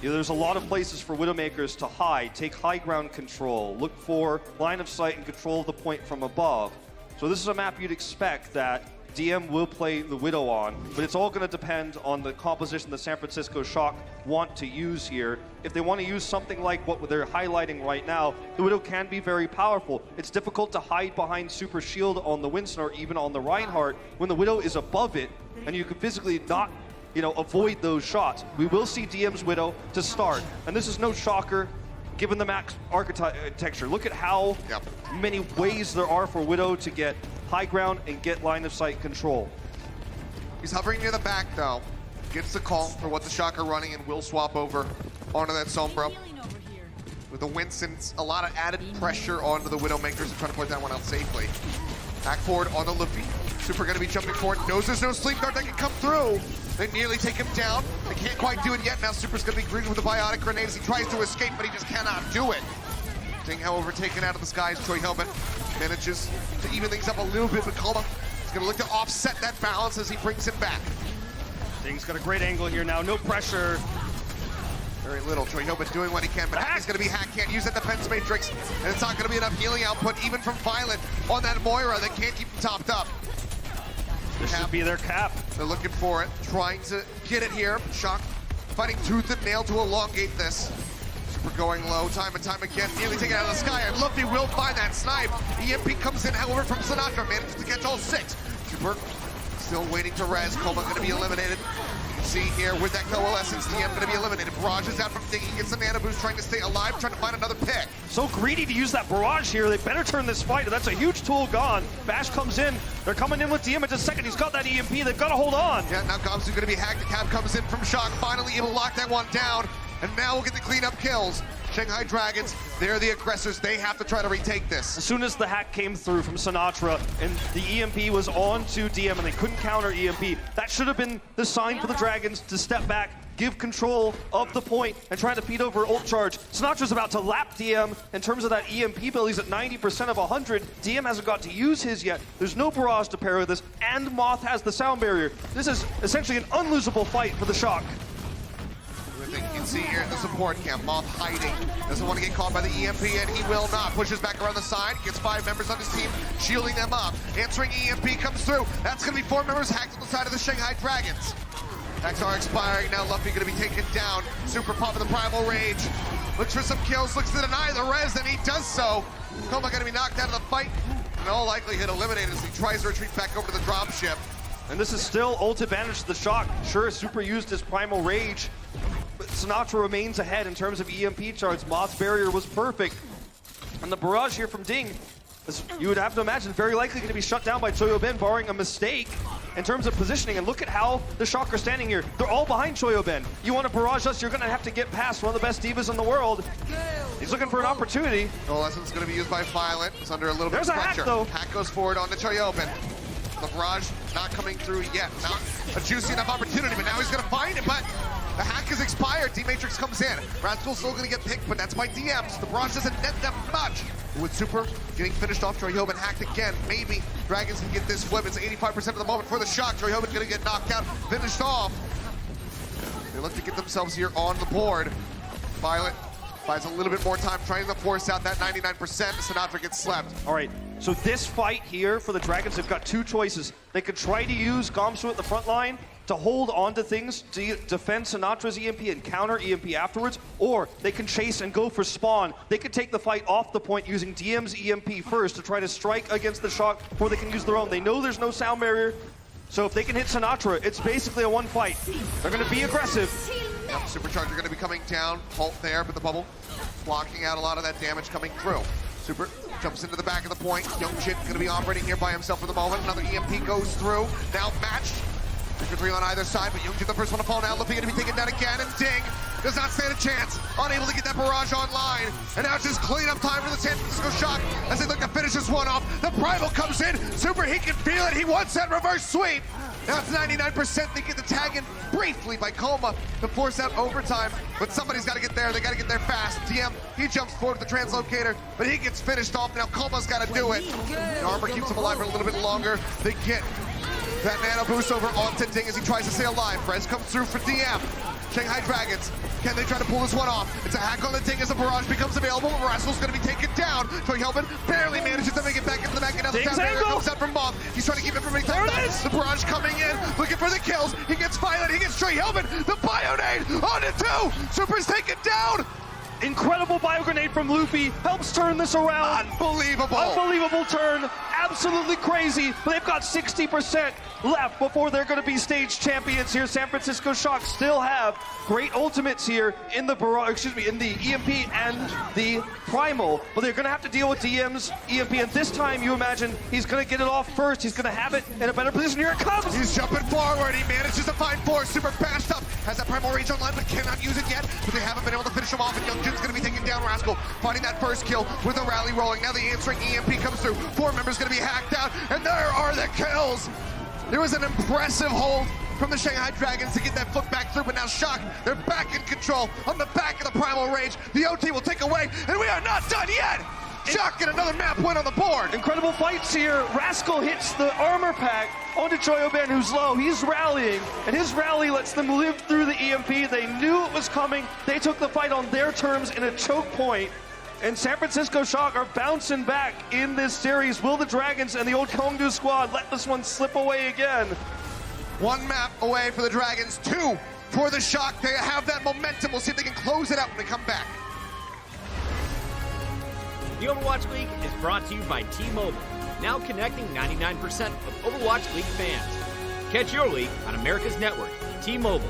There's a lot of places for Widowmakers to hide, take high ground control, look for line of sight and control of the point from above. So this is a map you'd expect that DM will play the Widow on, but it's all going to depend on the composition the San Francisco Shock want to use here. If they want to use something like what they're highlighting right now, the Widow can be very powerful. It's difficult to hide behind Super Shield on the Winston or even on the Reinhardt when the Widow is above it, and you can physically not avoid those shots. We will see DM's Widow to start, and this is no shocker given the map's architecture. Look at how many ways there are for Widow to get high ground and get line of sight control. He's hovering near the back, though. Gets the call for what the Shock are running and will swap over onto that Sombra. With the Winston, a lot of added pressure onto the Widowmakers and trying to put that one out safely. Back forward on the Luffy. Super going to be jumping forward. Knows there's no sleep guard that can come through. They nearly take him down. They can't quite do it yet. Now Super's going to be greeted with a biotic grenade as he tries to escape, but he just cannot do it. Ding, however, taken out of the skies. Troy Helmet manages to even things up a little bit, but Kalma is going to look to offset that balance as he brings him back. Ding's got a great angle here now. No pressure. Very little. Troy Helmet doing what he can, but Hack is going to be Hack. Can't use that defense matrix, and it's not going to be enough healing output, even from Violet on that Moira that can't keep him topped up. This should be their cap. They're looking for it, trying to get it here. Shock fighting tooth and nail to elongate this. Super going low time and time again, nearly taken out of the sky, and Luffy will find that snipe. EMP comes in, however, from Sinatra, manages to catch all 6. Super still waiting to res. Coma going to be eliminated. You can see here with that coalescence, DM going to be eliminated. Barrage is out from Ding. He gets the mana boost, trying to stay alive, trying to find another pick. So greedy to use that barrage here. They better turn this fight. That's a huge tool gone. Bash comes in. They're coming in with DM in just a second. He's got that EMP. They've got to hold on. Yeah, now Gomsu's going to be hacked. The cap comes in from Shock, finally able to lock that one down. And now we'll get the cleanup kills. Shanghai Dragons, they're the aggressors. They have to try to retake this. As soon as the hack came through from Sinatra and the EMP was on to DM and they couldn't counter EMP, that should have been the sign for the Dragons to step back, give control of the point, and try to feed over ult charge. Sinatra's about to lap DM in terms of that EMP build. He's at 90% of 100. DM hasn't got to use his yet. There's no barrage to pair with this, and Moth has the sound barrier. This is essentially an unlosable fight for the Shock. You can see here the support camp, Moth hiding. Doesn't want to get caught by the EMP, and he will not. Pushes back around the side, gets 5 members on his team, shielding them up. Answering EMP comes through. That's going to be 4 members hacked on the side of the Shanghai Dragons. Hacks are expiring. Now Luffy going to be taken down. Super Pop with the Primal Rage. Looks for some kills, looks to deny the res, and he does so. Koma going to be knocked out of the fight. In all likelihood, eliminated as he tries to retreat back over to the dropship. And this is still ult advantage to the Shock. Sure, Super used his Primal Rage, but Sinatra remains ahead in terms of EMP charge. Moth's barrier was perfect. And the barrage here from Ding, as you would have to imagine, very likely going to be shut down by Choyo Ben, barring a mistake in terms of positioning. And look at how the Shock are standing here. They're all behind Choyo Ben. You want to barrage us, you're going to have to get past one of the best divas in the world. He's looking for an opportunity. Coalescence going to be used by Violet. It's under a little bit of pressure. Hack, though. Hack goes forward on the Choyo Ben. The barrage not coming through yet. Not a juicy enough opportunity, but now he's going to find it. But the hack is expired. D-Matrix comes in. Rascal's still going to get picked, but that's by DMs. The barrage doesn't net them much. With Super getting finished off, Troy Hoban hacked again. Maybe Dragons can get this flip. It's 85% of the moment for the Shock. Troy Hoban going to get knocked out, finished off. They look to get themselves here on the board. Violet buys a little bit more time trying to force out that 99%. Sinatra gets slept. All right, so this fight here for the Dragons, they've got two choices. They could try to use Gamsu at the front line to hold on to things, to defend Sinatra's EMP and counter EMP afterwards, or they can chase and go for spawn. They could take the fight off the point using DM's EMP first to try to strike against the Shock before they can use their own. They know there's no sound barrier, so if they can hit Sinatra, it's basically a one fight. They're gonna be aggressive. Yep, Supercharger going to be coming down. Halt there, but the bubble blocking out a lot of that damage coming through. Super jumps into the back of the point. Young Jin going to be operating here by himself for the moment. Another EMP goes through. Now matched. 3 on either side, but Young Jin the first one to fall now. Looking to be taken down again, and Ding does not stand a chance. Unable to get that barrage online. And now it's just cleanup time for the San Francisco Shock as they look to finish this one off. The Primal comes in. Super, he can feel it. He wants that reverse sweep. Now it's 99%. They get the tag in briefly by Coma to force out overtime, but somebody's got to get there. They got to get there fast. DM, he jumps forward with the translocator, but he gets finished off. Now Coma's got to do it. The armor keeps him alive for a little bit longer. They get that nano boost over onto Ding as he tries to stay alive. Frez comes through for DM. Shanghai Dragons, can they try to pull this one off? It's a hack on the Ding as a barrage becomes available. Rascal's going to be taken down. Troy Helman barely manages to make it back into the back. And now the down barrier comes out from Moth. He's trying to keep everybody tied up. The barrage coming in, looking for the kills. He gets Violet, he gets Troy Helman. The Bionade on it too. Super's taken down. Incredible bio grenade from Luffy helps turn this around. Unbelievable. Unbelievable turn. Absolutely crazy. But they've got 60% left before they're going to be stage champions here. San Francisco Shock still have great ultimates here in the in the EMP and the Primal, but they're going to have to deal with DM's EMP. And this time, you imagine he's going to get it off first. He's going to have it in a better position. Here it comes. He's jumping forward. He manages to find force. Super bashed up. Has that Primal range online, but cannot use it yet. But they haven't been able to finish him off. And Young Jin's going to be taking down Rascal, finding that first kill with a rally rolling. Now the answering EMP comes through. 4 members going to be hacked out, and there are the kills. There was an impressive hold from the Shanghai Dragons to get that foot back through, but now Shock, they're back in control on the back of the Primal Rage. The OT will take away, and we are not done yet. Shock get another map win on the board. Incredible fights here. Rascal hits the armor pack onto Choyoban, who's low. He's rallying, and his rally lets them live through the EMP. They knew it was coming. They took the fight on their terms in a choke point. And San Francisco Shock are bouncing back in this series. Will the Dragons and the old Kongdu squad let this one slip away again? 1 map away for the Dragons, 2 for the Shock. They have that momentum. We'll see if they can close it out when they come back. The Overwatch League is brought to you by T-Mobile, now connecting 99% of Overwatch League fans. Catch your league on America's network, T-Mobile.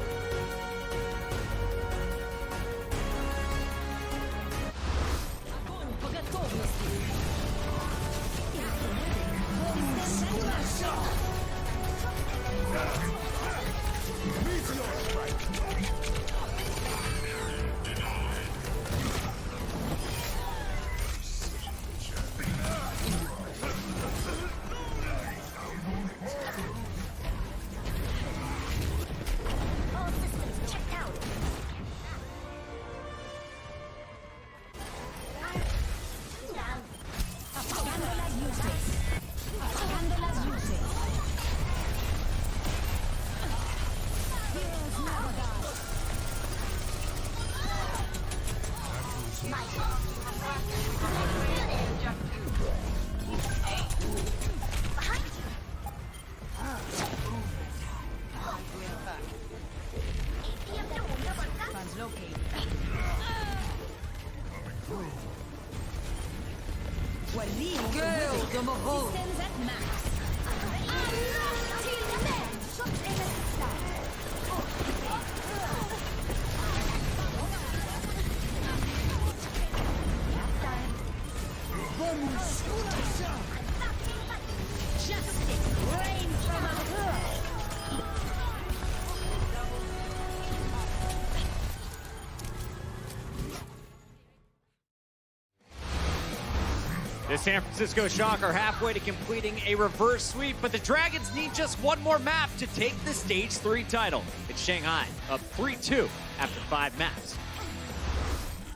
The San Francisco Shock are halfway to completing a reverse sweep, but the Dragons need just one more map to take the Stage 3 title. It's Shanghai, up 3-2 after 5 maps.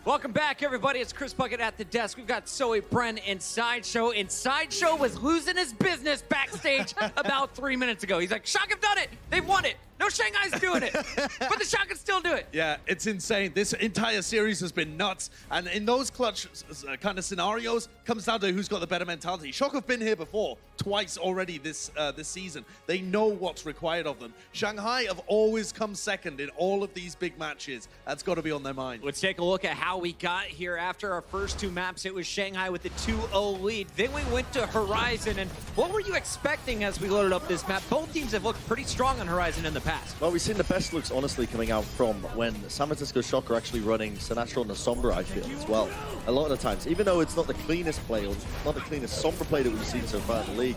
Welcome back, everybody. It's Chris Bucket at the desk. We've got Zoe, Bren, and Sideshow. And Sideshow was losing his business backstage about 3 minutes ago. He's like, Shock have done it. They've won it. No, Shanghai's doing it. But the Shock can still do it. Yeah, it's insane. This entire series has been nuts. And in those clutch kind of scenarios, comes down to who's got the better mentality. Shock have been here before, twice already this season. They know what's required of them. Shanghai have always come second in all of these big matches. That's got to be on their mind. Let's take a look at how we got here after our first two maps. It was Shanghai with the 2-0 lead. Then we went to Horizon. And what were you expecting as we loaded up this map? Both teams have looked pretty strong on Horizon in the past. Well, we've seen the best looks, honestly, coming out from when San Francisco Shock are actually running Sinatra on the Sombra, I feel, as well. A lot of the times, even though it's not the cleanest play, or not the cleanest Sombra play that we've seen so far in the league,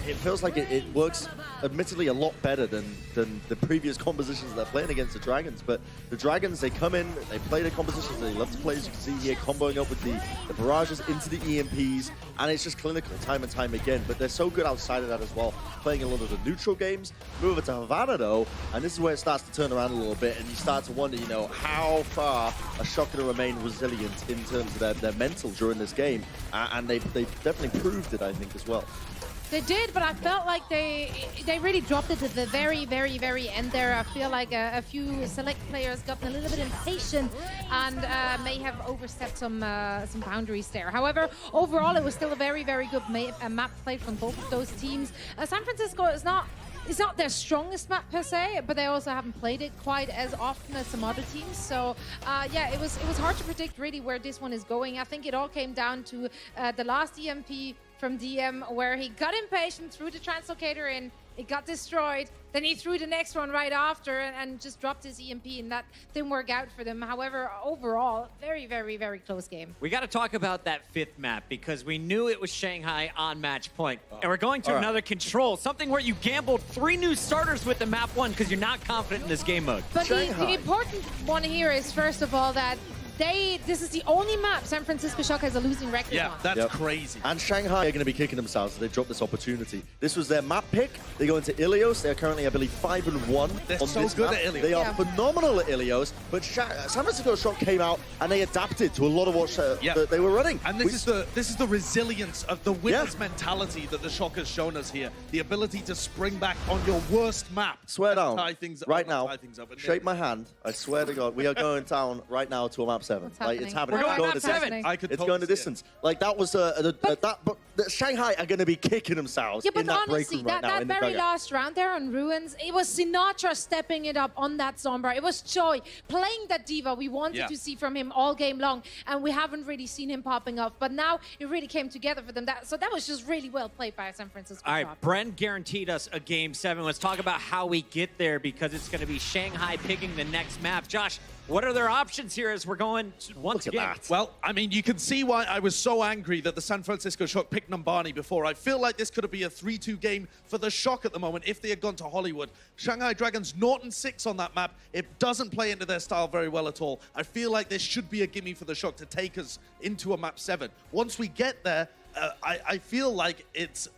it feels like it works, admittedly, a lot better than the previous compositions they're playing against the Dragons. But the Dragons, they come in, they play the compositions they love to play, as you can see here, comboing up with the barrages into the EMPs, and it's just clinical time and time again. But they're so good outside of that as well, playing a lot of the neutral games. Move over to Havana, though, and this is where it starts to turn around a little bit, and you start to wonder, you know, how far are Shock going to remain resilient in terms of their mental during this game, and they've definitely proved it, I think, as well. They did, but I felt like they really dropped it at the very, very, very end there. I feel like a few select players got a little bit impatient and may have overstepped some boundaries there. However, overall, it was still a very, very good map play from both of those teams. San Francisco is not... It's not their strongest map per se, but they also haven't played it quite as often as some other teams. So yeah, it was hard to predict really where this one is going. I think it all came down to the last EMP from DM, where he got impatient, threw the translocator in, it got destroyed, then he threw the next one right after and just dropped his EMP, and that didn't work out for them. However, overall, very, very, very close game. We got to talk about that fifth map, because we knew it was Shanghai on match point. And we're going to another control, something where you gambled 3 new starters with the map 1 because you're not confident in this game mode. But the important one here is, first of all, that this is the only map San Francisco Shock has a losing record on. Yeah, that's crazy. And Shanghai are going to be kicking themselves as they drop this opportunity. This was their map pick. They go into Ilios. They're currently, I believe, 5-1 They're on so this good map. at Ilios. They are phenomenal at Ilios, but San Francisco Shock came out and they adapted to a lot of what they were running. And this is the resilience of the winner's mentality that the Shock has shown us here. The ability to spring back on your worst map. Swear down, tie things right now, up. shake my hand. I swear to God, we are going down right now to a map 7. Like, it's happening. We're going It's map 7. It's going to distance. Like, that was but Shanghai are going to be kicking themselves in that break room right now. That very last round there on Ruins, it was Sinatra stepping it up on that Sombra. It was Choi playing that diva we wanted to see from him all game long, and we haven't really seen him popping off. But now it really came together for them. So that was just really well played by San Francisco. All right, Bren guaranteed us a game 7. Let's talk about how we get there, because it's going to be Shanghai picking the next map. Josh, what are their options here as we're going once again? Well, I mean, you can see why I was so angry that the San Francisco Shock picked Numbani before. I feel like this could be a 3-2 game for the Shock at the moment if they had gone to Hollywood. Shanghai Dragons 0-6 on that map. It doesn't play into their style very well at all. I feel like this should be a gimme for the Shock to take us into a map 7. Once we get there, I feel like it's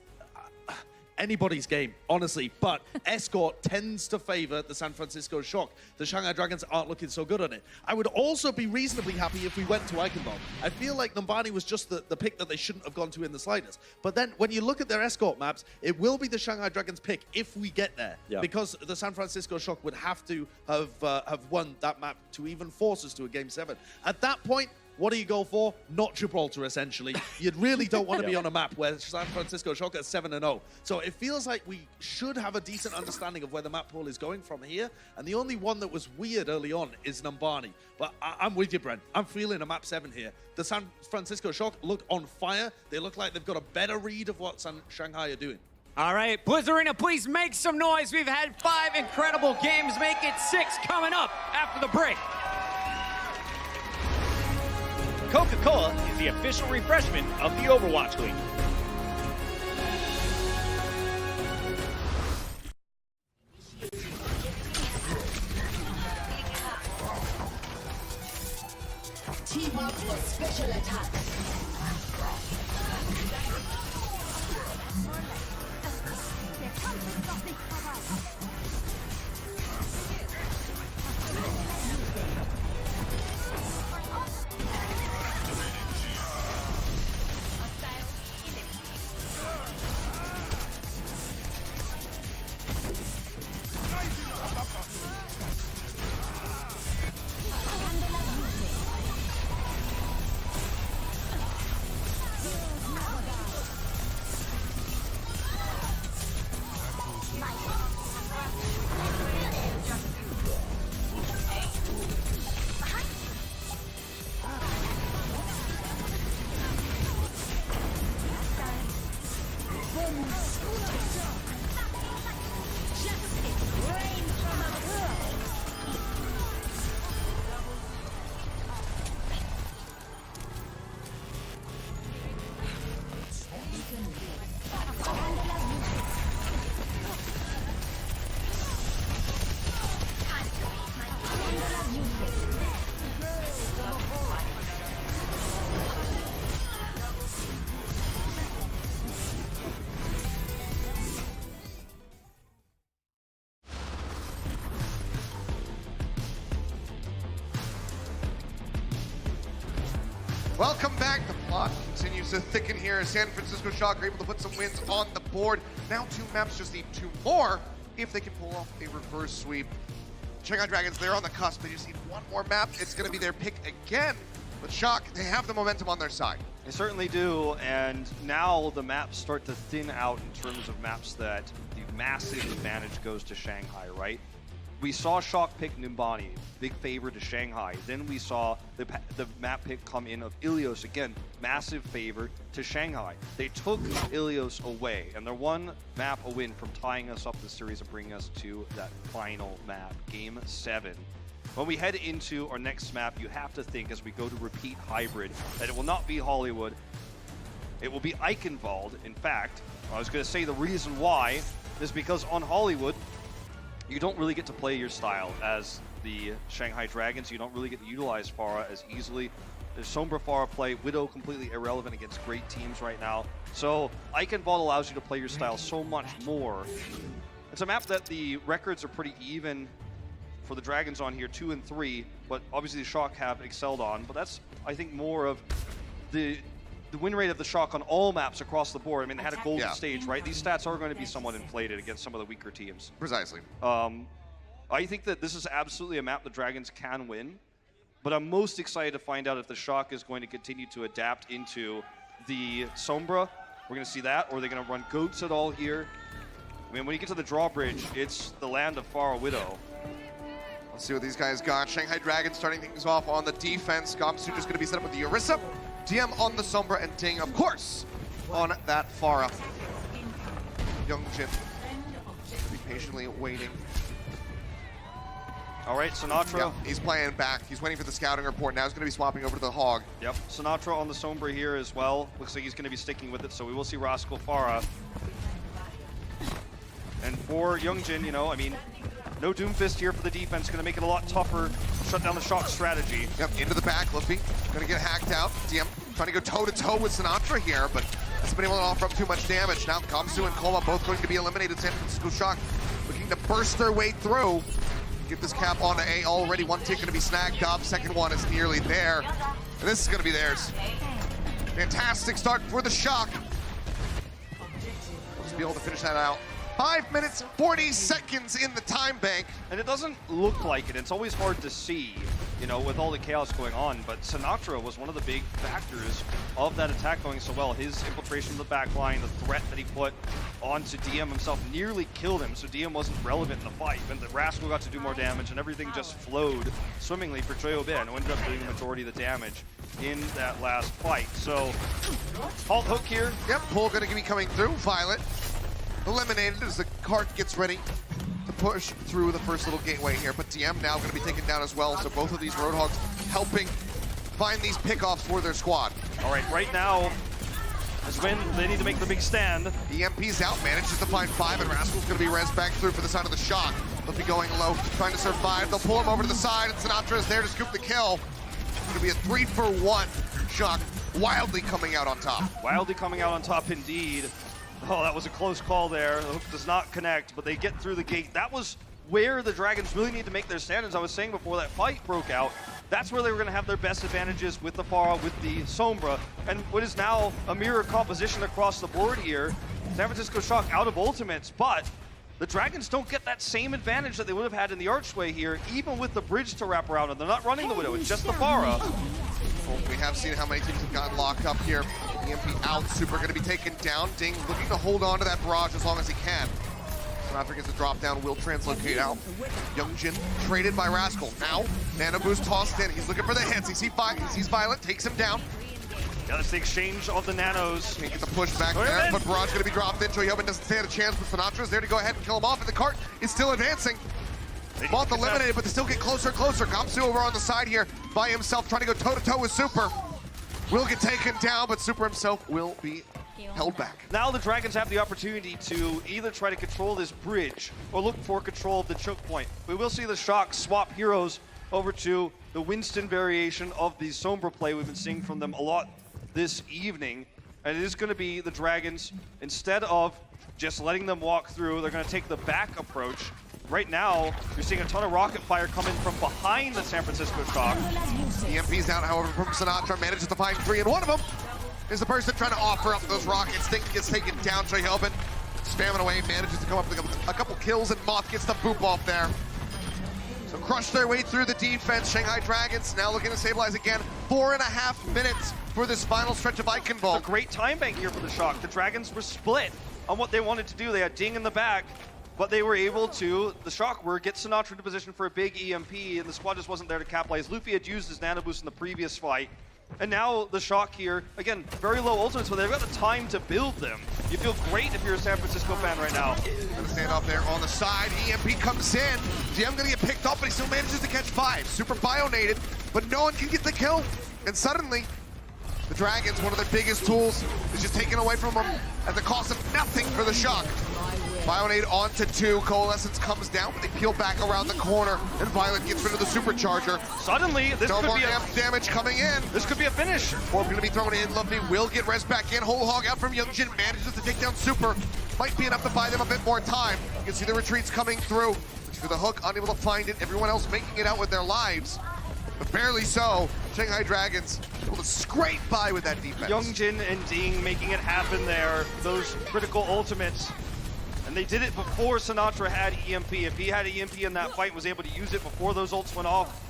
anybody's game, honestly, but Escort tends to favor the San Francisco Shock. The Shanghai Dragons aren't looking so good on it. I would also be reasonably happy if we went to Eichenbaum. I feel like Numbani was just the pick that they shouldn't have gone to in the slightest. But then when you look at their Escort maps, it will be the Shanghai Dragons pick if we get there, because the San Francisco Shock would have to have won that map to even force us to a game 7. At that point, what do you go for? Not Gibraltar, essentially. You really don't want to be on a map where San Francisco Shock at 7-0. So it feels like we should have a decent understanding of where the map pool is going from here. And the only one that was weird early on is Numbani. But I'm with you, Brent. I'm feeling a map 7 here. The San Francisco Shock look on fire. They look like they've got a better read of what Shanghai are doing. All right, Blizzarena, please make some noise. We've had 5 incredible games. Make it 6 coming up after the break. Coca-Cola is the official refreshment of the Overwatch League. Team up for special attack. Welcome back. The plot continues to thicken here as San Francisco Shock are able to put some wins on the board. Now 2 maps just need 2 more if they can pull off a reverse sweep. Shanghai Dragons, they're on the cusp. They just need 1 more map. It's going to be their pick again. But Shock, they have the momentum on their side. They certainly do, and now the maps start to thin out in terms of maps that the massive advantage goes to Shanghai, right? We saw Shock pick Nimbani, big favor to Shanghai. Then we saw the map pick come in of Ilios, again, massive favor to Shanghai. They took Ilios away, and they're 1 map a win from tying us up the series and bringing us to that final map, Game 7. When we head into our next map, you have to think, as we go to repeat hybrid, that it will not be Hollywood. It will be Eichenwald. In fact, I was going to say the reason why is because on Hollywood, you don't really get to play your style as the Shanghai Dragons. You don't really get to utilize Pharah as easily. There's Sombra Pharah play, Widow completely irrelevant against great teams right now. So Eichenwald allows you to play your style so much more. It's a map that the records are pretty even for the Dragons on here, 2 and 3, but obviously the Shock have excelled on. But that's, I think, more of the win rate of the Shock on all maps across the board. I mean, they had a golden stage, right? These stats are going to be somewhat inflated against some of the weaker teams. Precisely. I think that this is absolutely a map the Dragons can win, but I'm most excited to find out if the Shock is going to continue to adapt into the Sombra. We're going to see that, or are they going to run goats at all here? I mean, when you get to the drawbridge, it's the land of Pharah Widow. Let's see what these guys got. Shanghai Dragons starting things off on the defense. Gamsu just going to be set up with the Orisa. DM on the Sombra, and Ding, of course, on that Pharah. Youngjin be patiently waiting. All right, Sinatra. Yep, he's playing back. He's waiting for the scouting report. Now he's going to be swapping over to the Hog. Yep, Sinatra on the Sombra here as well. Looks like he's going to be sticking with it, so we will see Rascal Pharah. And for Youngjin, you know, I mean, no Doomfist here for the defense. Going to make it a lot tougher. Shut down the Shock strategy. Yep, into the back. Luffy going to get hacked out. DM trying to go toe-to-toe with Sinatra here, but hasn't been able to offer up too much damage. Now Gamsu and Koma both going to be eliminated. San Francisco Shock looking to burst their way through. Get this cap onto A already. 1 tick going to be snagged up. Second one is nearly there. And this is going to be theirs. Fantastic start for the Shock. Let's be able to finish that out. 5 minutes, 40 seconds in the time bank. And it doesn't look like it. It's always hard to see, you know, with all the chaos going on. But Sinatra was one of the big factors of that attack going so well. His infiltration of the back line, the threat that he put onto DM himself nearly killed him. So DM wasn't relevant in the fight. And the Rascal got to do more damage, and everything just flowed swimmingly for Choyobin, who ended up doing the majority of the damage in that last fight. So, halt hook here. Yep, pull going to be coming through. Violet eliminated as the cart gets ready to push through the first little gateway here. But DM now going to be taken down as well. So both of these Roadhogs helping find these pickoffs for their squad. All right, right now is when they need to make the big stand. EMP's out, manages to find 5, and Rascal's going to be res back through for the side of the Shock. They'll be going low, trying to survive. They'll pull him over to the side, and Sinatra is there to scoop the kill. It's going to be a 3-for-1 Shock, wildly coming out on top. Wildly coming out on top indeed. Oh, that was a close call there. The hook does not connect, but they get through the gate. That was where the Dragons really need to make their stand. As I was saying before that fight broke out, that's where they were going to have their best advantages with the Pharah, with the Sombra, and what is now a mirror composition across the board here. San Francisco Shock out of ultimates, but the Dragons don't get that same advantage that they would have had in the archway here, even with the bridge to wrap around, and they're not running the Widow, it's just the Pharah. Well, we have seen how many teams have gotten locked up here. EMP out, Super going to be taken down. Ding looking to hold on to that barrage as long as he can. Sinatra gets a drop down, will translocate out. Youngjin traded by Rascal. Now, Nano Boost tossed in. He's looking for the hits. He sees Violet, takes him down. Yeah, that's the exchange of the nanos. Can't get the push back there, but Barrage gonna be dropped in. Choyobin doesn't stand a chance, but Sinatra's there to go ahead and kill him off, and the cart is still advancing. Moth eliminated, but they still get closer and closer. Gamsu over on the side here by himself, trying to go toe-to-toe with Super. Will get taken down, but Super himself will be held back. Now the Dragons have the opportunity to either try to control this bridge or look for control of the choke point. We will see the Shock swap heroes over to the Winston variation of the Sombra play we've been seeing from them a lot this evening. And it is going to be the Dragons, instead of just letting them walk through, they're going to take the back approach. Right now, you're seeing a ton of rocket fire coming from behind the San Francisco Shock. EMP's out, however, from Sinatra, manages to find 3, and one of them is the person trying to offer up those rockets. Think gets taken down. Choyobin spamming away, manages to come up with a couple kills, and Moth gets the boop off there. So crush their way through the defense. Shanghai Dragons now looking to stabilize again. 4.5 minutes for this final stretch of Icon Vault. A great time bank here for the Shock. The Dragons were split on what they wanted to do. They had Ding in the back, but they were able to, the Shock were, get Sinatra into position for a big EMP, and the squad just wasn't there to capitalize. Luffy had used his Nano Boost in the previous fight, and now the Shock here, again, very low ultimates, but they've got the time to build them. You feel great if you're a San Francisco fan right now. Gonna stand off there on the side. EMP comes in. GM gonna get picked up, but he still manages to catch 5. Super bionated, but no one can get the kill. And suddenly, the Dragons, one of their biggest tools, is just taken away from them at the cost of nothing for the Shock. Bionade onto 2, Coalescence comes down, but they peel back around the corner, and Violet gets rid of the supercharger. Suddenly, this no could more be damage coming in. This could be a finish. Orb gonna be thrown in. Luffy will get res back in. Whole hog out from Youngjin, manages to take down Super. Might be enough to buy them a bit more time. You can see the retreats coming through. Through the hook, unable to find it. Everyone else making it out with their lives, but barely so. Shanghai Dragons able to scrape by with that defense. Youngjin and Ding making it happen there. Those critical ultimates. And they did it before Sinatra had EMP. If he had EMP in that fight, was able to use it before those ults went off,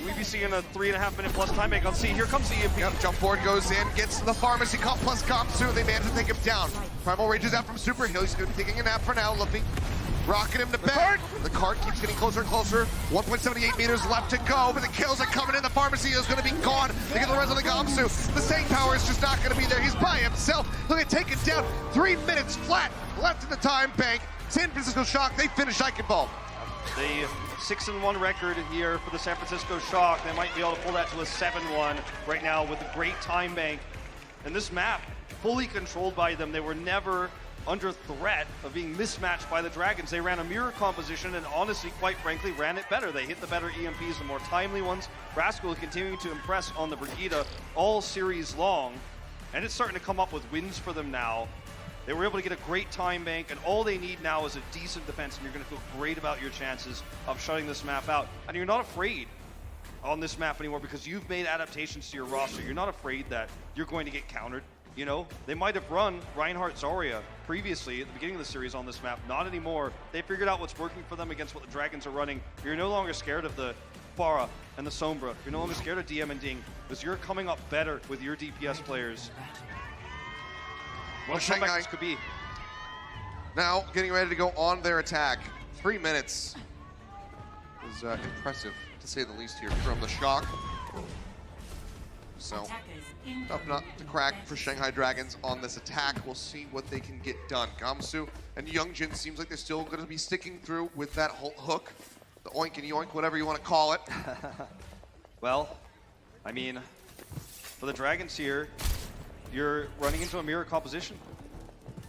we'd be seeing a 3.5 minute plus time make. Let's see, here comes the EMP. Yep, jump board goes in, gets to the pharmacy cup plus Gamsu. They manage to take him down. Primal rages out from Super. He's going to be taking a nap for now. Luffy rocking him to bed. The cart keeps getting closer and closer. 1.78 meters left to go, but the kills are coming in. The pharmacy is going to be gone. They get the rest of the Gamsu. The staying power is just not going to be there. He's by himself. Look at taken down. 3 minutes flat left in the time bank. San Francisco Shock, they finish Icon Vault. The 6-1 record here for the San Francisco Shock. They might be able to pull that to a 7-1 right now with a great time bank. And this map, fully controlled by them. They were never under threat of being mismatched by the Dragons. They ran a mirror composition and honestly, quite frankly, ran it better. They hit the better EMPs, the more timely ones. Rascal continuing to impress on the Brigida all series long, and it's starting to come up with wins for them now. They were able to get a great time bank, and all they need now is a decent defense, and you're going to feel great about your chances of shutting this map out. And you're not afraid on this map anymore because you've made adaptations to your roster. You're not afraid that you're going to get countered. You know, they might have run Reinhardt Zarya previously at the beginning of the series on this map. Not anymore. They figured out what's working for them against what the Dragons are running. You're no longer scared of the Pharah and the Sombra. You're no longer scared of DM and Ding because you're coming up better with your DPS players. What Shanghai comebacks could be. Now getting ready to go on their attack. 3 minutes is impressive, to say the least, here from the Shock. So, tough nut to crack for Shanghai Dragons on this attack. We'll see what they can get done. Gamsu and Youngjin seems like they're still going to be sticking through with that whole hook. The oink and yoink, whatever you want to call it. Well, I mean, for the Dragons here, you're running into a mirror composition.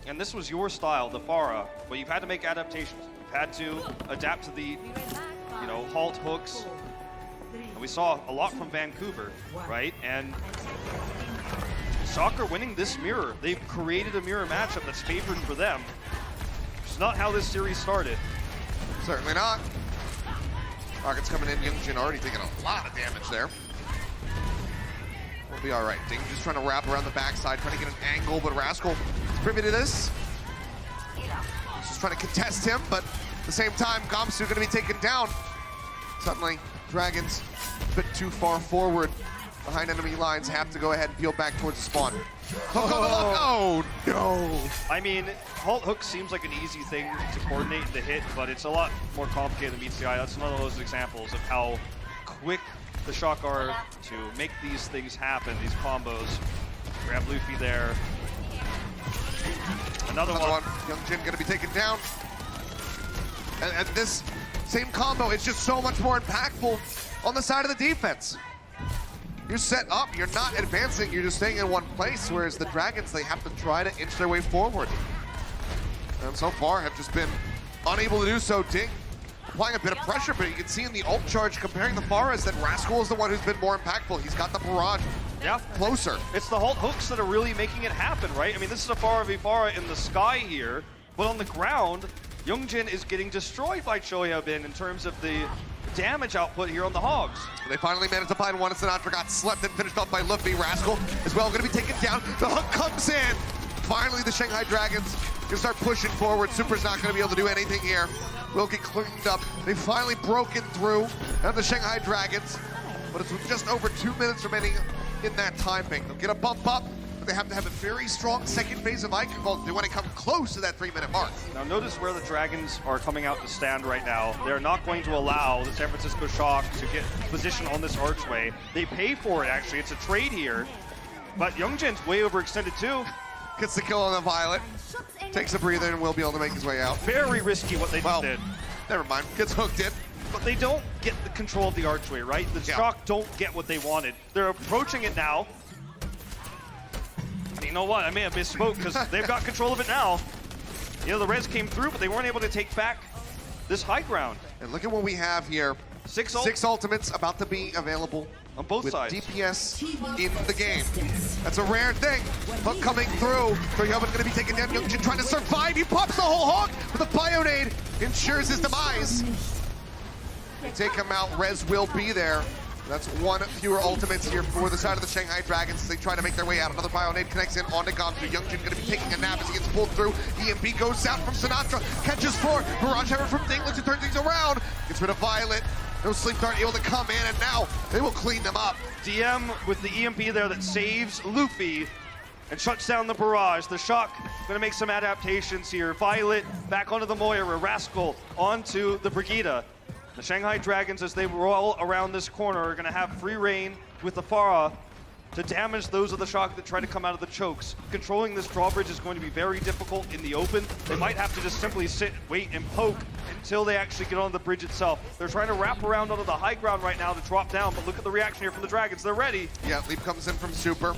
And this was your style, the Pharah, but you've had to make adaptations. You've had to adapt to the, you know, halt hooks. And we saw a lot from Vancouver, right? And Soccer winning this mirror. They've created a mirror matchup that's favored for them. It's not how this series started. Certainly not. Rockets coming in. Youngjin already taking a lot of damage there. We'll be all right. Ding just trying to wrap around the backside, trying to get an angle, but Rascal is privy to this. He's just trying to contest him, but at the same time, Gamsu going to be taken down. Suddenly, Dragons a bit too far forward. behind enemy lines have to go ahead and peel back towards the spawn. Hook on the lock. Oh, no. I mean, Halt Hook seems like an easy thing to coordinate and to hit, but it's a lot more complicated than meets the eye. That's another of those examples of how quick the Shock are to make these things happen, these combos. Grab Luffy there. Another one. Young Jin gonna be taken down. And this same combo is just so much more impactful on the side of the defense. You're set up, you're not advancing, you're just staying in one place, whereas the Dragons, they have to try to inch their way forward. And so far have just been unable to do so. Ding applying a bit of pressure, but you can see in the ult charge comparing the Faras that Rascal is the one who's been more impactful. He's got the barrage closer. It's the Halt Hooks that are really making it happen, right? I mean, this is a Pharah v Pharah in the sky here, but on the ground, Youngjin is getting destroyed by Choi Hyobin in terms of the damage output here on the Hogs. They finally managed to find one, and Sinatra got slept and finished off by Luffy. Rascal as well, gonna be taken down. The hook comes in. Finally, the Shanghai Dragons can start pushing forward. Super's not gonna be able to do anything here. Will get cleaned up. They've finally broken through and the Shanghai Dragons, but it's just over 2 minutes remaining in that time bank. They'll get a bump up, but they have to have a very strong second phase of Icon if they want to come close to that 3-minute mark. Now notice where the Dragons are coming out to stand right now. They're not going to allow the San Francisco Shock to get position on this archway. They pay for it, actually. It's a trade here, but Youngjin's way overextended too. Gets the kill on the Violet. Takes a breather and will be able to make his way out. Very risky what they did. Never mind. Gets hooked in. But they don't get the control of the archway, right? The Shock don't get what they wanted. They're approaching it now. And you know what? I may have misspoke because they've got control of it now. You know, the res came through, but they weren't able to take back this high ground. And look at what we have here. Six ultimates about to be available on both with sides. DPS in the game. That's a rare thing. Hook coming through. So Hyobin's going to be taken down. Youngjin trying to survive. He pops the whole hook, but the Bionade ensures his demise. They take him out. Res will be there. That's one fewer ultimates here for the side of the Shanghai Dragons as they try to make their way out. Another Bionade connects in onto Gamju. Youngjin going to be taking a nap as he gets pulled through. EMP goes out from Sinatra. Catches 4. Barrage Hammer from Ding looks to turn things around. Gets rid of Violet. No Sleep Dart able to come in, and now they will clean them up. DM with the EMP there that saves Luffy and shuts down the barrage. The Shock going to make some adaptations here. Violet back onto the Moira. Rascal onto the Brigida. The Shanghai Dragons, as they roll around this corner, are going to have free reign with the Pharah to damage those of the Shock that try to come out of the chokes. Controlling this drawbridge is going to be very difficult in the open. They might have to just simply sit, wait, and poke until they actually get on the bridge itself. They're trying to wrap around onto the high ground right now to drop down, but look at the reaction here from the Dragons. They're ready. Yeah, leap comes in from Super.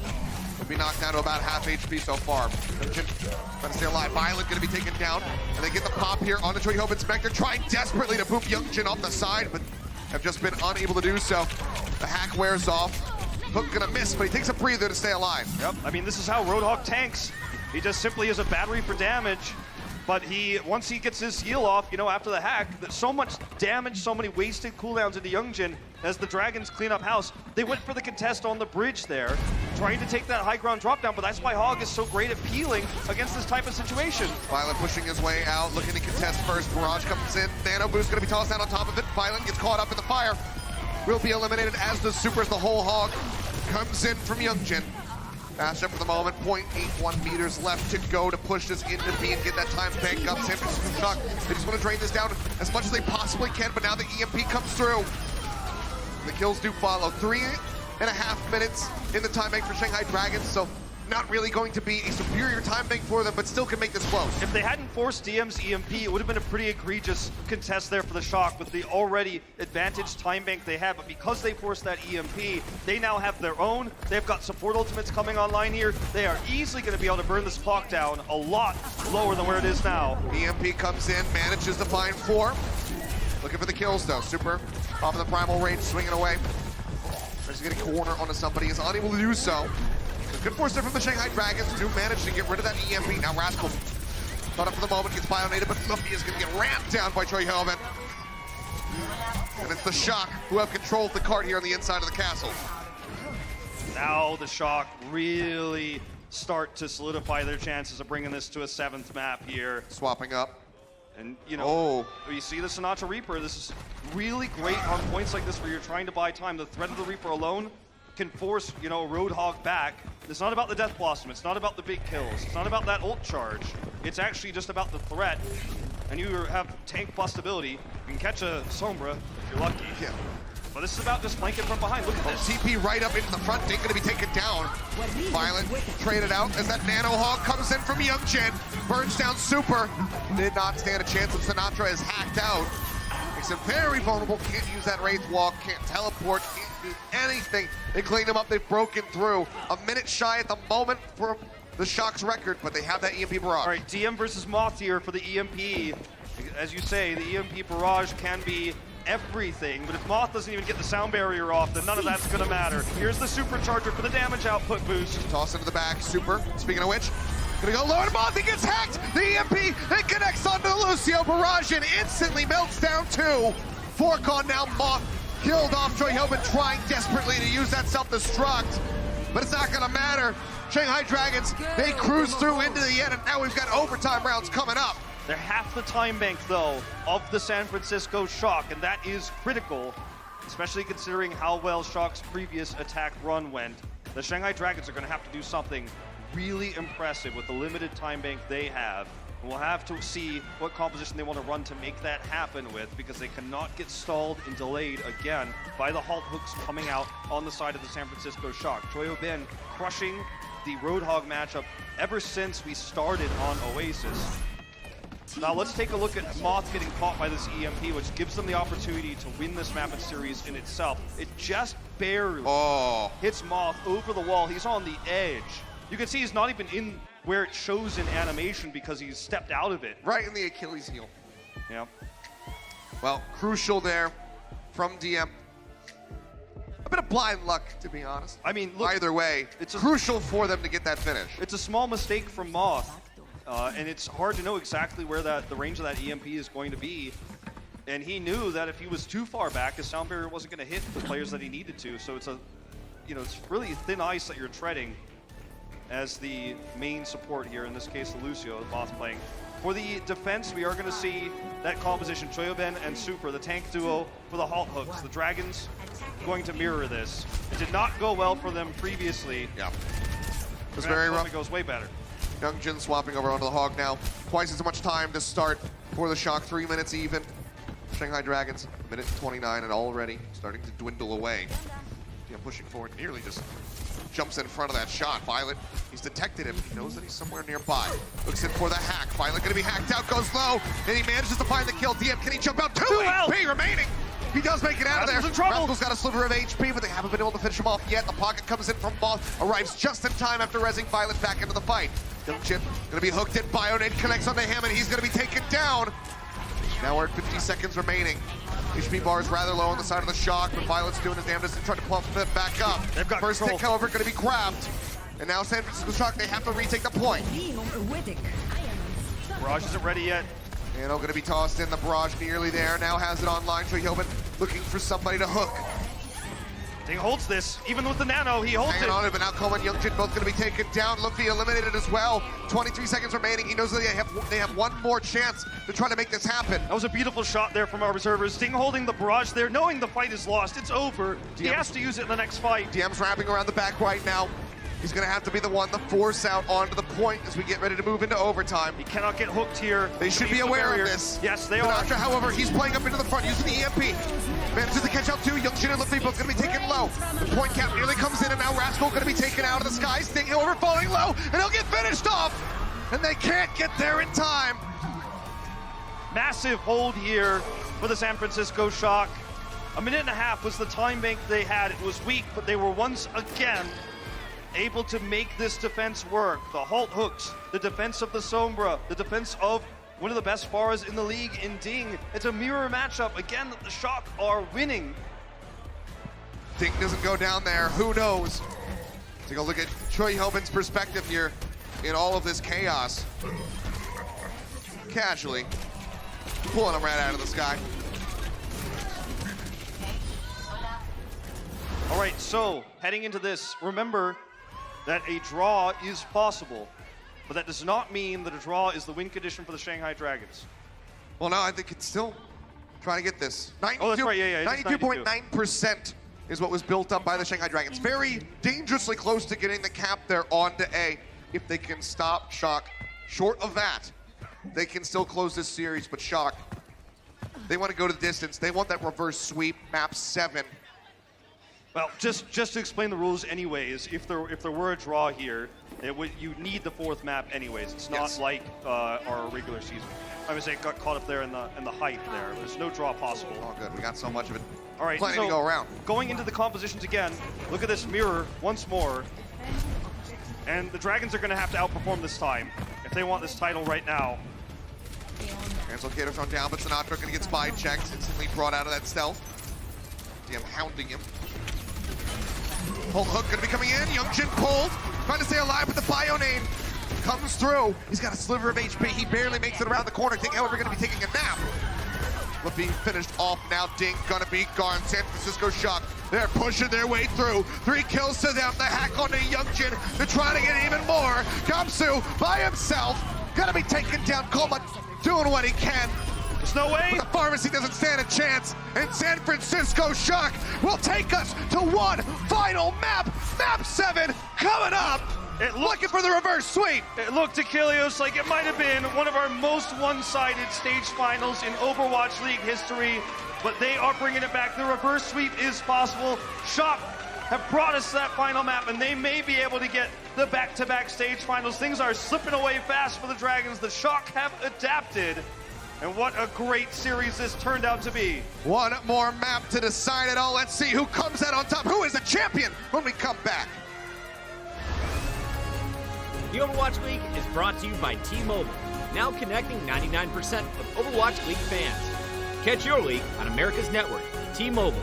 Will be knocked down to about half HP so far. Trying to stay alive. Violet going to be taken down, and they get the pop here onto Choi Hyobin. Spectre trying desperately to boop Youngjin off the side, but have just been unable to do so. The hack wears off. Hook gonna miss, but he takes a breather to stay alive. Yep, I mean, this is how Roadhog tanks. He just simply is a battery for damage, but once he gets his heal off, you know, after the hack, so much damage, so many wasted cooldowns into Youngjin as the Dragons clean up house. They went for the contest on the bridge there, trying to take that high ground drop down, but that's why Hog is so great at peeling against this type of situation. Violet pushing his way out, looking to contest first. Barrage comes in, Nano Boost gonna be tossed down on top of it. Violet gets caught up in the fire. Will be eliminated as the Supers. The whole Hog comes in from Youngjin. Fast up for the moment, 0.81 meters left to go to push this into B and get that time bank up. San Francisco Shock, they just want to drain this down as much as they possibly can, but now the EMP comes through. The kills do follow. 3.5 minutes in the time bank for Shanghai Dragons, so not really going to be a superior time bank for them, but still can make this close. If they hadn't forced DM's EMP, it would have been a pretty egregious contest there for the Shock with the already advantaged time bank they had, but because they forced that EMP, they now have their own. They've got support ultimates coming online here. They are easily going to be able to burn this clock down a lot lower than where it is now. EMP comes in, manages to find 4. Looking for the kills though. Super off of the primal range, swinging away. He's getting corner onto somebody, is unable to do so. Good force there from the Shanghai Dragons to manage to get rid of that EMP. Now Rascal, caught up for the moment, gets bionated, but Luffy is going to get ramped down by Choi Hyobin. And it's the Shock who have control of the cart here on the inside of the castle. Now the Shock really start to solidify their chances of bringing this to a 7th map here. Swapping up. And, you know, you see the Sinatra Reaper. This is really great on points like this where you're trying to buy time. The threat of the Reaper alone can force, you know, a Roadhog back. It's not about the Death Blossom. It's not about the big kills. It's not about that ult charge. It's actually just about the threat. And you have tank bustability. You can catch a Sombra if you're lucky. Yeah. But this is about just flanking from behind. Look at this. TP right up into the front. Ding going to be taken down. Violet traded out as that Nano Hog comes in from Youngjin. Burns down Super. Did not stand a chance. And Sinatra is hacked out. Makes him very vulnerable. Can't use that Wraith Walk. Can't teleport. Can't do anything. They cleaned him up. They've broken through. A minute shy at the moment from the Shock's record, but they have that EMP barrage. All right, DM versus Moth here for the EMP. As you say, the EMP barrage can be everything, but if Moth doesn't even get the sound barrier off, then none of that's gonna matter. Here's the supercharger for the damage output boost. Toss into the back, Super, speaking of which, gonna go low and Moth, he gets hacked! The EMP, it connects onto Lucio, barrage and instantly melts down two. Fork on now, Moth killed off Troy Hillman, trying desperately to use that self-destruct, but it's not gonna matter. Shanghai Dragons, they cruise through into the end, and now we've got overtime rounds coming up. They're half the time bank, though, of the San Francisco Shock, and that is critical, especially considering how well Shock's previous attack run went. The Shanghai Dragons are going to have to do something really impressive with the limited time bank they have. And we'll have to see what composition they want to run to make that happen with, because they cannot get stalled and delayed again by the halt hooks coming out on the side of the San Francisco Shock. Choyo Ben crushing the Roadhog matchup ever since we started on Oasis. Now let's take a look at Moth getting caught by this EMP, which gives them the opportunity to win this map and series in itself. It just barely hits Moth over the wall. He's on the edge. You can see he's not even in where it shows in animation because he's stepped out of it. Right in the Achilles heel. Yeah. Well, crucial there from DM. A bit of blind luck, to be honest. I mean, look, either way, it's crucial for them to get that finish. It's a small mistake from Moth. And it's hard to know exactly where the range of that EMP is going to be. And he knew that if he was too far back, his sound barrier wasn't going to hit the players that he needed to. So it's it's really thin ice that you're treading as the main support here. In this case, the Lucio, the Moth playing. For the defense, we are going to see that composition, Choyoben and Super, the tank duo for the halt hooks. The Dragons going to mirror this. It did not go well for them previously. Yeah. It was very rough. It goes way better. Youngjin swapping over onto the Hog now. Twice as much time to start for the Shock, 3 minutes even. Shanghai Dragons, minute 29 and already starting to dwindle away. Yeah, pushing forward, nearly just jumps in front of that shot. Violet, he's detected him. He knows that he's somewhere nearby. Looks in for the hack. Violet gonna be hacked out, goes low, and he manages to find the kill. DM, can he jump out? 2 HP remaining. He does make it out of there. Rascal's got a sliver of HP, but they haven't been able to finish him off yet. The pocket comes in from Moth, arrives just in time after rezzing Violet back into the fight. Youngjin gonna be hooked in, Bionade connects onto him, and he's gonna be taken down. Now we're at 50 seconds remaining. HP bar is rather low on the side of the Shock, but Violet's doing his damnedest to try to pump it back up. They've got first control. pick, however, gonna be grabbed. And now San Francisco Shock, they have to retake the point. Barrage isn't ready yet. Nano gonna be tossed in, the barrage nearly there. Now has it online, Choyoben looking for somebody to hook. Ding holds this, even with the Nano, he holds Hanging it. on it, but now Cole and Youngjin both gonna be taken down. Luffy eliminated as well. 23 seconds remaining. He knows that they have one more chance to try to make this happen. That was a beautiful shot there from our observers. Ding holding the barrage there, knowing the fight is lost. It's over. He has to use it in the next fight. DM's wrapping around the back right now. He's gonna have to be the one to force out onto the point as we get ready to move into overtime. He cannot get hooked here. They should be aware of this. Yes, they Sinatra, are. however, he's playing up into the front using the EMP. Manages to catch out two. Youngjin and Luffy both gonna be taken low. The point cap nearly comes in, and now Rascal gonna be taken out of the sky. Sting, however, falling low, and he'll get finished off. And they can't get there in time. Massive hold here for the San Francisco Shock. A minute and a half was the time bank they had. It was weak, but they were once again able to make this defense work. The halt hooks, the defense of the Sombra, the defense of one of the best Pharahs in the league in Ding. It's a mirror matchup. Again, the Shock are winning. Ding doesn't go down there. Who knows? Take a look at Troy Hillman's perspective here in all of this chaos. Casually pulling him right out of the sky. All right, so heading into this, remember that a draw is possible, but that does not mean that a draw is the win condition for the Shanghai Dragons. Well, no, I think it's still trying to get this. 92, oh, that's right, yeah. 92.9% is what was built up by the Shanghai Dragons. Very dangerously close to getting the cap there onto A. If they can stop Shock short of that, they can still close this series, but Shock, they want to go to the distance. They want that reverse sweep, map 7. Well, just to explain the rules anyways, if there were a draw here, you need the 4th map anyways. It's not like our regular season. I would say it got caught up there in the height there. There's no draw possible. Oh, good. We got so much of it. All right, Plenty so to go around. Going into the compositions again, look at this mirror once more. And the Dragons are going to have to outperform this time if they want this title right now. Translocator thrown down, but Sinatra going to get spy checked. Instantly brought out of that stealth. DM hounding him. Pull hook going to be coming in. Youngjin pulled. Trying to stay alive with the bio name. Comes through. He's got a sliver of HP. He barely makes it around the corner. Think, however, going to be taking a nap. But being finished off now. Dink gonna be gone. San Francisco Shock. They're pushing their way through. 3 kills to them. The hack onto Youngjin. They're trying to get even more. Gamsu by himself. Gonna be taken down. Koma doing what he can. There's no way. But the pharmacy doesn't stand a chance. And San Francisco Shock will take us to one final map. Map 7 coming up. Looking for the reverse sweep. It looked to Kilios like it might have been one of our most one-sided stage finals in Overwatch League history, but they are bringing it back. The reverse sweep is possible. Shock have brought us to that final map, and they may be able to get the back-to-back stage finals. Things are slipping away fast for the Dragons. The Shock have adapted, and what a great series this turned out to be. One more map to decide it all. Let's see who comes out on top. Who is the champion when we come back? The Overwatch League is brought to you by T-Mobile, now connecting 99% of Overwatch League fans. Catch your league on America's network, T-Mobile.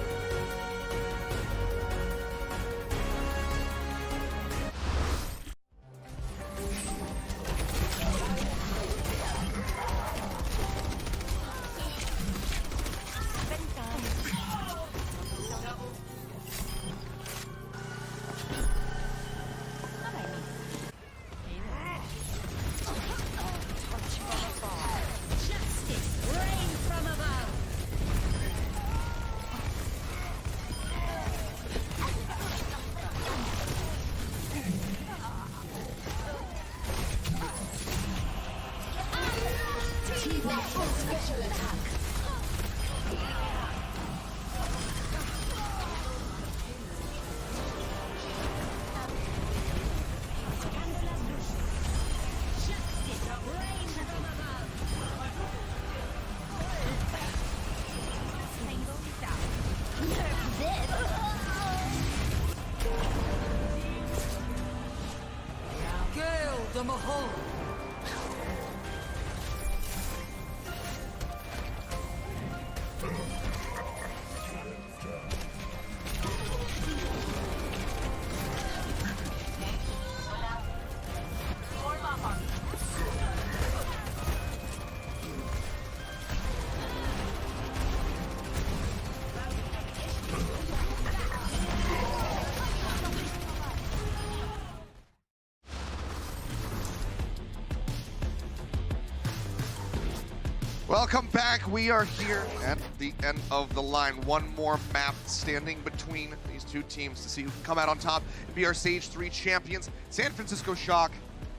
Welcome back. We are here at the end of the line. One more map standing between these two teams to see who can come out on top and be our Stage 3 champions. San Francisco Shock,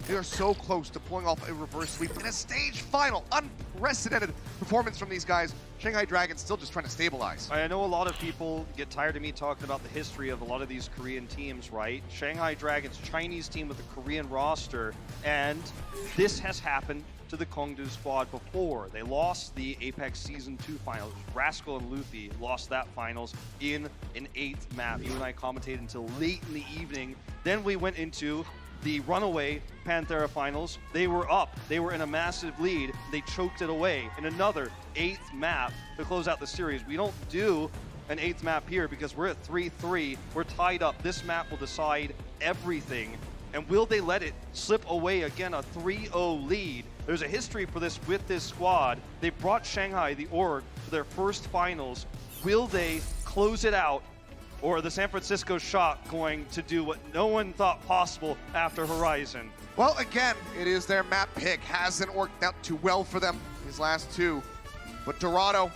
they are so close to pulling off a reverse sweep in a stage final. Unprecedented performance from these guys. Shanghai Dragons still just trying to stabilize. I know a lot of people get tired of me talking about the history of a lot of these Korean teams, right? Shanghai Dragons, Chinese team with a Korean roster, and this has happened to the Kongdu squad before. They lost the Apex Season 2 finals. Rascal and Luffy lost that finals in an 8th map. You and I commentated until late in the evening. Then we went into the runaway Panthera finals. They were up. They were in a massive lead. They choked it away in another 8th map to close out the series. We don't do an 8th map here because we're at 3-3. We're tied up. This map will decide everything. And will they let it slip away again, a 3-0 lead? There's a history for this with this squad. They brought Shanghai, the org, to their first finals. Will they close it out? Or are the San Francisco Shock going to do what no one thought possible after Horizon? Well, again, it is their map pick. Hasn't worked out too well for them these last two. But Dorado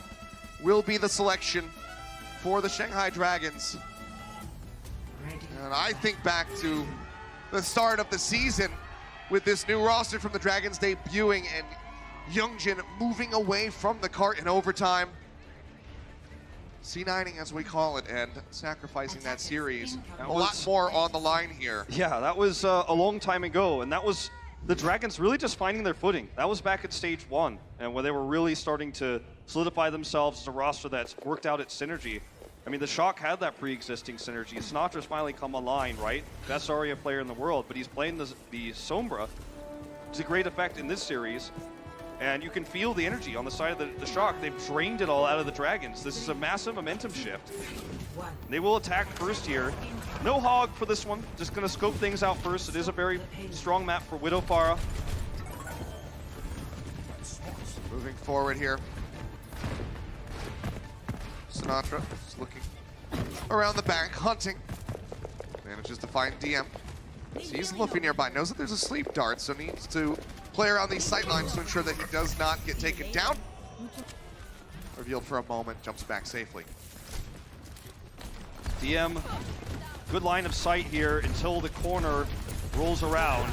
will be the selection for the Shanghai Dragons. And I think back to the start of the season with this new roster from the Dragons debuting and Youngjin moving away from the cart in overtime. C9ing, as we call it, and sacrificing that series. A lot more on the line here. Yeah, that was a long time ago, and that was the Dragons really just finding their footing. That was back at stage 1, and where they were really starting to solidify themselves as a roster that's worked out its synergy. I mean, the Shock had that pre-existing synergy. Sinatra's finally come online, right? Best Zarya player in the world, but he's playing the Sombra to great effect in this series. And you can feel the energy on the side of the Shock. They've drained it all out of the Dragons. This is a massive momentum shift. They will attack first here. No hog for this one. Just going to scope things out first. It is a very strong map for Widow Pharah. Moving forward here. Sinatra is looking around the back, hunting. Manages to find DM. Sees Luffy nearby, knows that there's a sleep dart, so needs to play around these sight lines to ensure that he does not get taken down. Revealed for a moment, jumps back safely. DM, good line of sight here until the corner rolls around.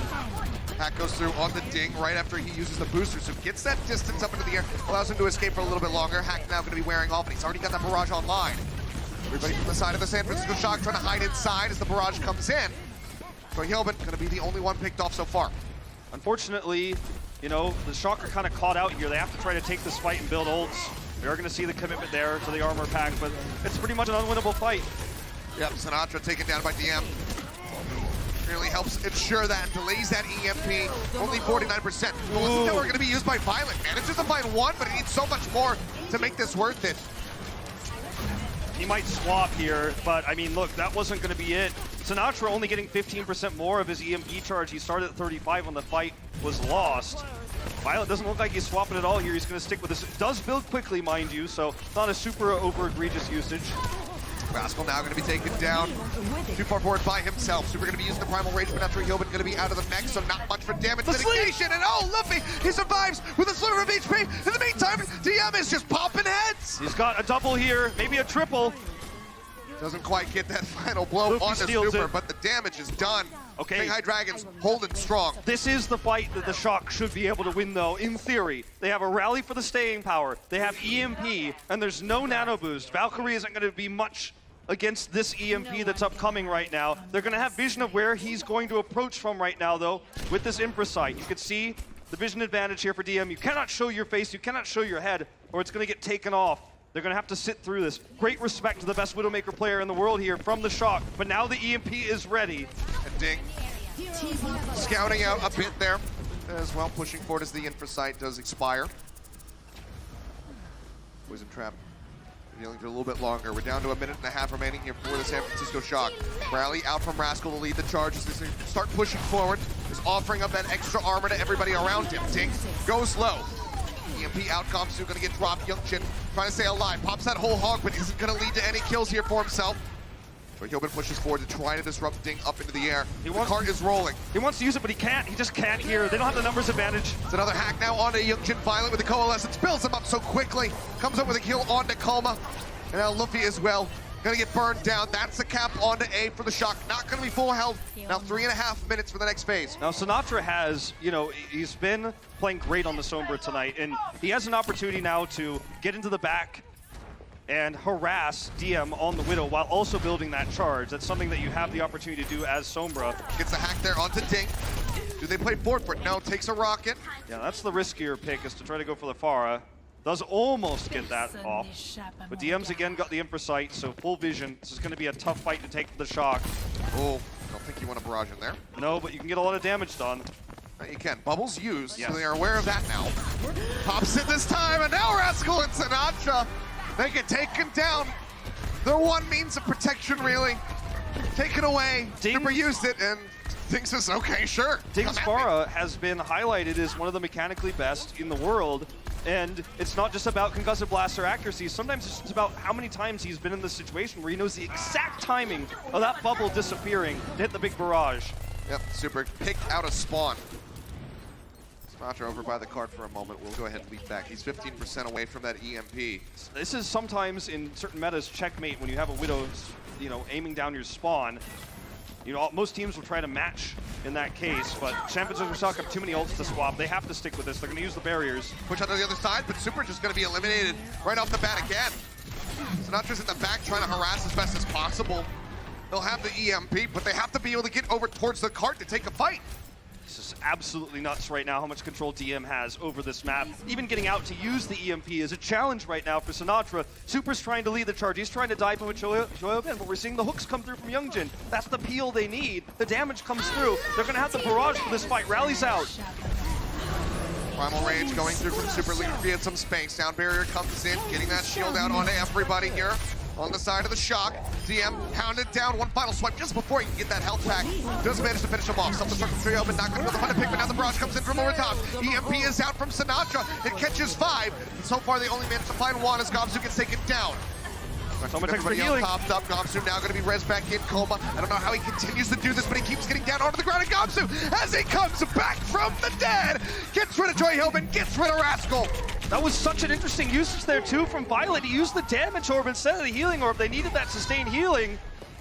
Hack goes through on the ding right after he uses the booster, so gets that distance up into the air, allows him to escape for a little bit longer. Hack now going to be wearing off, and he's already got that barrage online. Everybody from the side of the San Francisco Shock trying to hide inside as the barrage comes in. So Hilbin going to be the only one picked off so far. Unfortunately, you know, the Shock are kind of caught out here. They have to try to take this fight and build ults. They are going to see the commitment there to the armor pack, but it's pretty much an unwinnable fight. Yep, Sinatra taken down by DM. Really helps ensure that, delays that EMP, only 49%. Bullets that were going to be used by Violet. Manages to find one, but he needs so much more to make this worth it. He might swap here, but I mean, look, that wasn't going to be it. Sinatra only getting 15% more of his EMP charge. He started at 35 when the fight was lost. Violet doesn't look like he's swapping at all here. He's going to stick with this. It does build quickly, mind you, so not a super over egregious usage. Rascal now going to be taken down too far forward by himself. Super going to be using the Primal Rage, but after Hilbin going to be out of the mech, so not much for damage mitigation. And oh, Luffy, he survives with a sliver of HP. In the meantime, DM is just popping heads. He's got a double here, maybe a triple. Doesn't quite get that final blow Luffy on the steals Super, it. but the damage is done. Okay. Shanghai Dragons holding strong. This is the fight that the Shock should be able to win, though, in theory. They have a rally for the staying power. They have EMP, and there's no nano boost. Valkyrie isn't going to be much against this EMP that's upcoming right now. They're going to have vision of where he's going to approach from right now, though, with this Empress sight. You can see the vision advantage here for DM. You cannot show your face, you cannot show your head, or it's going to get taken off. They're going to have to sit through this. Great respect to the best Widowmaker player in the world here from the Shock, but now the EMP is ready. And Ding scouting out a bit there as well, pushing forward as the Infra sight does expire. Poison Trap dealing for a little bit longer. We're down to a minute and a half remaining here for the San Francisco Shock. Rally out from Rascal to lead the charge as they start pushing forward. Just offering up that extra armor to everybody around him. Ding goes low. EMP outcomes, so going to get dropped. Youngjin trying to stay alive. Pops that whole hog, but isn't going to lead to any kills here for himself. So Hilbin pushes forward to try to disrupt Ding up into the air. The cart is rolling. He wants to use it, but he can't. He just can't here. They don't have the numbers advantage. It's another hack now onto Youngjin. Violent with the Coalescence. Builds him up so quickly. Comes up with a kill onto Kalma. And now Luffy as well. Gonna get burned down. That's the cap onto A for the Shock. Not gonna be full health. Now 3.5 minutes for the next phase. Now Sinatra has, you know, he's been playing great on the Sombra tonight, and he has an opportunity now to get into the back and harass DM on the Widow while also building that charge. That's something that you have the opportunity to do as Sombra. Gets a hack there onto Ding. Do they play forward for it? No, takes a rocket. Yeah, that's the riskier pick, is to try to go for the Pharah. Does almost get that off. But DM's again got the Emperor sight, so full vision. This is going to be a tough fight to take the Shock. Oh, don't think you want a barrage in there. No, but you can get a lot of damage done. You can. Bubbles used, yes. So they are aware of that now. Pops it this time, and now Rascal and Sinatra, they get taken down. Their one means of protection, really. Taken away. Super used it, and Ding says, okay, sure. Ding's Pharah has been highlighted as one of the mechanically best in the world. And it's not just about concussive blast or accuracy. Sometimes it's just about how many times he's been in this situation where he knows the exact timing of that bubble disappearing to hit the big barrage. Yep, Super picked out a spawn. Sinatra over by the cart for a moment. We'll go ahead and leap back. He's 15% away from that EMP. This is sometimes in certain metas checkmate when you have a Widow, you know, aiming down your spawn. You know, most teams will try to match in that case, but Champions of Shock have too many ults to swap. They have to stick with this. They're going to use the barriers. Push out to the other side, but Super just going to be eliminated right off the bat again. Sinatra's in the back trying to harass as best as possible. They'll have the EMP, but they have to be able to get over towards the cart to take a fight. This is absolutely nuts right now, how much control DM has over this map. Even getting out to use the EMP is a challenge right now for Sinatra. Super's trying to lead the charge. He's trying to dive in with Joyobin, but we're seeing the hooks come through from Youngjin. That's the peel they need. The damage comes through. They're going to have the barrage for this fight. Rally's out. Primal Rage going through from Super League, create some space. Down barrier comes in, getting that shield out onto everybody here. On the side of the Shock, DM pounded down, one final swipe just before he can get that health pack. Does manage to finish him off. Self-destruct from Joyobin, not going to be able to pick, but now the barrage comes in from over top. EMP is out from Sinatra. It catches 5. And so far, they only managed to find 1 as Gobsu gets taken down. Everybody else popped up. Gobsu now going to be res back in coma. I don't know how he continues to do this, but he keeps getting down onto the ground. And Gobsu, as he comes back from the dead, gets rid of Joyobin, gets rid of Rascal. That was such an interesting usage there too from Violet. He used the damage orb instead of the healing orb. They needed that sustained healing.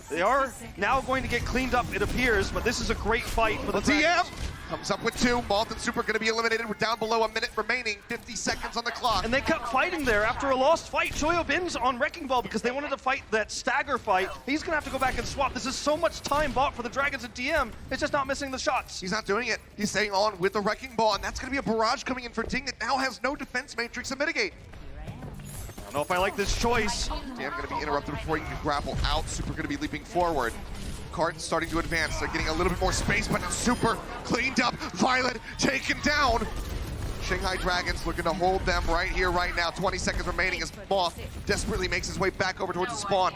They are now going to get cleaned up, it appears, but this is a great fight for the DM. Comes up with 2. Malt and Super going to be eliminated. We're down below a minute remaining. 50 seconds on the clock. And they kept fighting there after a lost fight. Joyobin's on Wrecking Ball because they wanted to fight that stagger fight. He's going to have to go back and swap. This is so much time bought for the Dragons at DM. It's just not missing the shots. He's not doing it. He's staying on with the Wrecking Ball, and that's going to be a barrage coming in for Ting that now has no defense matrix to mitigate. I don't know if I like this choice. DM going to be interrupted before he can grapple out. Super going to be leaping forward. Cart starting to advance. They're getting a little bit more space, but it's Super cleaned up. Violet taken down. Shanghai Dragons looking to hold them right here, right now. 20 seconds remaining as Moth desperately makes his way back over towards the spawn.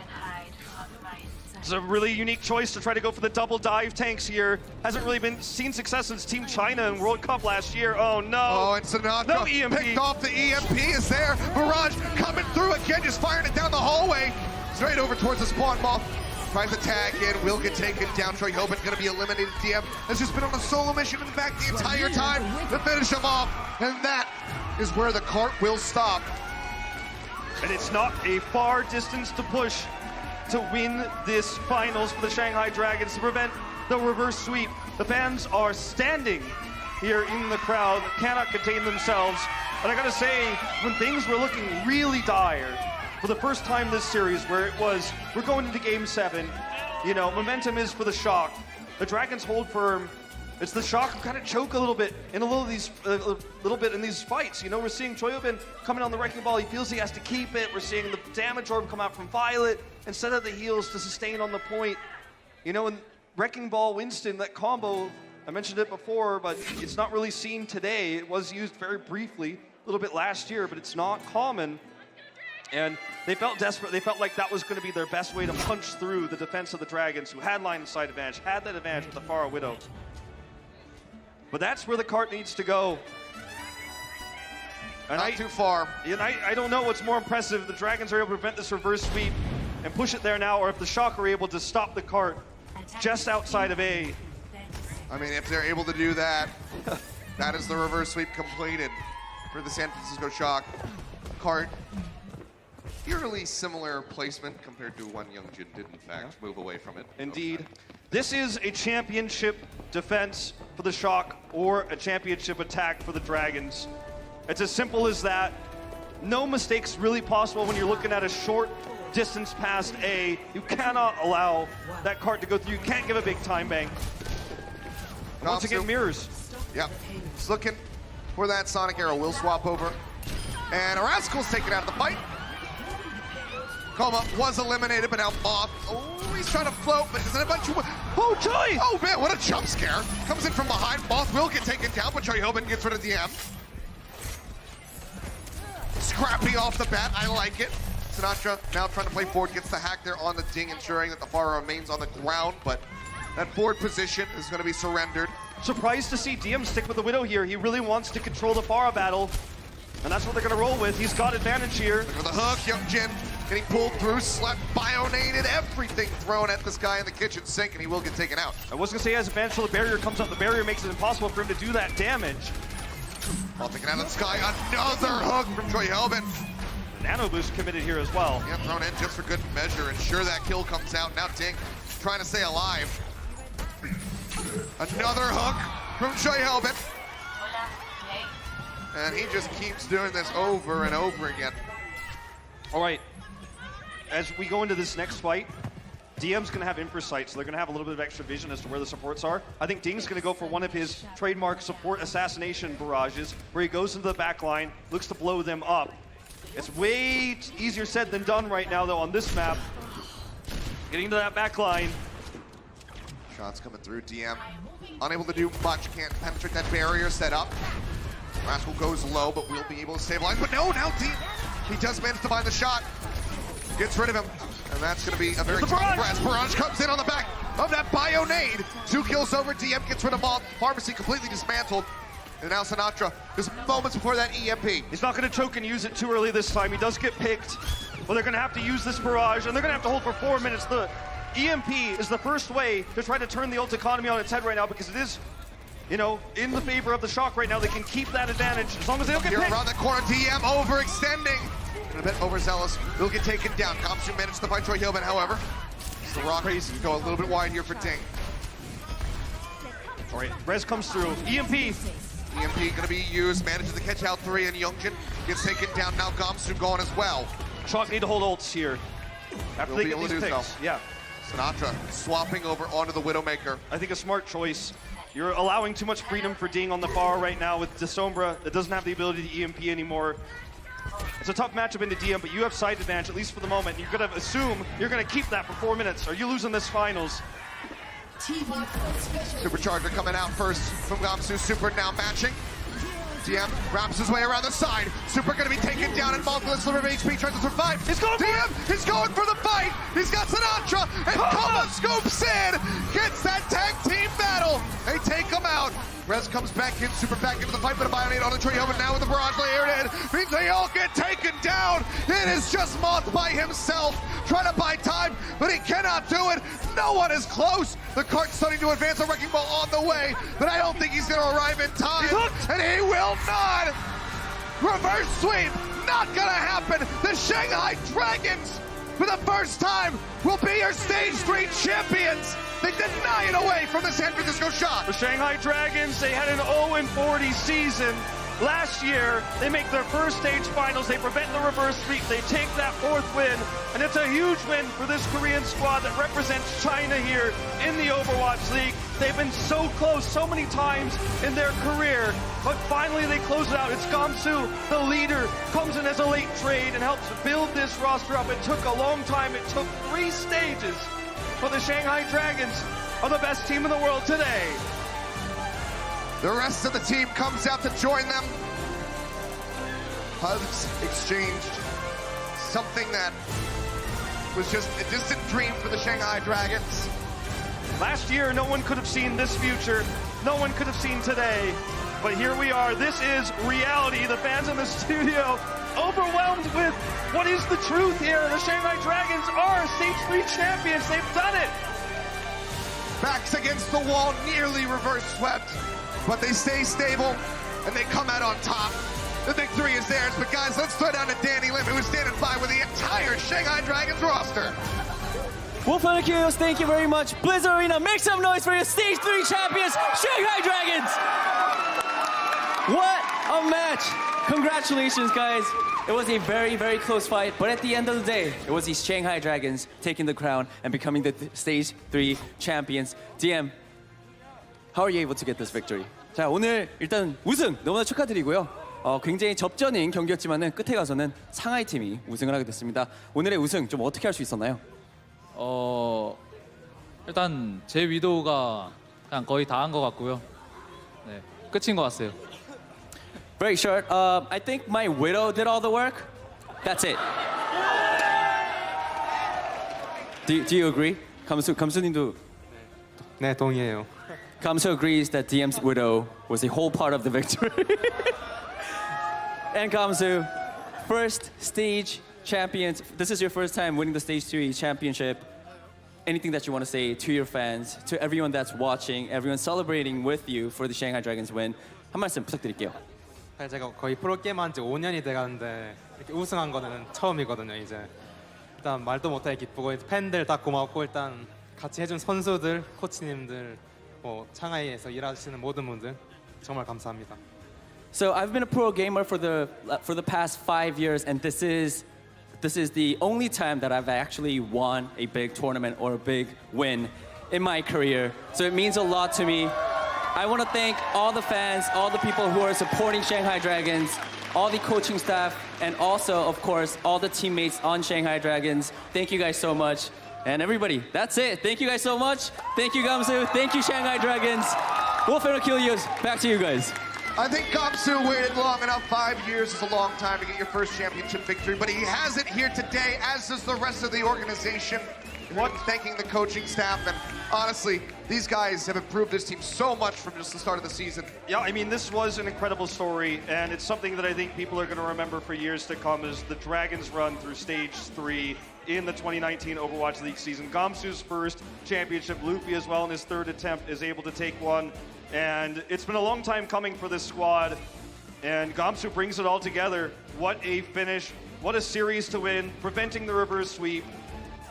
It's a really unique choice to try to go for the double dive tanks here. Hasn't really been seen success since Team China in World Cup last year. Oh no. Oh, and Sinatra no EMP. Picked off. The EMP is there. Barrage coming through again, just firing it down the hallway. Straight over towards the spawn. Moth tries to tag in, will get taken down. Joyobin going to be eliminated. DM has just been on a solo mission in the back the entire time to finish him off. And that is where the cart will stop. And it's not a far distance to push to win this finals for the Shanghai Dragons to prevent the reverse sweep. The fans are standing here in the crowd, cannot contain themselves. And I gotta say, when things were looking really dire, for the first time this series where it was, we're going into game 7, you know, momentum is for the Shock. The Dragons hold firm. It's the Shock who kind of choke a little bit in in these fights. You know, we're seeing Joyobin coming on the Wrecking Ball. He feels he has to keep it. We're seeing the damage orb come out from Violet instead of the heals to sustain on the point. You know, in Wrecking Ball Winston, that combo, I mentioned it before, but it's not really seen today. It was used very briefly, a little bit last year, but it's not common. And they felt desperate. They felt like that was going to be their best way to punch through the defense of the Dragons, who had line of sight advantage, had that advantage with the Pharah Widow. But that's where the cart needs to go. And Not too far. And I don't know what's more impressive, the Dragons are able to prevent this reverse sweep and push it there now, or if the Shock are able to stop the cart just outside of A. I mean, if they're able to do that, that is the reverse sweep completed for the San Francisco Shock. Cart, eerily similar placement compared to when Youngjin did, in fact, move away from it. Indeed. This is a championship defense for the Shock or a championship attack for the Dragons. It's as simple as that. No mistakes really possible when you're looking at a short distance past A. You cannot allow that cart to go through. You can't give a big time bank. Once again, mirrors. Yep. He's looking for that Sonic Arrow. Will swap over. And Rascal's taken out of the fight. Coma was eliminated, but now Moth. Oh, he's trying to float, but isn't a bunch of... Oh, Joy! Oh, man, what a jump scare. Comes in from behind. Moth will get taken down, but Joyobin gets rid of DM. Scrappy off the bat. I like it. Sinatra now trying to play forward. Gets the hack there on the ding, ensuring that the Pharah remains on the ground, but that forward position is going to be surrendered. Surprised to see DM stick with the Widow here. He really wants to control the Pharah battle, and that's what they're going to roll with. He's got advantage here. Look for the hook. Youngjin getting pulled through, slept, bionated, everything thrown at this guy in the kitchen sink, and he will get taken out. I was going to say, as advantage till the barrier comes up, the barrier makes it impossible for him to do that damage. Ball taken out of the sky. Another hook from Joyobin. The nano boost committed here as well. Yeah, thrown in just for good measure. Ensure that kill comes out. Now Ting trying to stay alive. Another hook from Choi Helbin. And he just keeps doing this over and over again. All right, as we go into this next fight, DM's going to have infrasight, so they're going to have a little bit of extra vision as to where the supports are. I think Ding's going to go for one of his trademark support assassination barrages, where he goes into the back line, looks to blow them up. It's way easier said than done right now, though, on this map. Getting to that back line. Shots coming through, DM unable to do much, can't penetrate that barrier set up. Rascal goes low, but will be able to stabilize. But no, now DM, he does manage to find the shot. Gets rid of him, and that's going to be a very tough press. Barrage comes in on the back of that bio nade. 2 kills over, DM gets rid of all. Pharmacy completely dismantled. And now Sinatra, just moments before that EMP. He's not going to choke and use it too early this time. He does get picked, but they're going to have to use this barrage, and they're going to have to hold for 4 minutes. The EMP is the first way to try to turn the ult economy on its head right now, because it is, you know, in the favor of the Shock right now. They can keep that advantage as long as they don't get Here picked. around the corner, DM overextending. And a bit overzealous, will get taken down. Kamsu managed to find Troy Hillman, however. The Rock crazy go a little bit wide here for Ding. All right, Rez comes through. EMP. EMP gonna be used, manages to catch out 3, and Youngjin gets taken down. Now Kamsu going as well. Shock need to hold ults here. After They'll they be get able to these do picks. so. Yeah. Sinatra swapping over onto the Widowmaker. I think a smart choice. You're allowing too much freedom for Ding on the far right now with Desombra. That doesn't have the ability to EMP anymore. It's a tough matchup into DM, but you have side advantage, at least for the moment. You're going to assume you're going to keep that for 4 minutes. Are you losing this finals? Supercharger coming out first from Kamsu. Super now matching. DM wraps his way around the side. Super gonna be taken down and multiple sliver of HP, tries to survive. He's going DM is going for the fight. He's got Sinatra, and Kama scoops in, gets that tag team battle. They take him out. Rez comes back in, Super back into the fight, but a Bionade on the tree over now with the barrage layered in. Means they all get taken down. It is just Moth by himself, trying to buy time, but he cannot do it. No one is close. The cart's starting to advance, a wrecking ball on the way, but I don't think he's gonna arrive in time. And he will not. Reverse sweep, not gonna happen. The Shanghai Dragons, for the first time, will be your Stage 3 champions. They deny it away from the San Francisco Shock. The Shanghai Dragons, they had an 0-40 season. Last year, they make their first stage finals. They prevent the reverse sweep. They take that 4th win, and it's a huge win for this Korean squad that represents China here in the Overwatch League. They've been so close so many times in their career, but finally they close it out. It's Kamsu, the leader, comes in as a late trade and helps build this roster up. It took a long time. It took 3 stages, but the Shanghai Dragons are the best team in the world today. The rest of the team comes out to join them. Hugs exchanged. Something that was just a distant dream for the Shanghai Dragons. Last year, no one could have seen this future. No one could have seen today. But here we are. This is reality. The fans in the studio overwhelmed with what is the truth here. The Shanghai Dragons are Stage 3 champions. They've done it. Backs against the wall, nearly reverse swept. But they stay stable, and they come out on top. The victory is theirs, but guys, let's throw down to Danny Lim, who is standing by with the entire Shanghai Dragons roster. Well, thank you very much. Blizzard Arena, make some noise for your Stage 3 champions, Shanghai Dragons! What a match! Congratulations, guys. It was a very, very close fight, but at the end of the day, it was these Shanghai Dragons taking the crown and becoming the Stage 3 champions. DM, how are you able to get this victory? 자, 오늘 일단 우승 너무나 축하드리고요. 굉장히 접전인 경기였지만은 끝에 가서는 상하이 팀이 우승을 하게 됐습니다. 오늘의 우승 좀 어떻게 할 수 있었나요? 일단 제 위도우가 그냥 거의 다 한 것 같고요. 네, 끝인 것 같아요. Very short. I think my widow did all the work. That's it. Do you agree? 감수님도. 네, 동의해요. Kamsu agrees that DM's widow was a whole part of the victory. And Kamsu, first stage champions. This is your first time winning the Stage 3 championship. Anything that you want to say to your fans, to everyone that's watching, everyone celebrating with you for the Shanghai Dragons win? 한 말씀 부탁드릴게요. 사실 제가 거의 프로게임 한 지 5년이 돼가는데 이렇게 우승한 거는 처음이거든요, 이제. 일단 말도 못하게 기쁘고 팬들 다 고맙고 일단 같이 해준 선수들, 코치님들, 뭐 상하이에서 일하시는 모든 분들 정말 감사합니다. So I've been a pro gamer for the past 5 years, and this is the only time that I've actually won a big tournament or a big win in my career. So it means a lot to me. I want to thank all the fans, all the people who are supporting Shanghai Dragons, all the coaching staff, and also, of course, all the teammates on Shanghai Dragons. Thank you guys so much. And everybody, that's it. Thank you guys so much. Thank you, Gamsu. Thank you, Shanghai Dragons. Wolf and Achilles, back to you guys. I think Gamsu waited long enough. 5 years is a long time to get your first championship victory, but he has it here today, as does the rest of the organization. Thanking the coaching staff, and honestly, these guys have improved this team so much from just the start of the season. Yeah, I mean, this was an incredible story, and it's something that I think people are going to remember for years to come is the Dragons run through Stage 3 in the 2019 Overwatch League season. Gamsu's first championship, Luffy as well in his third attempt is able to take one, and it's been a long time coming for this squad, and Gamsu brings it all together. What a finish, what a series to win, preventing the reverse sweep.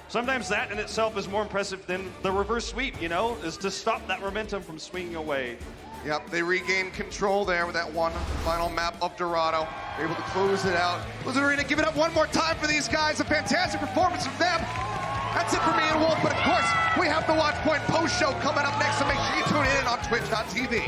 Sometimes that in itself is more impressive than the reverse sweep, you know, is to stop that momentum from swinging away. Yep, they regained control there with that one final map of Dorado. They're able to close it out. Blizzard Arena, give it up one more time for these guys. A fantastic performance from them. That's it for me and Wolf, but of course, we have the Watch Point post show coming up next, so make sure you tune in on twitch.tv.